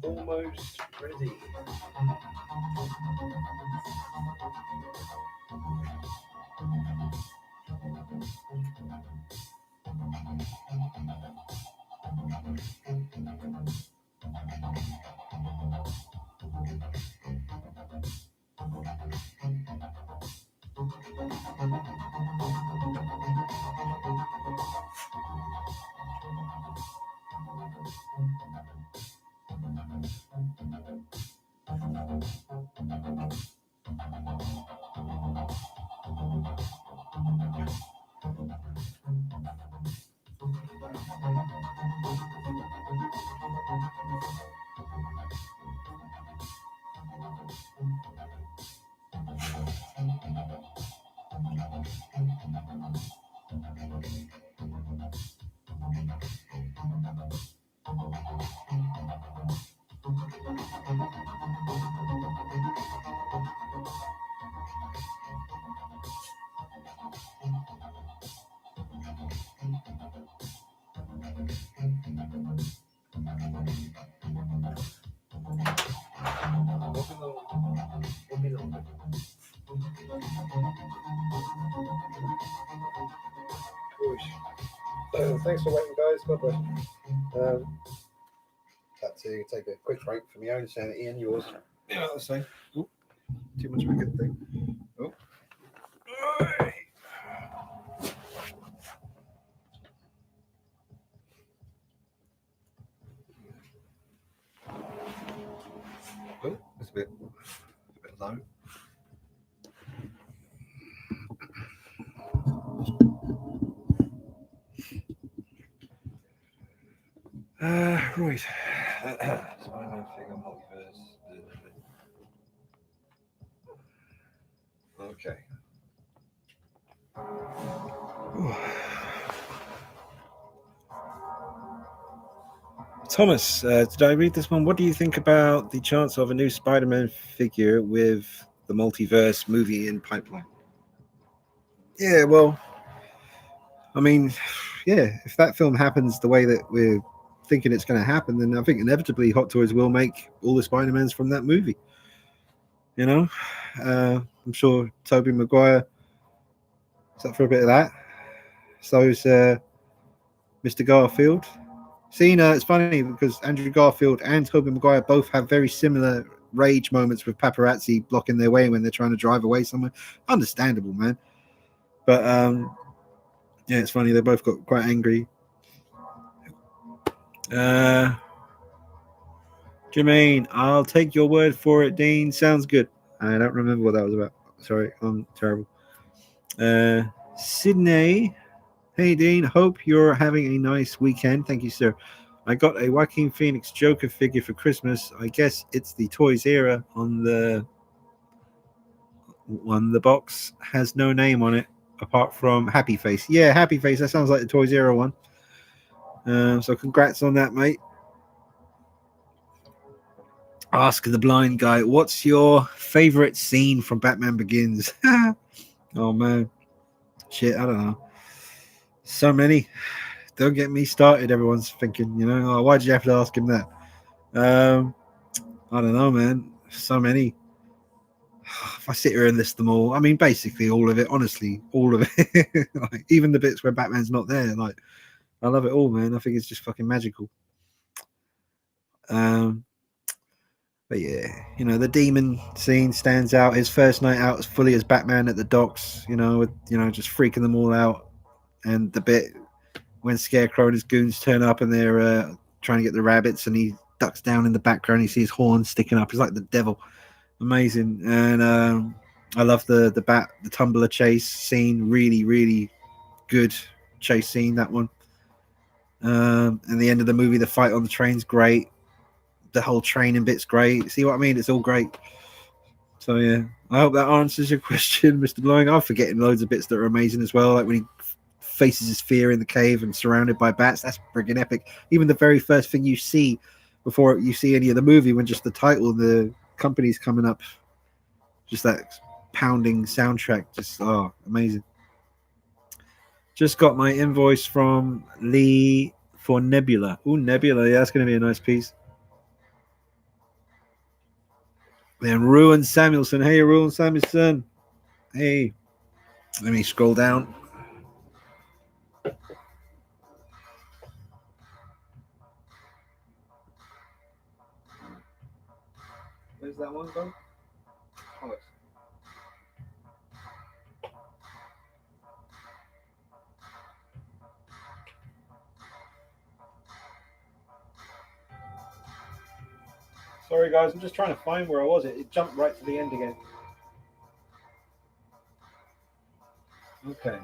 Almost ready. Thanks for waiting, guys. God bless. Had to take a quick break for my own sanity and yours. Yeah, the same. Ooh, too much of a good thing. Oh. Oh, it's a bit low. Right. Spider-Man figure multiverse. Okay. Thomas, did I read this one? What do you think about the chance of a new Spider-Man figure with the multiverse movie in pipeline? Yeah, well, I mean, yeah, if that film happens the way that we're thinking it's going to happen, then I think inevitably Hot Toys will make all the Spider-Mans from that movie. You know, I'm sure Tobey Maguire is up for a bit of that. So is Mr. Garfield. It's funny because Andrew Garfield and Tobey Maguire both have very similar rage moments with paparazzi blocking their way when they're trying to drive away somewhere. Understandable, man. But yeah, it's funny. They both got quite angry. Jermaine, I'll take your word for it, Dean. Sounds good. I don't remember what that was about. Sorry, I'm terrible. Sydney. Hey, Dean. Hope you're having a nice weekend. Thank you, sir. I got a Joaquin Phoenix Joker figure for Christmas. I guess it's the Toys era on the one. The box has no name on it apart from Happy Face. Yeah, Happy Face. That sounds like the Toys era one. So congrats on that, mate. Ask the blind guy, what's your favorite scene from Batman Begins? Oh man, shit, I don't know. So many. Don't get me started. Everyone's thinking, oh, why'd you have to ask him that? I don't know, man. So many. If I sit here and list them all, I mean, basically all of it. Honestly, all of it. Like, even the bits where Batman's not there. Like, I love it all, man. I think it's just fucking magical. But yeah, the demon scene stands out. His first night out as fully as Batman at the docks, with just freaking them all out, and the bit when Scarecrow and his goons turn up and they're trying to get the rabbits, and he ducks down in the background. He sees horns sticking up. He's like the devil. Amazing. And I love the tumbler chase scene. Really, really good chase scene. That one. And the end of the movie, the fight on the train's great. The whole training bit's great. See what I mean? It's all great. So yeah, I hope that answers your question, Mr. Blowing. I'm forgetting loads of bits that are amazing as well, like when he faces his fear in the cave and surrounded by bats. That's friggin' epic. Even the very first thing you see before you see any of the movie, when just the title, the company's coming up, just that pounding soundtrack, just amazing. Just got my invoice from Lee for Nebula. Ooh, Nebula. Yeah, that's going to be a nice piece. Then Ruin Samuelson. Hey, Ruin Samuelson. Hey. Let me scroll down. Where's that one gone? Oh, sorry, guys. I'm just trying to find where I was. It jumped right to the end again. Okay.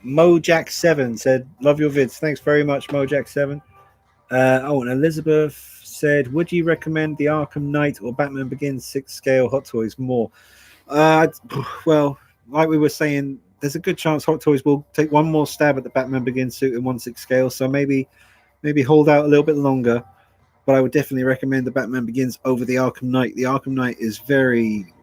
Mojack7 said, love your vids. Thanks very much, Mojack7. And Elizabeth said, would you recommend the Arkham Knight or Batman Begins 6 scale Hot Toys more? Well, like we were saying, there's a good chance Hot Toys will take one more stab at the Batman Begins suit in 1/6 scale, so maybe hold out a little bit longer. But I would definitely recommend the Batman Begins over the Arkham Knight. The Arkham Knight is very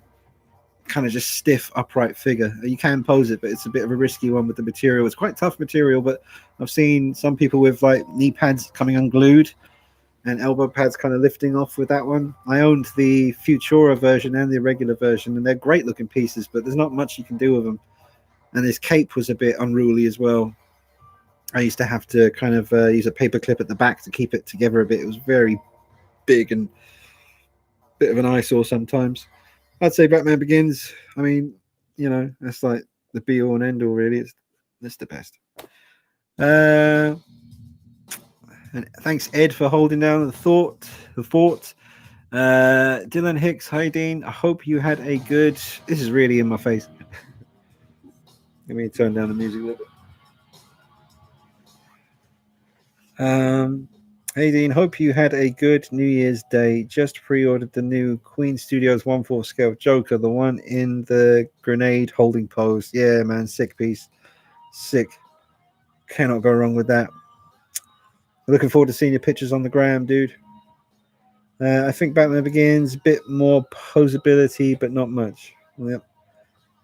kind of just stiff, upright figure. You can pose it, but it's a bit of a risky one with the material. It's quite tough material, but I've seen some people with like knee pads coming unglued and elbow pads kind of lifting off with that one. I owned the Futura version and the regular version, and they're great looking pieces, but there's not much you can do with them. And his cape was a bit unruly as well. I used to have to kind of use a paper clip at the back to keep it together a bit. It was very big and a bit of an eyesore sometimes. I'd say Batman Begins. I mean, you know, that's like the be all and end all, really. It's the best. And thanks, Ed, for holding down the fort. Dylan Hicks, hi Dean. I hope you had a good. This is really in my face. Let me turn down the music a little bit. Hey Dean, hope you had a good New Year's Day. Just pre-ordered the new Queen Studios 1/4 scale Joker, the one in the grenade holding pose. Yeah, man, sick piece. Sick. Cannot go wrong with that. Looking forward to seeing your pictures on the gram, dude. I think Batman Begins, a bit more posability, but not much. Yep.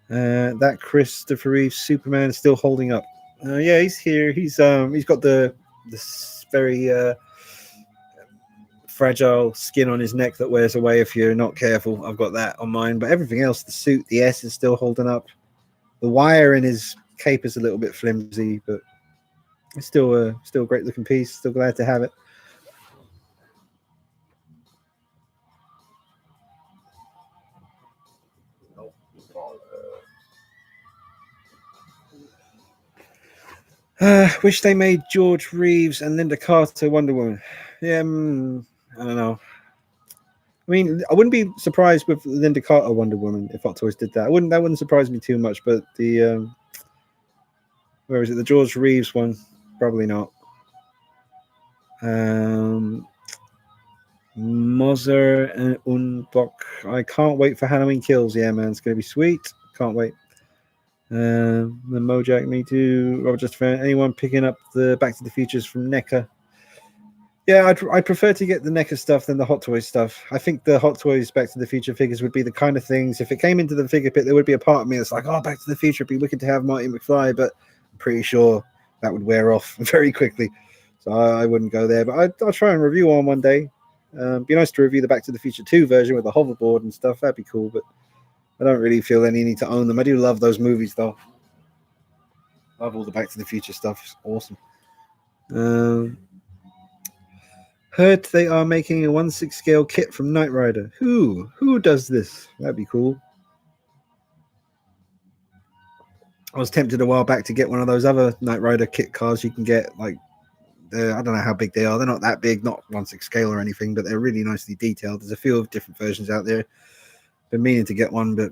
That Christopher Reeve Superman is still holding up. Yeah, he's here. He's got this very fragile skin on his neck that wears away if you're not careful. I've got that on mine, but everything else, the suit, the S is still holding up. The wire in his cape is a little bit flimsy, but it's still a great looking piece. Still glad to have it. Wish they made George Reeves and Linda Carter Wonder Woman. Yeah, I don't know. I mean, I wouldn't be surprised with Linda Carter Wonder Woman if Hot Toys did that. That wouldn't surprise me too much. But the where is it? The George Reeves one, probably not. Moser and Unbock. I can't wait for Halloween Kills. Yeah, man, it's gonna be sweet. Can't wait. The Mojack, me too. Robert just found anyone picking up the Back to the Futures from NECA. Yeah, I'd prefer to get the NECA stuff than the Hot Toys stuff. I think the Hot Toys Back to the Future figures would be the kind of things, if it came into the figure pit, there would be a part of me that's like, oh, Back to the Future, it'd be wicked to have Marty McFly, but I'm pretty sure that would wear off very quickly. So I wouldn't go there, but I'll try and review one day. Be nice to review the Back to the Future 2 version with the hoverboard and stuff. That'd be cool, but I don't really feel any need to own them. I do love those movies, though. Love all the Back to the Future stuff. It's awesome. Heard they are making a 1/6 scale kit from Knight Rider. Who does this? That'd be cool. I was tempted a while back to get one of those other Knight Rider kit cars you can get. Like, I don't know how big they are. They're not that big, not 1/6 scale or anything, but they're really nicely detailed. There's a few of different versions out there. Been meaning to get one, but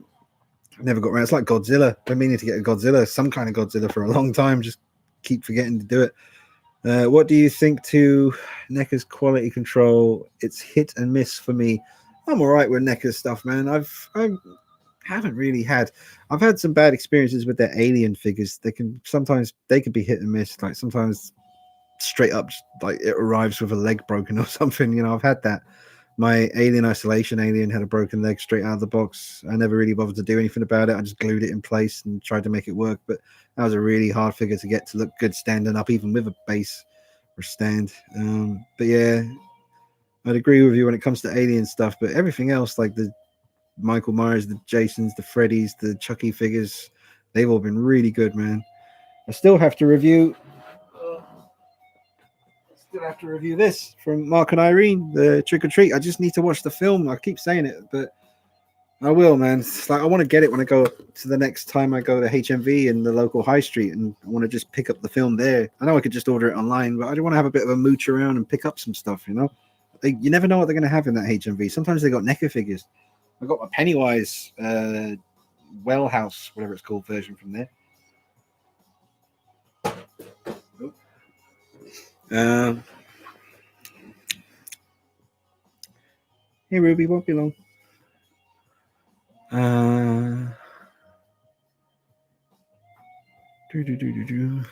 never got around. It's like Godzilla. Been meaning to get a Godzilla, some kind of Godzilla for a long time. Just keep forgetting to do it. What do you think to NECA's quality control? It's hit and miss for me. I'm all right with NECA's stuff, man. I haven't really had. I've had some bad experiences with their Alien figures. They can be hit and miss. Like sometimes straight up, like it arrives with a leg broken or something. You know, I've had that. My Alien Isolation alien had a broken leg straight out of the box. I never really bothered to do anything about it. I just glued it in place and tried to make it work. But that was a really hard figure to get to look good standing up, even with a base or stand. But yeah, I'd agree with you when it comes to alien stuff. But everything else, like the Michael Myers, the Jasons, the Freddys, the Chucky figures, they've all been really good, man. I still have to review. Still have to review this from Mark and Irene, the Trick or Treat. I just need to watch the film. I keep saying it, but I will, man. It's like I want to get it when I go to the next time I go to HMV in the local high street, and I want to just pick up the film there. I know I could just order it online, but I do want to have a bit of a mooch around and pick up some stuff. You never know what they're going to have in that HMV. Sometimes they got NECA figures. I got a Pennywise Well House, whatever it's called, version from there. Hey, Ruby, won't be long.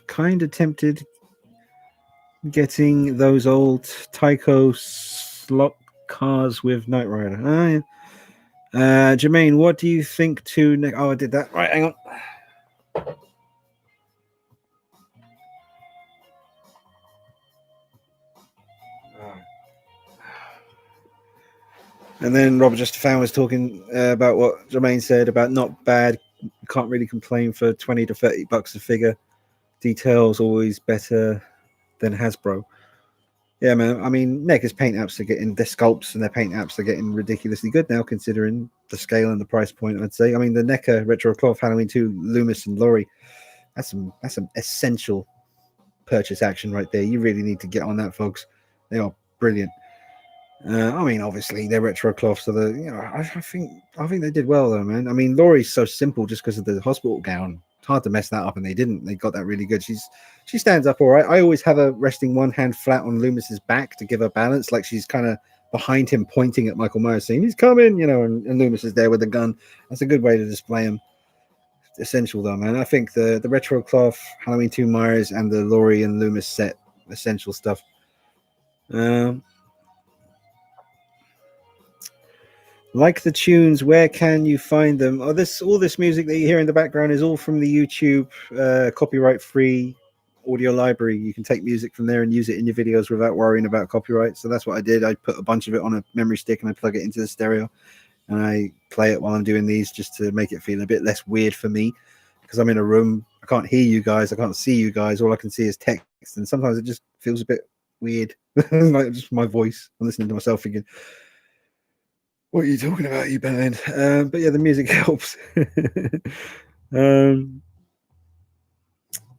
Kind of tempted getting those old Tyco slot cars with Knight Rider. Jermaine, what do you think to... Oh, I did that. Right, hang on. And then Robert Justafan was talking about what Jermaine said about not bad. You can't really complain for 20 to 30 bucks a figure. Details always better than Hasbro. Yeah, man. I mean, NECA's paint apps are getting their sculpts and their paint apps are getting ridiculously good now, considering the scale and the price point. I'd say. I mean, the NECA Retro Cloth Halloween 2, Loomis and Laurie. That's some essential purchase action right there. You really need to get on that, folks. They are brilliant. I mean, obviously they're retro cloths, so I think they did well though, man. I mean, Laurie's so simple just because of the hospital gown. It's hard to mess that up, and they didn't. They got that really good. She stands up all right. I always have her resting one hand flat on Loomis's back to give her balance, like she's kind of behind him, pointing at Michael Myers, saying he's coming, and Loomis is there with a gun. That's a good way to display him. Essential though, man. I think the retro cloth Halloween 2 Myers and the Laurie and Loomis set, essential stuff. Like the tunes, where can you find them? All this music that you hear in the background is all from the YouTube copyright-free audio library. You can take music from there and use it in your videos without worrying about copyright. So that's what I did. I put a bunch of it on a memory stick and I plug it into the stereo, and I play it while I'm doing these just to make it feel a bit less weird for me, because I'm in a room. I can't hear you guys. I can't see you guys. All I can see is text, and sometimes it just feels a bit weird, like just my voice. I'm listening to myself thinking, what are you talking about, you band? But yeah, the music helps. Bell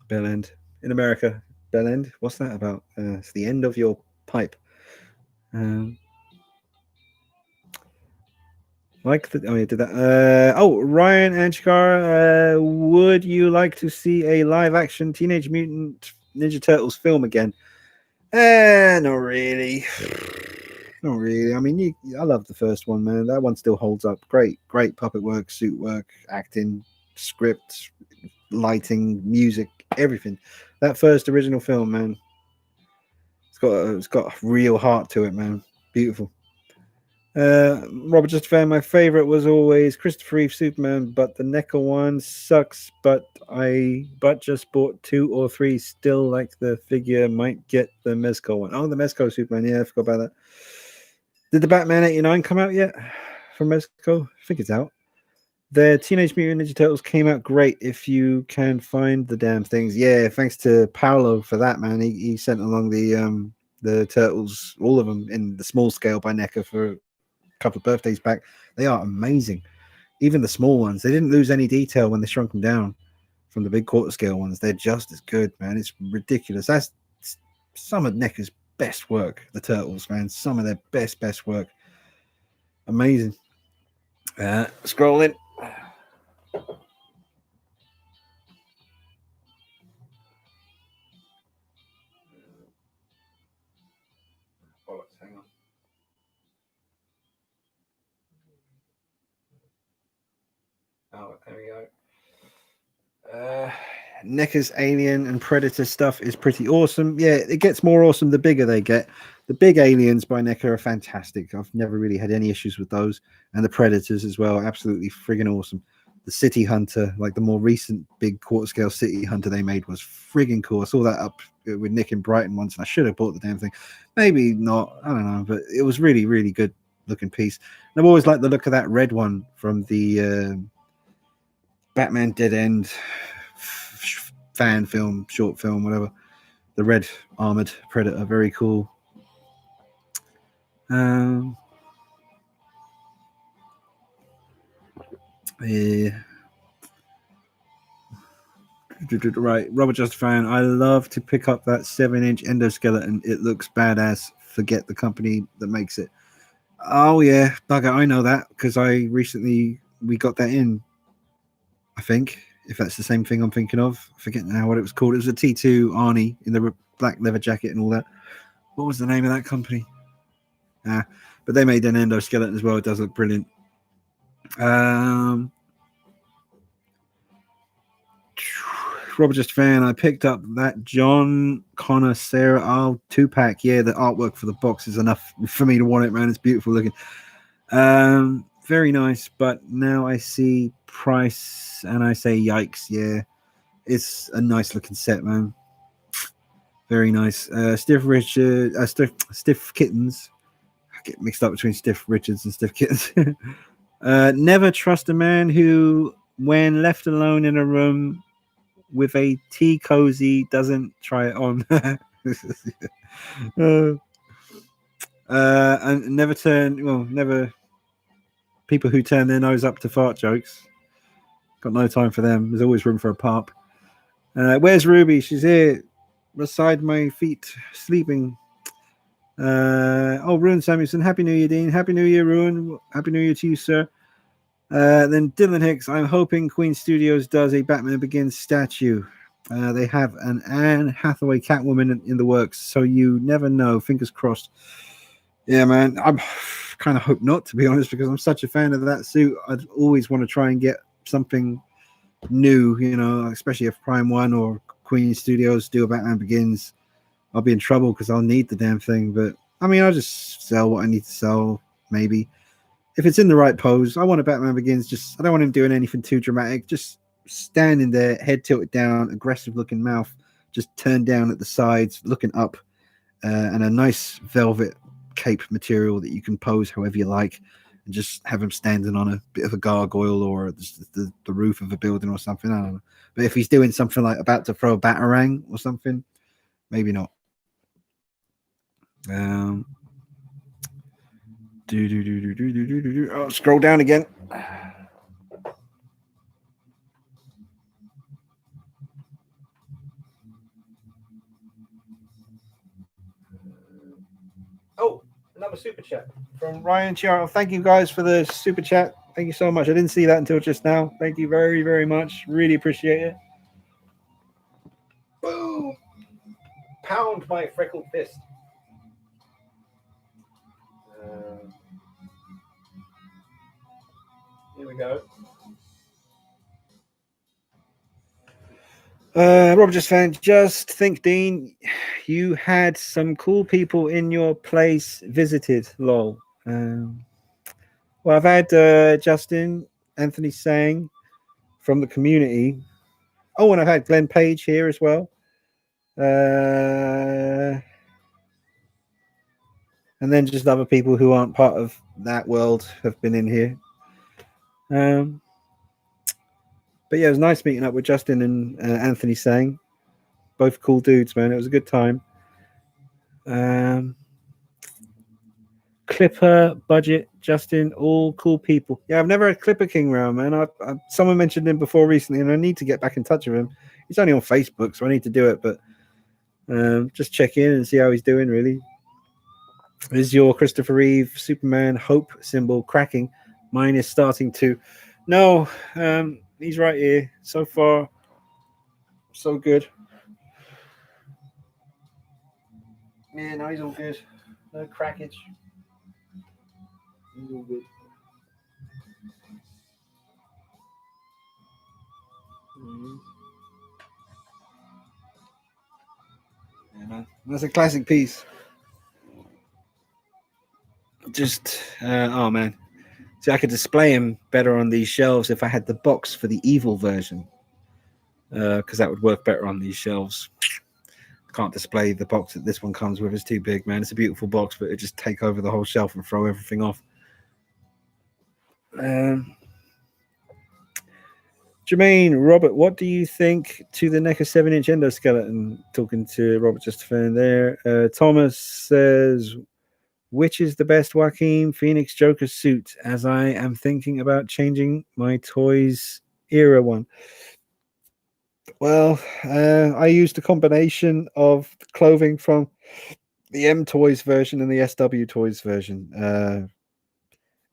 End in America. Bell End. What's that about? It's the end of your pipe. Like the oh, you did that. Ryan Anchikar, would you like to see a live action Teenage Mutant Ninja Turtles film again? Not really. Not really. I mean, I love the first one, man. That one still holds up. Great puppet work, suit work, acting, script, lighting, music, everything. That first original film, man. It's got a real heart to it, man. Beautiful. Robert Justafan, my favorite was always Christopher Reeve Superman, but the NECA one sucks. But just bought 2 or 3. Still like the figure. Might get the Mezco one. Oh, the Mezco Superman. Yeah, I forgot about that. Did the Batman 89 come out yet from Mezco? I think it's out. The Teenage Mutant Ninja Turtles came out great if you can find the damn things. Yeah, thanks to Paolo for that, man. He sent along the Turtles, all of them in the small scale by NECA for a couple of birthdays back. They are amazing. Even the small ones, they didn't lose any detail when they shrunk them down from the big quarter scale ones. They're just as good, man. It's ridiculous. That's some of NECA's best work, the Turtles, man. Some of their best work. Amazing. Scrolling. Hang on. Oh, there we go. NECA's Alien and Predator stuff is pretty awesome. Yeah, it gets more awesome the bigger they get. The big aliens by NECA are fantastic. I've never really had any issues with those. And the Predators as well, absolutely friggin' awesome. The City Hunter, like the more recent big quarter scale City Hunter they made, was friggin' cool. I saw that up with Nick in Brighton once, and I should have bought the damn thing. Maybe not, I don't know, but it was really, really good looking piece. And I've always liked the look of that red one from the Batman Dead End fan film, short film, whatever. The red armored Predator, very cool. Yeah. Right, Robert Justifan. I love to pick up that 7-inch endoskeleton. It looks badass. Forget the company that makes it. Oh yeah, bugger. I know that because we got that in. I think if that's the same thing I'm thinking of. I forget now what it was called. It was a T2 Arnie in the black leather jacket and all that. What was the name of that company? But they made an endoskeleton as well. It does look brilliant. Robert Just Fan, I picked up that John Connor Sarah 2-pack. Yeah, the artwork for the box is enough for me to want it, man. It's beautiful looking. Very nice, but now I see price and I say yikes. Yeah, it's a nice looking set, man. Very nice. Stiff Kittens. I get mixed up between Stiff Richards and Stiff Kittens. Never trust a man who, when left alone in a room with a tea cozy, doesn't try it on. And never people who turn their nose up to fart jokes. Got no time for them. There's always room for a pop. Where's Ruby? She's here beside my feet, sleeping. Ruin Samuelson. Happy New Year, Dean. Happy New Year, Ruin. Happy New Year to you, sir. Then Dylan Hicks. I'm hoping Queen Studios does a Batman Begins statue. They have an Anne Hathaway Catwoman in the works, so you never know. Fingers crossed. Yeah, man. I'm kind of hope not, to be honest, because I'm such a fan of that suit. I'd always want to try and get something new, especially if Prime One or Queen Studios do a Batman Begins. I'll be in trouble because I'll need the damn thing. But I mean, I'll just sell what I need to sell, maybe. If it's in the right pose, I want a Batman Begins. I don't want him doing anything too dramatic. Just standing there, head tilted down, aggressive looking mouth, just turned down at the sides, looking up, and a nice velvet cape material that you can pose however you like, and just have him standing on a bit of a gargoyle or the roof of a building or something. I don't know. But if he's doing something like about to throw a batarang or something, maybe not. Scroll down again. Another super chat from Ryan Chiaro. Thank you guys for the super chat. Thank you so much. I didn't see that until just now. Thank you very, very much. Really appreciate it. Boom! Pound my freckled fist. Here we go. Robert Just Fan, just think, Dean, you had some cool people in your place visited. Lol. Well, I've had Justin, Anthony Sang from the community. Oh, and I've had Glenn Page here as well. And then just other people who aren't part of that world have been in here. But yeah, it was nice meeting up with Justin and Anthony Sang. Both cool dudes, man. It was a good time. Clipper, Budget, Justin, all cool people. Yeah, I've never had Clipper King round, man. Someone mentioned him before recently, and I need to get back in touch with him. He's only on Facebook, so I need to do it. But just check in and see how he's doing, really. Is your Christopher Reeve Superman Hope symbol cracking? Mine is starting to. No, he's right here. So far, so good. Yeah, no, he's all good. No crackage. He's all good. man. That's a classic piece. Just, oh man. See, I could display him better on these shelves if I had the box for the evil version, because that would work better on these shelves. Can't display the box that this one comes with. It's too big, man. It's a beautiful box, but it just take over the whole shelf and throw everything off. Jermaine, Robert, what do you think to the NECA 7-inch endoskeleton? Talking to Robert Justafan there. Thomas says, which is the best Joaquin Phoenix Joker suit, as I am thinking about changing my Toys era one? Well, I used a combination of clothing from the M Toys version and the SW Toys version.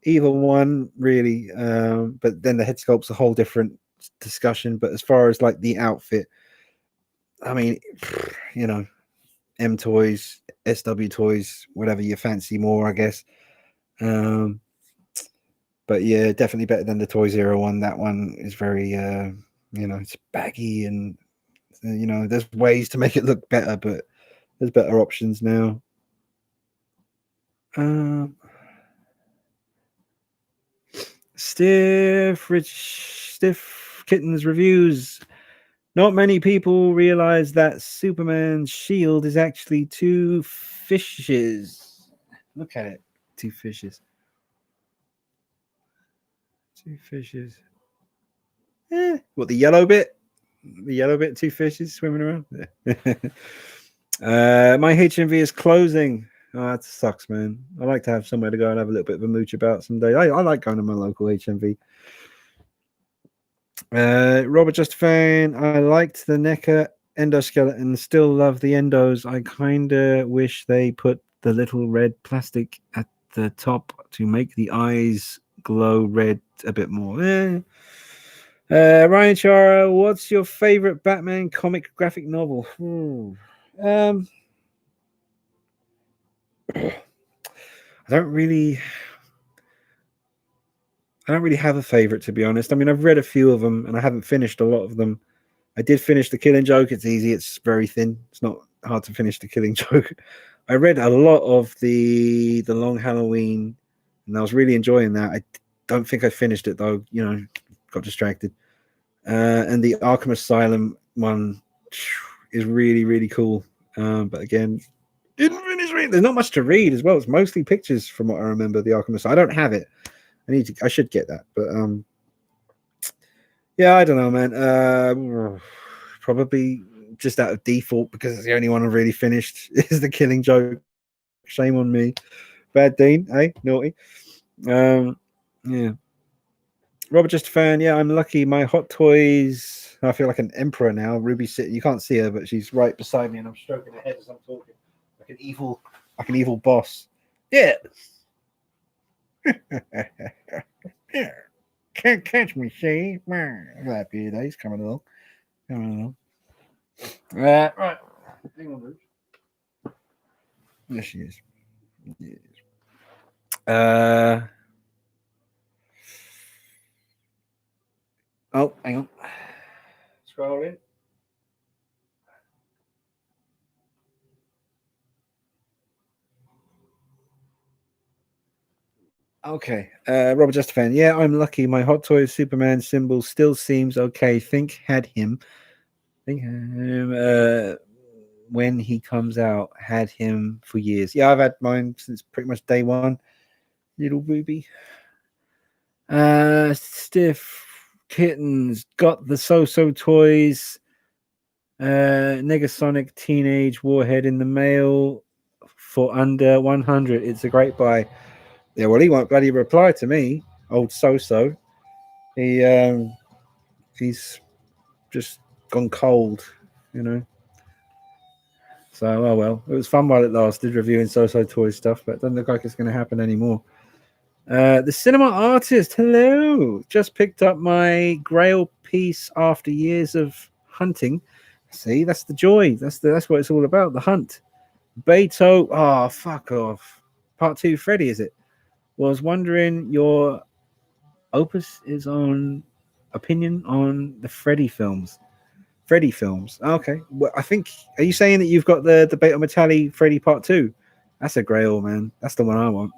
Either one, really. But then the head sculpt's a whole different discussion. But as far as like the outfit, I mean, you know, M Toys, SW Toys, whatever you fancy more, I guess. But yeah, definitely better than the Toys era one. That one is very, you know, it's baggy and, you know, there's ways to make it look better, but there's better options now. Stiff Kittens reviews. Not many people realize that Superman's shield is actually two fishes. Look at it. Two fishes. Two fishes. What, the yellow bit? The yellow bit, two fishes swimming around? My HMV is closing. Oh, that sucks, man. I like to have somewhere to go and have a little bit of a mooch about someday. I like going to my local HMV. Robert Justafan, I liked the NECA endoskeleton. Still love the endos. I kind of wish they put the little red plastic at the top to make the eyes glow red a bit more. Ryan Chara, what's your favorite Batman comic graphic novel? I don't really have a favorite, to be honest. I mean, I've read a few of them and I haven't finished a lot of them. I did finish The Killing Joke. It's easy. It's very thin. It's not hard to finish The Killing Joke. I read a lot of the Long Halloween and I was really enjoying that. I don't think I finished it though. You know, got distracted. And the Arkham Asylum one is really, really cool. But again, didn't finish reading. There's not much to read as well. It's mostly pictures from what I remember. The Arkham Asylum. I don't have it. I should get that, but yeah, I don't know, man. Probably just out of default because it's the only one I've really finished is The Killing Joke. Shame on me, bad Dean, hey, naughty. Yeah, Robert Justafan. Yeah, I'm lucky. My Hot Toys. I feel like an emperor now. Ruby City. You can't see her, but she's right beside me, and I'm stroking her head as I'm talking, like an evil boss. Yeah. Yeah. Can't catch me, see? Happy days coming along. Right. Hang on, Bruce. Yes, she is. Yes. Oh, hang on. Scroll in. Okay, Robert Justafan. Yeah, I'm lucky. My Hot Toys Superman symbol still seems okay. Think had him. When he comes out. Had him for years. Yeah, I've had mine since pretty much day one. Little booby. Stiff Kittens got the So Toys. Negasonic Teenage Warhead in the mail for under 100. It's a great buy. Yeah, well, he won't bloody reply to me, old So. He's just gone cold, you know. So, oh well, it was fun while it lasted, reviewing So Toys stuff, but it doesn't look like it's going to happen anymore. The Cinema Artist, hello. Just picked up my Grail piece after years of hunting. See, that's the joy. That's what it's all about, the hunt. Beto, oh, fuck off. Part 2, Freddy, is it? Was wondering your opinion on the Freddy films. Freddy films. Okay. Well, I think, are you saying that you've got the Beto Metalli Freddy Part 2? That's a grail, man. That's the one I want.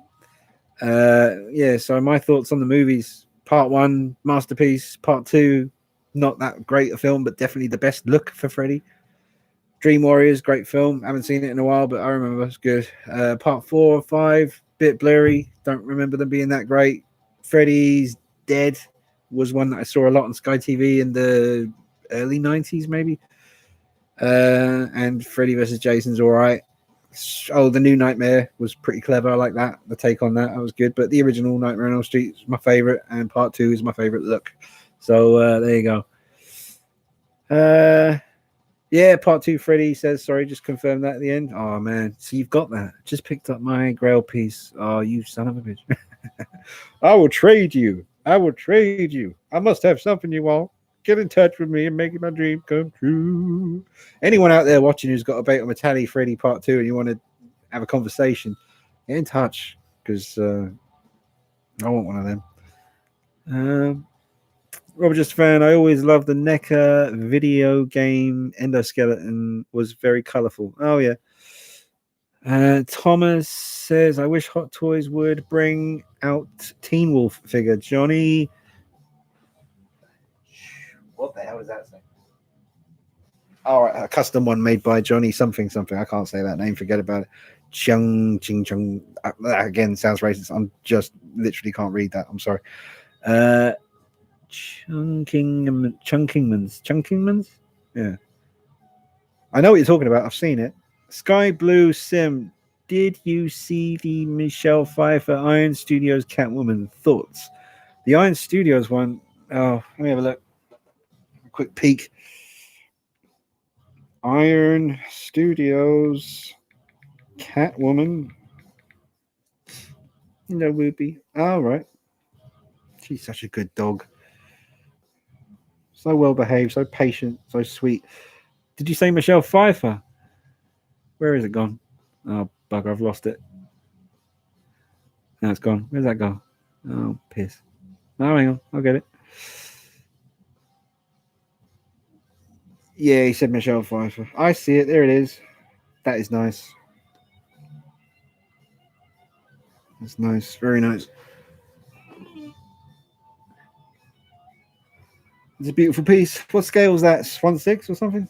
Yeah, so my thoughts on the movies: Part 1, masterpiece; Part 2, not that great a film, but definitely the best look for Freddy. Dream Warriors, great film. Haven't seen it in a while, but I remember it's good. Part 4 or 5, bit blurry. Don't remember them being that great. Freddy's Dead was one that I saw a lot on Sky TV in the early 90s, maybe. And Freddy vs. Jason's all right. Oh, the new Nightmare was pretty clever. I like that. The take on that was good. But the original Nightmare on Elm Street is my favorite, and Part 2 is my favorite look. So there you go. Yeah, Part 2, Freddy says, sorry, just confirm that at the end. Oh, man. So you've got that. Just picked up my Grail piece. Oh, you son of a bitch. I will trade you. I will trade you. I must have something you want. Get in touch with me and make my dream come true. Anyone out there watching who's got a Beto Metalli Freddy Part 2 and you want to have a conversation, get in touch, because I want one of them. Robert Just Fan, I always loved the NECA video game. Endoskeleton was very colorful. Oh, yeah. Thomas says, I wish Hot Toys would bring out Teen Wolf figure. Johnny. What the hell does that say? All right, a custom one made by Johnny something. I can't say that name. Forget about it. Chung. That again sounds racist. I'm just literally can't read that. I'm sorry. Chunkingmans. Yeah. I know what you're talking about. I've seen it. Sky Blue Sim. Did you see the Michelle Pfeiffer Iron Studios Catwoman? Thoughts? The Iron Studios one. Oh, let me have a look. A quick peek. Iron Studios Catwoman. No, Whoopi. All right. She's such a good dog. So well behaved, so patient, so sweet. Did you say Michelle Pfeiffer? Where is it gone? Oh, bugger, I've lost it. Now it's gone. Where's that go? Oh, piss. Oh, hang on. I'll get it. Yeah, he said Michelle Pfeiffer. I see it. There it is. That is nice. That's nice. Very nice. It's a beautiful piece. What scale is that? 1/6 or something?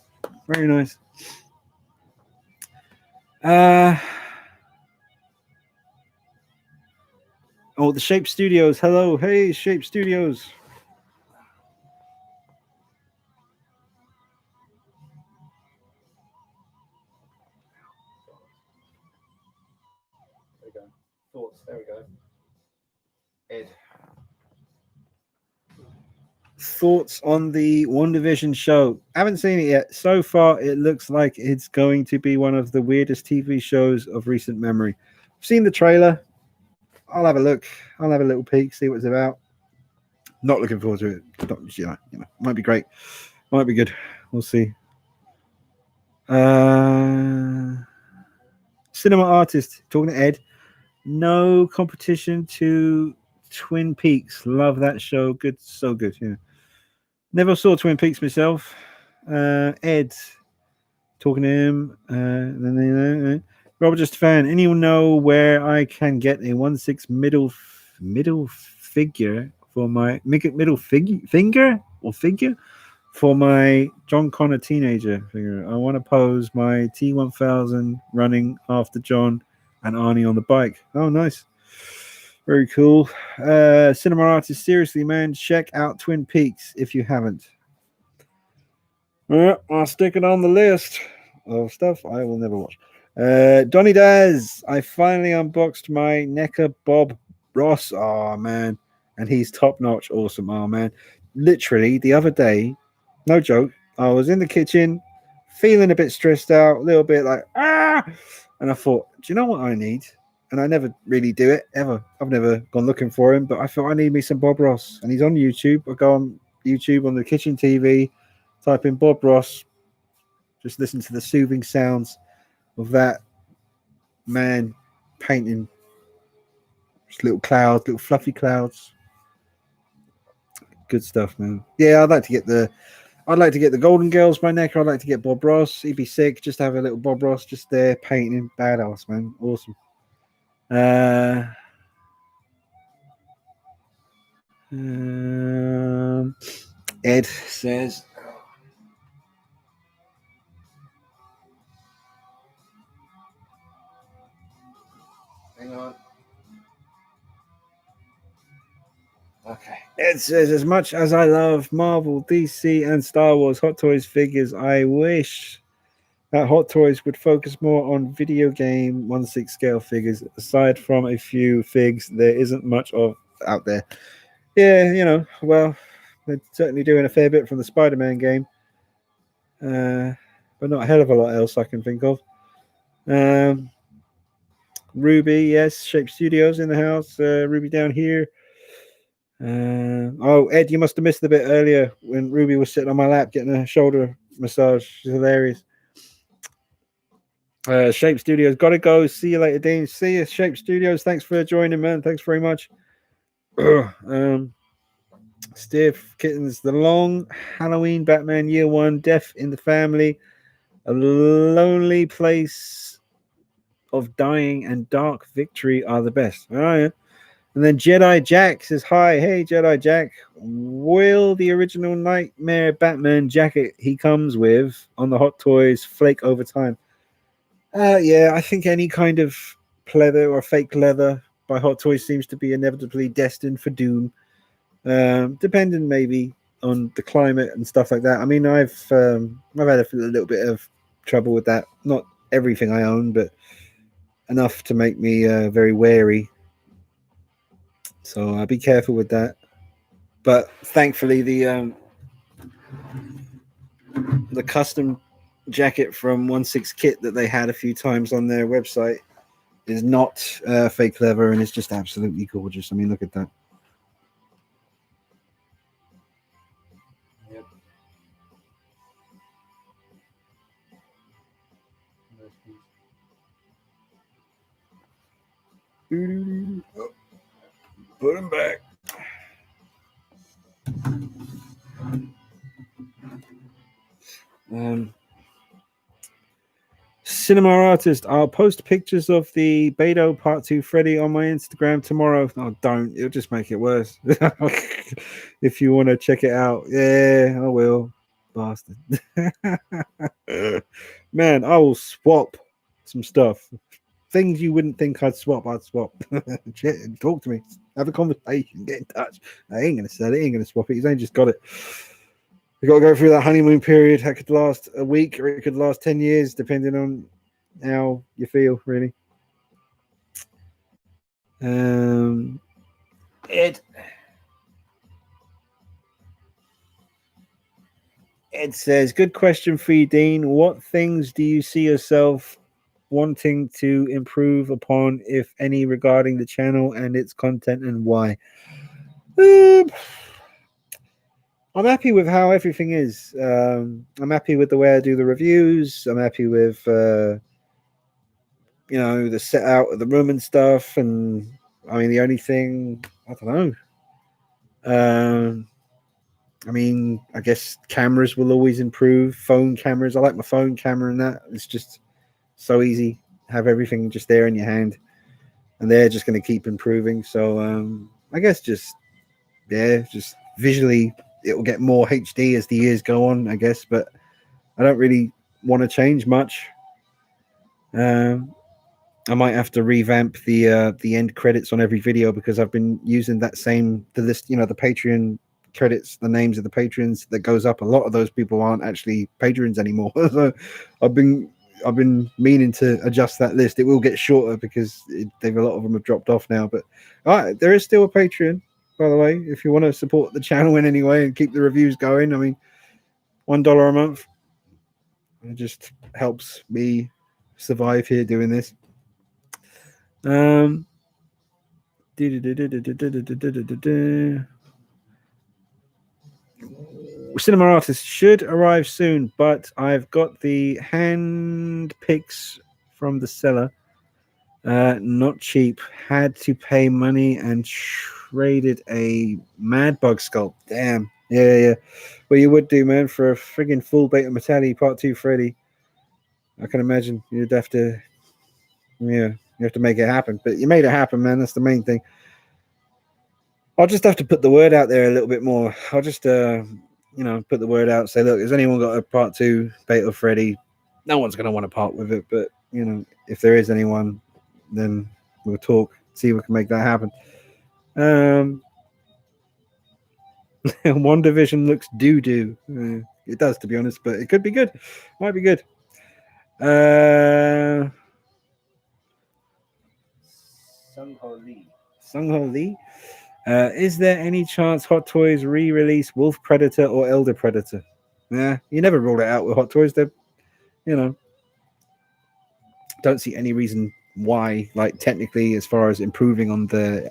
Very nice. Oh, the Shape Studios. Hello. Hey, Shape Studios. There we go. Thoughts. There we go. Ed. Thoughts on the WandaVision show? I haven't seen it yet. So far, it looks like it's going to be one of the weirdest TV shows of recent memory. I've seen the trailer. I'll have a look. I'll have a little peek, see what it's about. Not looking forward to it. Might be great. Might be good. We'll see. Cinema Artist, talking to Ed. No competition to Twin Peaks. Love that show. Good, so good. Yeah. Never saw Twin Peaks myself. Ed, talking to him. Robert Just Fan. Anyone know where I can get a 1/6 middle figure for my middle figure for my John Connor teenager figure? I want to pose my T1000 running after John and Arnie on the bike. Oh, nice. Very cool. Cinema Artist, seriously, man, check out Twin Peaks if you haven't. I'll stick it on the list of stuff I will never watch. Donny Daz, I finally unboxed my NECA Bob Ross. Oh, man. And he's top notch. Awesome. Oh, man. Literally, the other day, no joke, I was in the kitchen feeling a bit stressed out, a little bit like, and I thought, do you know what I need? And I never really do it, ever. I've never gone looking for him, but I thought I need me some Bob Ross. And he's on YouTube. I go on YouTube on the kitchen TV, type in Bob Ross, just listen to the soothing sounds of that man painting just little clouds, little fluffy clouds. Good stuff, man. Yeah, I'd like to get the I'd like to get the Golden Girls by Necker. I'd like to get Bob Ross. He'd be sick. Just have a little Bob Ross just there painting. Badass, man. Awesome. Ed says, hang on. Okay. Ed says, as much as I love Marvel, DC, and Star Wars Hot Toys figures, I wish that Hot Toys would focus more on video game 1/6 scale figures. Aside from a few figs, there isn't much of out there. Yeah, you know, well, they're certainly doing a fair bit from the Spider-Man game, but not a hell of a lot else I can think of. Ruby, yes, Shape Studios in the house. Ruby down here. Oh, Ed, you must have missed a bit earlier when Ruby was sitting on my lap getting a shoulder massage. She's hilarious. Shape Studios, gotta go. See you later, Dean. See you, Shape Studios. Thanks for joining, man. Thanks very much. Stiff Kittens, The Long Halloween Batman Year One, Death in the Family, A Lonely Place of Dying, and Dark Victory are the best. Oh, yeah. And then Jedi Jack says, hi. Hey, Jedi Jack. Will the original Nightmare Batman jacket he comes with on the Hot Toys flake over time? Yeah, I think any kind of pleather or fake leather by Hot Toys seems to be inevitably destined for doom. Depending maybe on the climate and stuff like that. I mean, I've had a little bit of trouble with that. Not everything I own, but enough to make me very wary. So be careful with that. But thankfully, the custom jacket from 1/6 Kit that they had a few times on their website is not fake leather, and it's just absolutely gorgeous. I mean, look at that. Oh, put him back. Cinema Artist, I'll post pictures of the Beto Part 2 Freddy on my Instagram tomorrow. No, don't. It'll just make it worse. If you want to check it out. Yeah, I will. Bastard. Man, I will swap some stuff. Things you wouldn't think I'd swap. Talk to me. Have a conversation. Get in touch. I ain't going to sell it. I ain't going to swap it. He's only just got it. You got to go through that honeymoon period. That could last a week or it could last 10 years, depending on how you feel, really. Ed says, good question for you, Dean. What things do you see yourself wanting to improve upon, if any, regarding the channel and its content, and why? I'm happy with how everything is. I'm happy with the way I do the reviews. I'm happy with, the set out of the room and stuff. And I mean, the only thing, I don't know. I mean, I guess cameras will always improve. Phone cameras. I like my phone camera and that. It's just so easy. Have everything just there in your hand. And they're just going to keep improving. So I guess just visually, it will get more HD as the years go on, I guess. But I don't really want to change much. I might have to revamp the end credits on every video, because I've been using the list, the Patreon credits, the names of the patrons that goes up. A lot of those people aren't actually patrons anymore. So I've been meaning to adjust that list. It will get shorter because a lot of them have dropped off now. But there is still a Patreon, by the way, if you want to support the channel in any way and keep the reviews going. I mean, $1 a month, it just helps me survive here doing this. Cinema Artist should arrive soon, but I've got the hand picks from the seller. Not cheap. Had to pay money and traded a Mad Bug sculpt. Damn. Yeah. Well, you would do, man, for a friggin' full Beta Metalli Part 2 Freddy. I can imagine you'd have to, yeah, you have to make it happen. But you made it happen, man. That's the main thing. I'll just have to put the word out there a little bit more. I'll just, put the word out. Say, look, has anyone got a Part 2 Beta Freddy? No one's going to want to part with it. But, if there is anyone, then we'll talk, see if we can make that happen. One Division looks doo-doo. It does, to be honest, but it could be good. Might be good. Sungho Lee. Is there any chance Hot Toys re-release Wolf Predator or Elder Predator? Yeah, you never ruled it out with Hot Toys. They, don't see any reason why. Like technically, as far as improving on the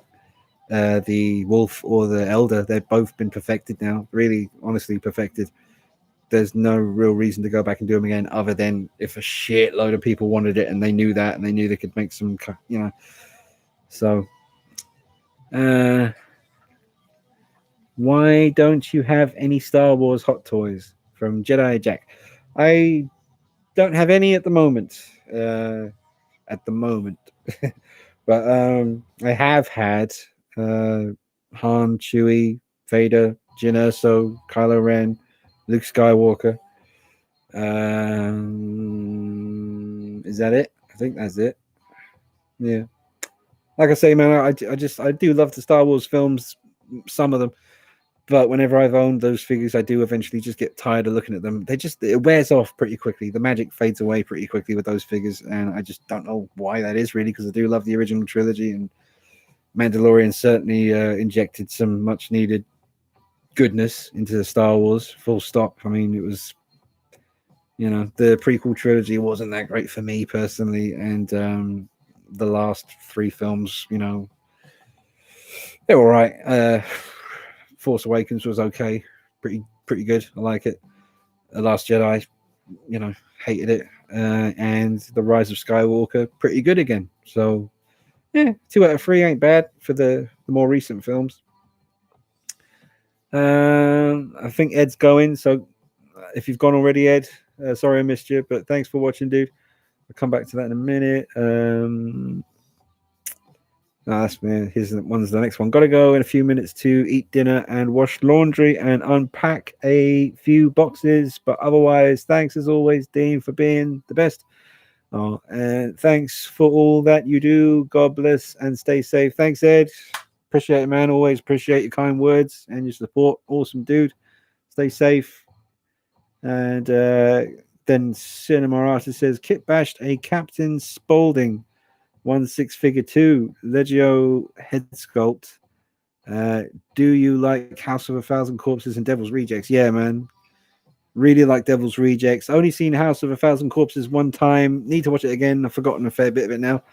Wolf or the Elder, they've both been perfected now. Really, honestly, perfected. There's no real reason to go back and do them again, other than if a shitload of people wanted it and they knew that and they knew they could make some, So, why don't you have any Star Wars Hot Toys? From Jedi Jack. I don't have any at the moment. But I have had Han, Chewie, Vader, Jyn Erso, Kylo Ren, Luke Skywalker. Is that it? I think that's it. Yeah. Like I say, man, I do love the Star Wars films, some of them, but whenever I've owned those figures, I do eventually just get tired of looking at them. It wears off pretty quickly. The magic fades away pretty quickly with those figures, and I just don't know why that is really, because I do love the original trilogy, and Mandalorian certainly injected some much needed goodness into the Star Wars. Full stop. I mean, it was, the prequel trilogy wasn't that great for me personally, and the last three films, they're all right. Force Awakens was okay, pretty good. I like it. The Last Jedi, hated it, and The Rise of Skywalker, pretty good again. So, yeah, 2 out of 3 ain't bad for the more recent films. I think Ed's going. So, if you've gone already, Ed, sorry I missed you, but thanks for watching, dude. I'll come back to that in a minute. That's man. Here's the next one. Got to go in a few minutes to eat dinner and wash laundry and unpack a few boxes. But otherwise, thanks as always, Dean, for being the best. Oh, and thanks for all that you do. God bless and stay safe. Thanks, Ed. Appreciate it, man. Always appreciate your kind words and your support. Awesome, dude. Stay safe. And then Cinema Artist says, Kit bashed a Captain Spaulding. 1 6-figure 2 Legio head sculpt. Do you like House of a Thousand Corpses and Devil's Rejects? Yeah, man. Really like Devil's Rejects. Only seen House of a Thousand Corpses one time. Need to watch it again. I've forgotten a fair bit of it now.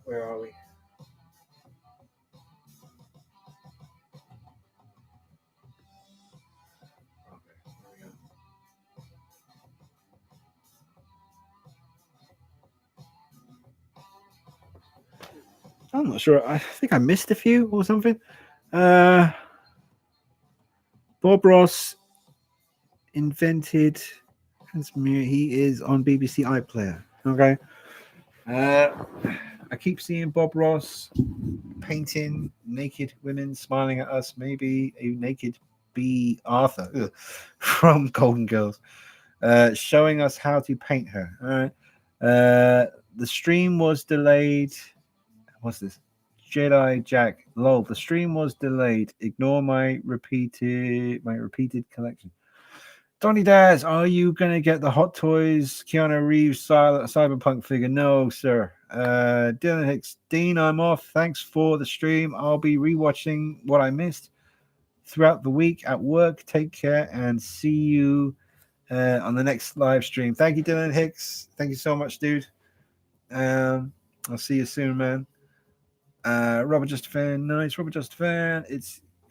Where are we? I'm not sure. I think I missed a few or something. Bob Ross invented. He is on BBC iPlayer. Okay. I keep seeing Bob Ross painting naked women smiling at us. Maybe a naked Bea Arthur from Golden Girls, showing us how to paint her. All right. The stream was delayed. What's this? Jedi Jack. Lol. The stream was delayed. Ignore my repeated collection. Donny Daz, are you gonna get the Hot Toys Keanu Reeves Cyberpunk figure? No, sir. Dylan Hicks, Dean, I'm off. Thanks for the stream. I'll be rewatching what I missed throughout the week at work. Take care and see you on the next live stream. Thank you, Dylan Hicks. Thank you so much, dude. I'll see you soon, man. Robert Just a Fan, nice. Robert Just a Fan.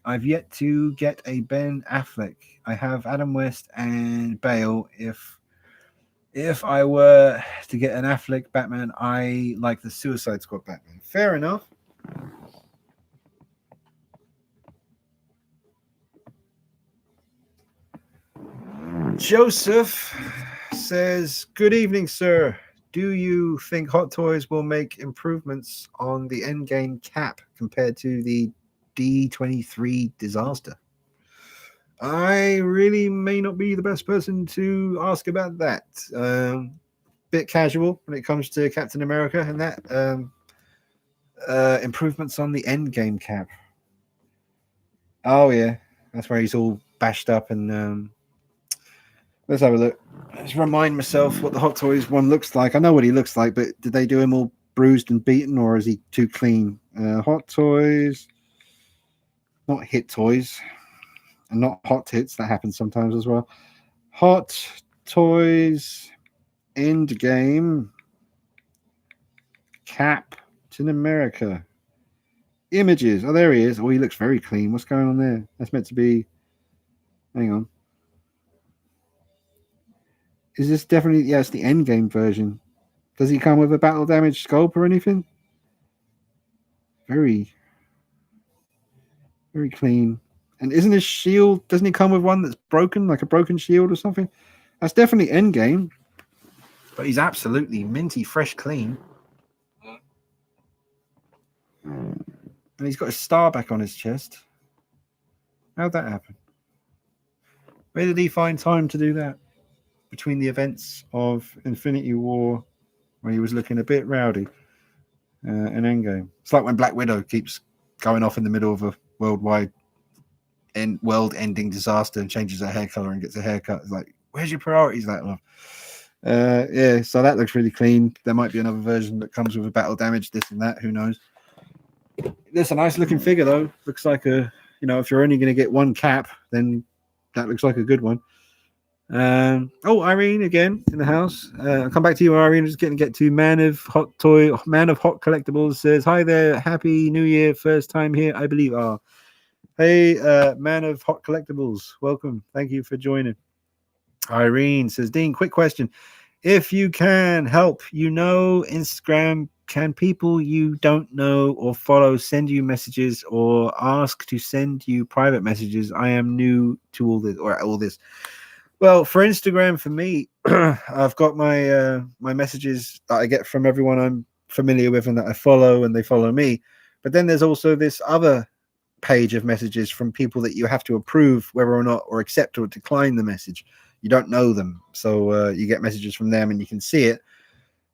I've yet to get a Ben Affleck. I have Adam West and Bale. If If I were to get an Affleck Batman, I like the Suicide Squad Batman. Fair enough. Joseph says, "Good evening, sir. Do you think Hot Toys will make improvements on the Endgame cap compared to the D23 disaster?" I really may not be the best person to ask about that. Bit casual when it comes to Captain America and that. Improvements on the Endgame cap. Oh yeah, that's where he's all bashed up and. Let's have a look. Let's remind myself what the Hot Toys one looks like. I know what he looks like, but did they do him all bruised and beaten, or is he too clean? Hot Toys, not Hit Toys, and not Hot Hits. That happens sometimes as well. Hot Toys Endgame Captain America images. Oh, there he is. Oh, he looks very clean. What's going on there? That's meant to be. Hang on. Is this definitely? Yeah, it's the Endgame version. Does he come with a battle damage sculpt or anything? Very, very clean. And isn't his shield? Doesn't he come with one that's broken, like a broken shield or something? That's definitely Endgame. But he's absolutely minty, fresh, clean. And he's got a star back on his chest. How'd that happen? Where did he find time to do that? Between the events of Infinity War, where he was looking a bit rowdy, and Endgame. It's like when Black Widow keeps going off in the middle of a worldwide world-ending disaster and changes her hair color and gets a haircut. It's like, where's your priorities, that love? Yeah, so that looks really clean. There might be another version that comes with a battle damage, this and that. Who knows? That's a nice looking figure, though. Looks like if you're only going to get one cap, then that looks like a good one. Irene again in the house. I'll come back to you, Irene. Just getting to get to Man of Hot Collectibles says, "Hi there, happy New Year, first time here, I believe." Hey, Man of Hot Collectibles, welcome. Thank you for joining. Irene says, "Dean, quick question. If you can help, Instagram, can people you don't know or follow send you messages or ask to send you private messages? I am new to all this. Well, for Instagram, for me, I've got my my messages that I get from everyone I'm familiar with and that I follow, and they follow me. But then there's also this other page of messages from people that you have to approve whether or not or accept or decline the message. You don't know them, so you get messages from them and you can see it,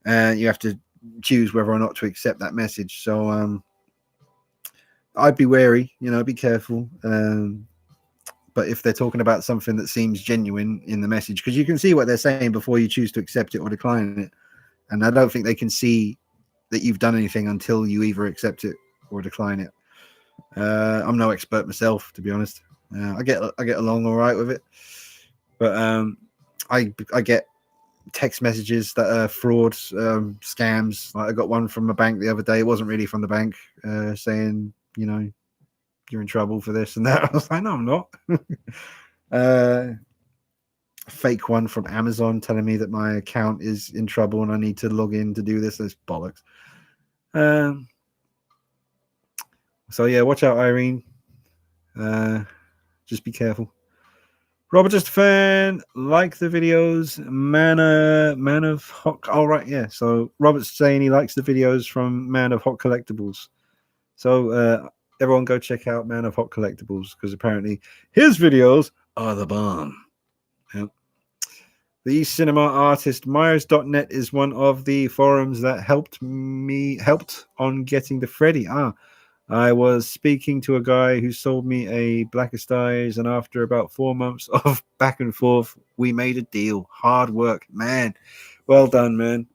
and you have to choose whether or not to accept that message. So I'd be wary, be careful. But if they're talking about something that seems genuine in the message, because you can see what they're saying before you choose to accept it or decline it, and I don't think they can see that you've done anything until you either accept it or decline it. I'm no expert myself, to be honest. I get along all right with it, but I get text messages that are frauds, scams. Like I got one from a bank the other day. It wasn't really from the bank, saying you're in trouble for this and that. I was like, no, I'm not. Fake one from Amazon telling me that my account is in trouble and I need to log in to do this. That's bollocks. So yeah, watch out, Irene. Just be careful. Robert, just a fan. Like the videos. Man of Hot. All right, yeah. So Robert's saying he likes the videos from Man of Hot Collectibles. So everyone go check out Man of Hot Collectibles, because apparently his videos are the bomb. Yep. The cinema artist Myers.net is one of the forums that helped on getting the Freddy. I was speaking to a guy who sold me a Blackest Eyes, and after about 4 months of back and forth, we made a deal. Hard work, man. Well done, man.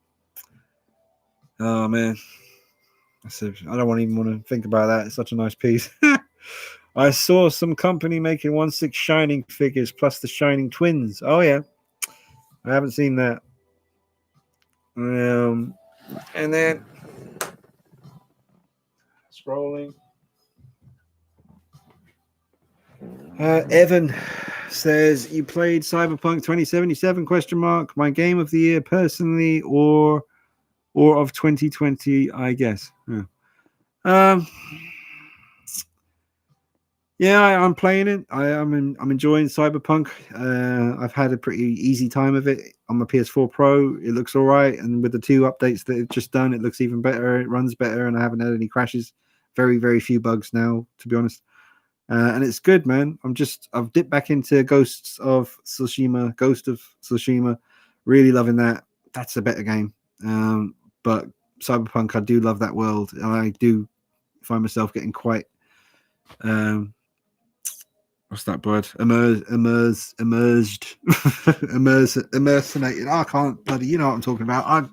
Oh, man. I don't even want to think about that. It's such a nice piece. I saw some company making 1/6 Shining figures plus the Shining twins. Oh, yeah. I haven't seen that. And then scrolling. Evan says, you played Cyberpunk 2077, question mark, my game of the year personally, or of 2020, I guess. Yeah, I'm playing it. I'm enjoying Cyberpunk. I've had a pretty easy time of it on my PS4 Pro. It looks all right, and with the 2 updates that it's just done, it looks even better. It runs better, and I haven't had any crashes. Very, very few bugs now, to be honest. And it's good, man. I've dipped back into Ghost of Tsushima. Really loving that. That's a better game. But Cyberpunk, I do love that world, and I do find myself getting quite what's that word? Immersionated. I can't bloody, you know what I'm talking about.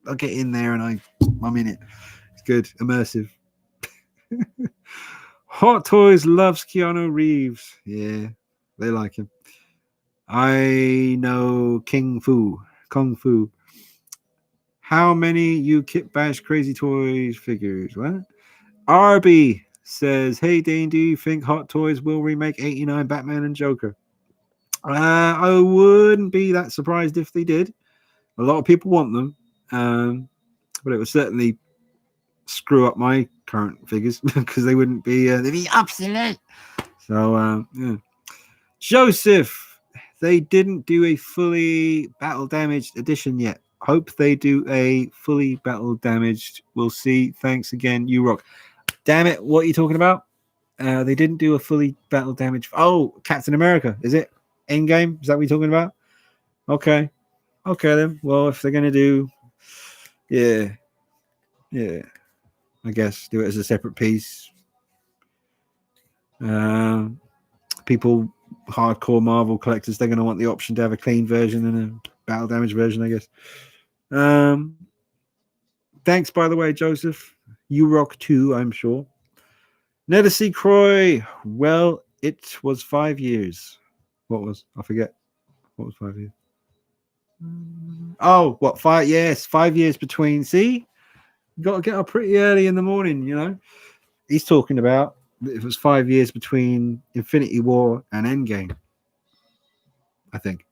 I get in there and I'm in it. It's good, immersive. Hot Toys loves Keanu Reeves. Yeah, they like him. I know Kung Fu. How many you Kit Bash Crazy Toys figures? What? RB says, hey Dean, do you think Hot Toys will remake 89 Batman and Joker? I wouldn't be that surprised if they did. A lot of people want them, but it would certainly screw up my current figures because they'd be obsolete. So yeah. Joseph, they didn't do a fully battle damaged edition yet. Hope they do a fully battle damaged. We'll see. Thanks again, you rock. Damn it, what are you talking about? They didn't do a fully battle damage. Oh, Captain America, is it? Endgame? Is that what you're talking about? Okay then. Well, if they're gonna do, yeah, I guess do it as a separate piece. People, hardcore Marvel collectors, they're gonna want the option to have a clean version and a battle damage version, I guess. Thanks, by the way, Joseph. You rock too, I'm sure. Nedesy Croy. Well, it was 5 years. What was? I forget. What was 5 years? Oh, what? 5? Yes, 5 years between. See, you got to get up pretty early in the morning. You know, he's talking about it was 5 years between Infinity War and Endgame. I think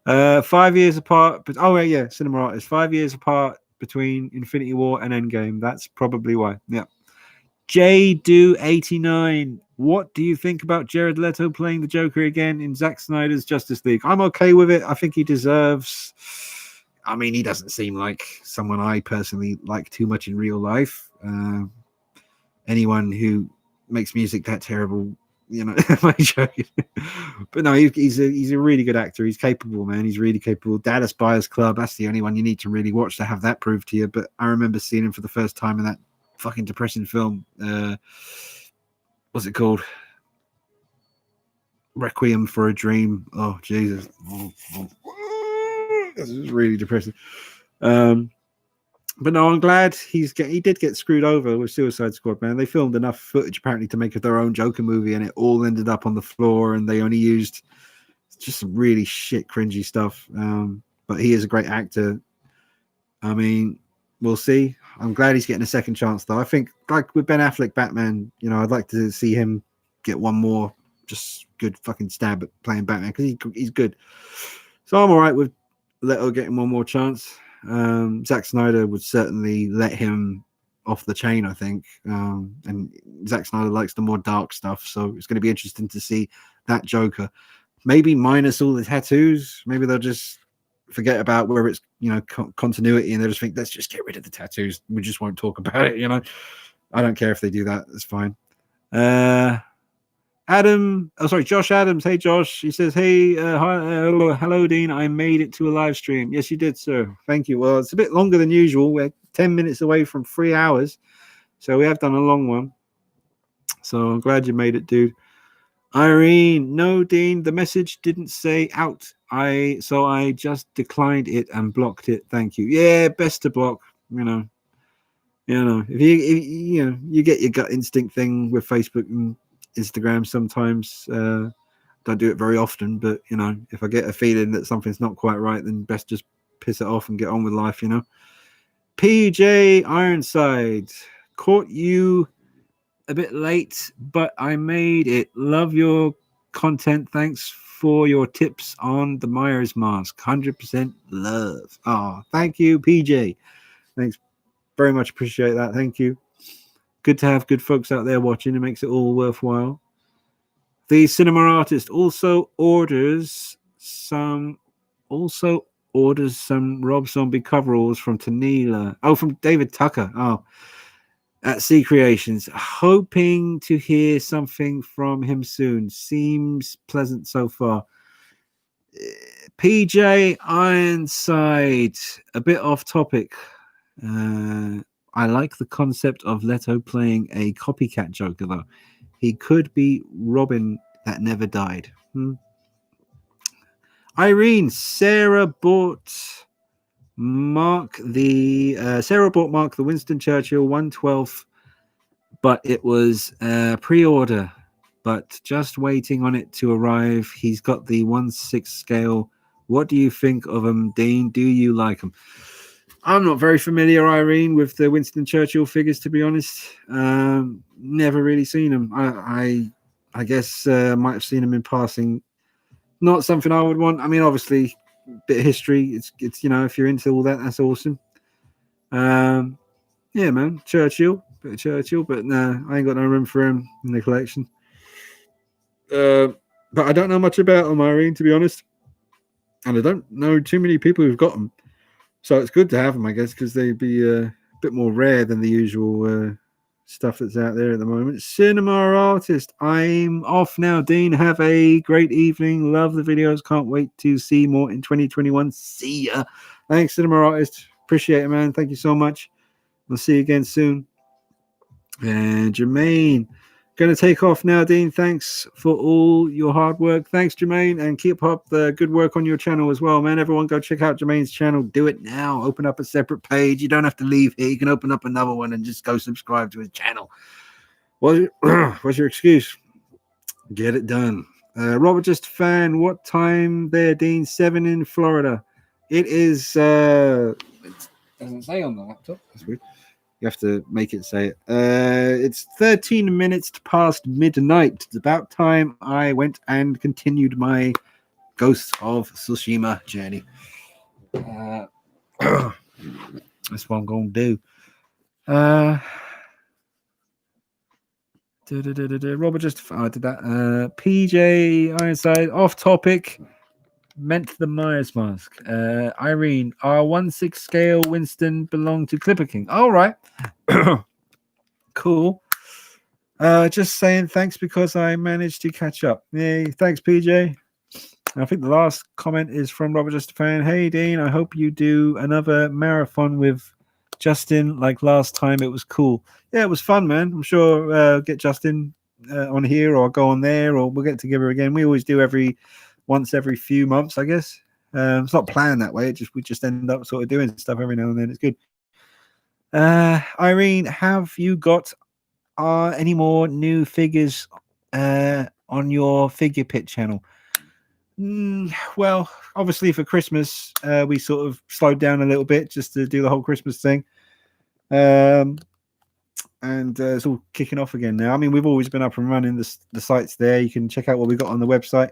5 years apart. But yeah, Cinema Artist. 5 years apart between Infinity War and Endgame. That's probably why. Yeah. JDo89. What do you think about Jared Leto playing the Joker again in Zack Snyder's Justice League? I'm okay with it. I think he deserves. I mean, he doesn't seem like someone I personally like too much in real life. Anyone who makes music that terrible, you know, am I joking? But no, he's a really good actor. He's capable, man. He's really capable. Dallas Buyers Club. That's the only one you need to really watch to have that proved to you. But I remember seeing him for the first time in that fucking depressing film. What's it called? Requiem for a Dream. Oh Jesus, this is really depressing. But no, I'm glad he did get screwed over with Suicide Squad, man. They filmed enough footage apparently to make their own Joker movie, and it all ended up on the floor, and they only used just some really shit, cringy stuff. But he is a great actor. I mean, we'll see. I'm glad he's getting a second chance, though. I think, like with Ben Affleck Batman, you know, I'd like to see him get one more just good fucking stab at playing Batman because he's good. So I'm all right with Leto getting one more chance. Zack Snyder would certainly let him off the chain, I think. And Zack Snyder likes the more dark stuff, so it's going to be interesting to see that Joker. Maybe minus all the tattoos. Maybe they'll just forget about where it's, you know, continuity, and they'll just think, let's just get rid of the tattoos. We just won't talk about it, you know. I don't care if they do that. It's fine. Josh Adams. Hey, Josh. He says, hey, hello, Dean. I made it to a live stream. Yes, you did, sir. Thank you. Well, it's a bit longer than usual. We're 10 minutes away from 3 hours. So we have done a long one. So I'm glad you made it, dude. Irene, no, Dean, the message didn't say out. So I just declined it and blocked it. Thank you. Yeah, best to block, you know. If you get your gut instinct thing with Facebook and Instagram sometimes. Don't do it very often, but you know, if I get a feeling that something's not quite right, then best just piss it off and get on with life, you know. PJ Ironside, caught you a bit late, but I made it. Love your content. Thanks for your tips on the Myers mask. 100% love. Oh, thank you, PJ. Thanks very much. Appreciate that. Thank you. Good to have good folks out there watching. It makes it all worthwhile. The cinema artist also orders some Rob Zombie coveralls from Tanila. Oh, from David Tucker. Oh, at Sea Creations. Hoping to hear something from him soon. Seems pleasant so far. PJ Ironside. A bit off topic. I like the concept of Leto playing a copycat Joker, though. He could be Robin that never died. Irene, Sarah bought Mark the Winston Churchill 1/12, but it was pre-order, but just waiting on it to arrive. He's got the 1/6 scale. What do you think of him, Dean? Do you like him? I'm not very familiar, Irene, with the Winston Churchill figures, to be honest. Never really seen them. I guess might have seen them in passing. Not something I would want. I mean, obviously, a bit of history. It's if you're into all that, that's awesome. Yeah, man, Churchill, bit of Churchill, but nah, I ain't got no room for him in the collection. But I don't know much about them, Irene, to be honest, and I don't know too many people who've got them. So it's good to have them, I guess, because they'd be a bit more rare than the usual stuff that's out there at the moment. Cinema artist, I'm off now, Dean. Have a great evening. Love the videos. Can't wait to see more in 2021. See ya. Thanks, Cinema artist. Appreciate it, man. Thank you so much. We'll see you again soon. And Jermaine, going to take off now, Dean. Thanks for all your hard work. Thanks, Jermaine, and keep up the good work on your channel as well, man. Everyone go check out Jermaine's channel. Do it now. Open up a separate page. You don't have to leave here. You can open up another one and just go subscribe to his channel. What's your excuse? Get it done. Robert Just Fan, what time there, Dean? 7 in Florida. It is, it doesn't say on the laptop. That's weird. You have to make it say it. It's 13 minutes past midnight. It's about time I went and continued my Ghost of Tsushima journey. That's what I'm going to do. Robert just... I did that. PJ Ironside, off topic. Meant the Myers mask. Irene, our 1/6 scale Winston belonged to Clipper King. All right. Cool. Just saying thanks because I managed to catch up. Yay, thanks, PJ. I think the last comment is from Robert Just a Fan. Hey, Dean, I hope you do another marathon with Justin like last time. It was cool. Yeah, it was fun, man. I'm sure get Justin on here or go on there or we'll get together again. We always do once every few months, I guess. It's not planned that way. We just end up sort of doing stuff every now and then. It's good. Irene, have you got any more new figures on your Figure Pit channel? Well, obviously for Christmas, we sort of slowed down a little bit just to do the whole Christmas thing. And it's all kicking off again now. I mean, we've always been up and running the sites there. You can check out what we got on the website.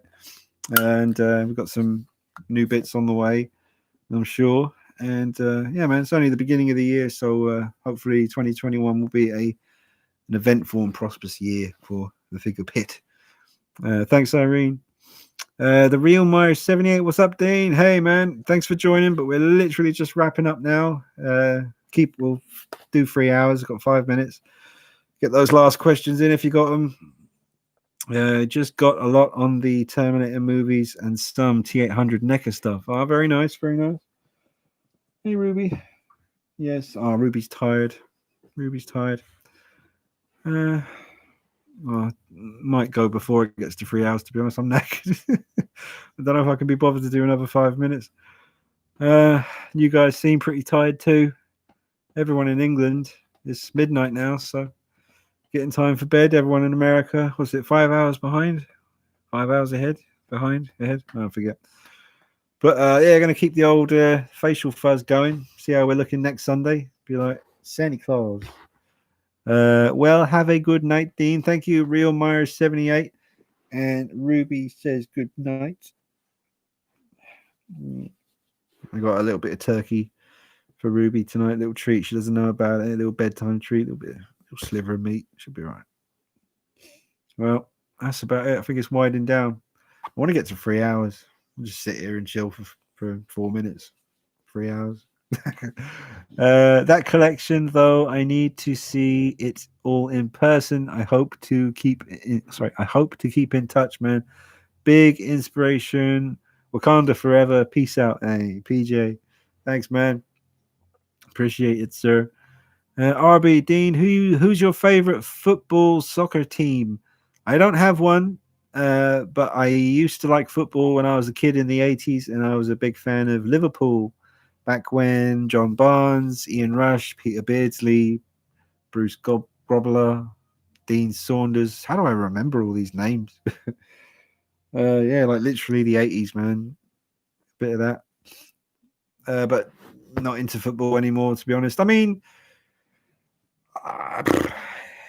And we've got some new bits on the way, I'm sure. And yeah, man, it's only the beginning of the year, so hopefully 2021 will be an eventful and prosperous year for the Figure Pit. Thanks, Irene. The Real Myers 78, what's up, Dean? Hey, man, thanks for joining, but we're literally just wrapping up now. We'll do 3 hours. I've got 5 minutes. Get those last questions in if you got them. Just got a lot on the Terminator movies and some T800 NECA stuff. Oh, very nice, very nice. Hey, Ruby. Yes. Oh, Ruby's tired. Might go before it gets to 3 hours, to be honest. I'm knackered. I don't know if I can be bothered to do another 5 minutes. You guys seem pretty tired too. Everyone in England, it's midnight now, so getting time for bed. Everyone in America, was it 5 hours behind? 5 hours ahead? Ahead? I forget. But yeah, going to keep the old facial fuzz going. See how we're looking next Sunday. Be like Santa Claus. Well, have a good night, Dean. Thank you, Real Myers 78. And Ruby says good night. I got a little bit of turkey for Ruby tonight. Little treat. She doesn't know about it. A little bedtime treat. Little sliver of meat. Should be all right. Well, that's about it. I think it's winding down. I want to get to 3 hours. I'll just sit here and chill for 4 minutes. 3 hours. That collection, though, I need to see it all in person. I hope to keep in touch, man. Big inspiration. Wakanda forever. Peace out. Hey, PJ. Thanks, man. Appreciate it, sir. RB Dean, who's your favorite football soccer team? I don't have one, but I used to like football when I was a kid in the 80s, and I was a big fan of Liverpool back when John Barnes, Ian Rush, Peter Beardsley, Bruce Grobbler, Dean Saunders. How do I remember all these names? Yeah, like literally the 80s, man. Bit of that. But not into football anymore, to be honest. I mean, I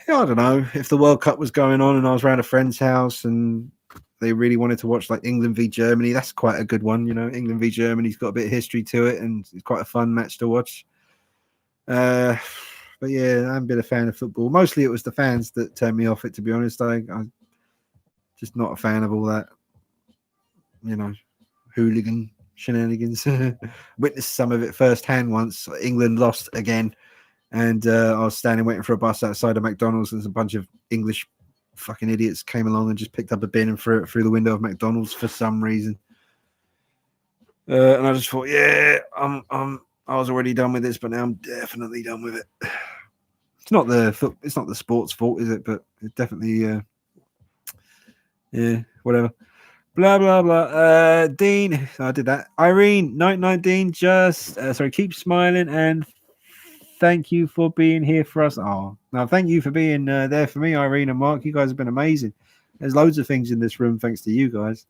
don't know. If the World Cup was going on and I was around a friend's house and they really wanted to watch like England v Germany, that's quite a good one. You know, England v Germany's got a bit of history to it and it's quite a fun match to watch. But yeah, I haven't been a fan of football. Mostly it was the fans that turned me off it, to be honest. I'm just not a fan of all that, you know, hooligan shenanigans. Witnessed some of it firsthand once. England lost again. And I was standing waiting for a bus outside of McDonald's, and a bunch of English fucking idiots came along and just picked up a bin and threw it through the window of McDonald's for some reason. And I just thought, yeah, I was already done with this, but now I'm definitely done with it. It's not the sport's fault, is it? But it definitely, yeah, whatever. Blah blah blah. Dean, I did that. Irene, night, Dean. Just keep smiling and thank you for being here for us. Oh, no, thank you for being there for me, Irene and Mark. You guys have been amazing. There's loads of things in this room thanks to you guys.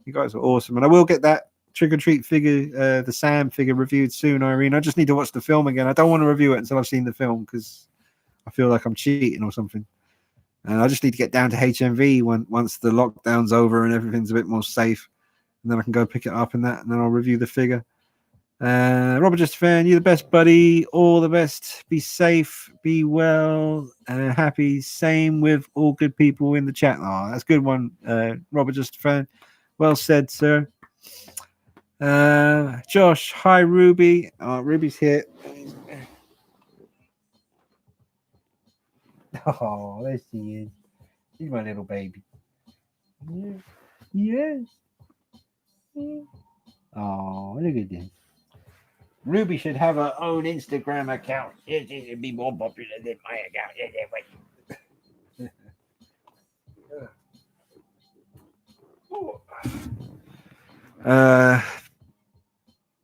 You guys are awesome. And I will get that Trick or Treat figure, the Sam figure, reviewed soon, Irene. I just need to watch the film again. I don't want to review it until I've seen the film because I feel like I'm cheating or something. And I just need to get down to HMV once the lockdown's over and everything's a bit more safe. And then I can go pick it up and then I'll review the figure. Robert Just Fan, you're the best, buddy. All the best. Be safe, be well, happy. Same with all good people in the chat. Oh, that's a good one, Robert Just Fan. Well said, sir. Josh, hi, Ruby. Ruby's here. Oh, there she is. She's my little baby. Yes. Oh, look at this. Ruby should have her own Instagram account. Yes, it should be more popular than my account.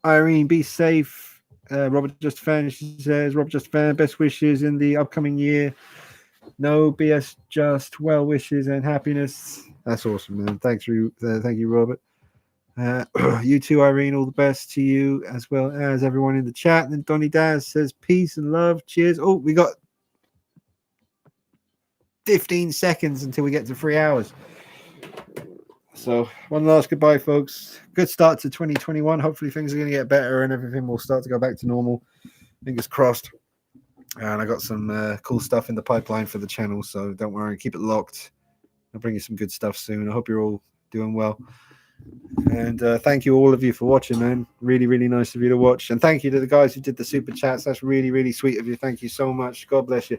Irene, be safe. Robert Just Fan, she says. Robert Just Fan, best wishes in the upcoming year. No BS, just well wishes and happiness. That's awesome, man. Thank you, Robert. You too, Irene. All the best to you as well as everyone in the chat. And then Donny Daz says peace and love. Cheers. Oh, we got 15 seconds until we get to 3 hours. So one last goodbye, folks. Good start to 2021. Hopefully things are going to get better and everything will start to go back to normal. Fingers crossed. And I got some cool stuff in the pipeline for the channel, so don't worry, keep it locked. I'll bring you some good stuff soon. I hope you're all doing well. And thank you all of you for watching, man. Really, really nice of you to watch. And thank you to the guys who did the super chats. That's really, really sweet of you. Thank you so much. God bless you.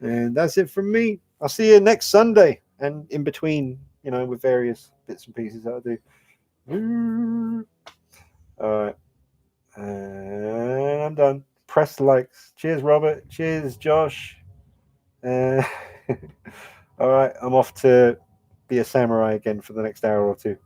And that's it from me. I'll see you next Sunday and in between, you know, with various bits and pieces that I do. All right. And I'm done. Press the likes. Cheers, Robert. Cheers, Josh. All right. I'm off to be a samurai again for the next hour or two.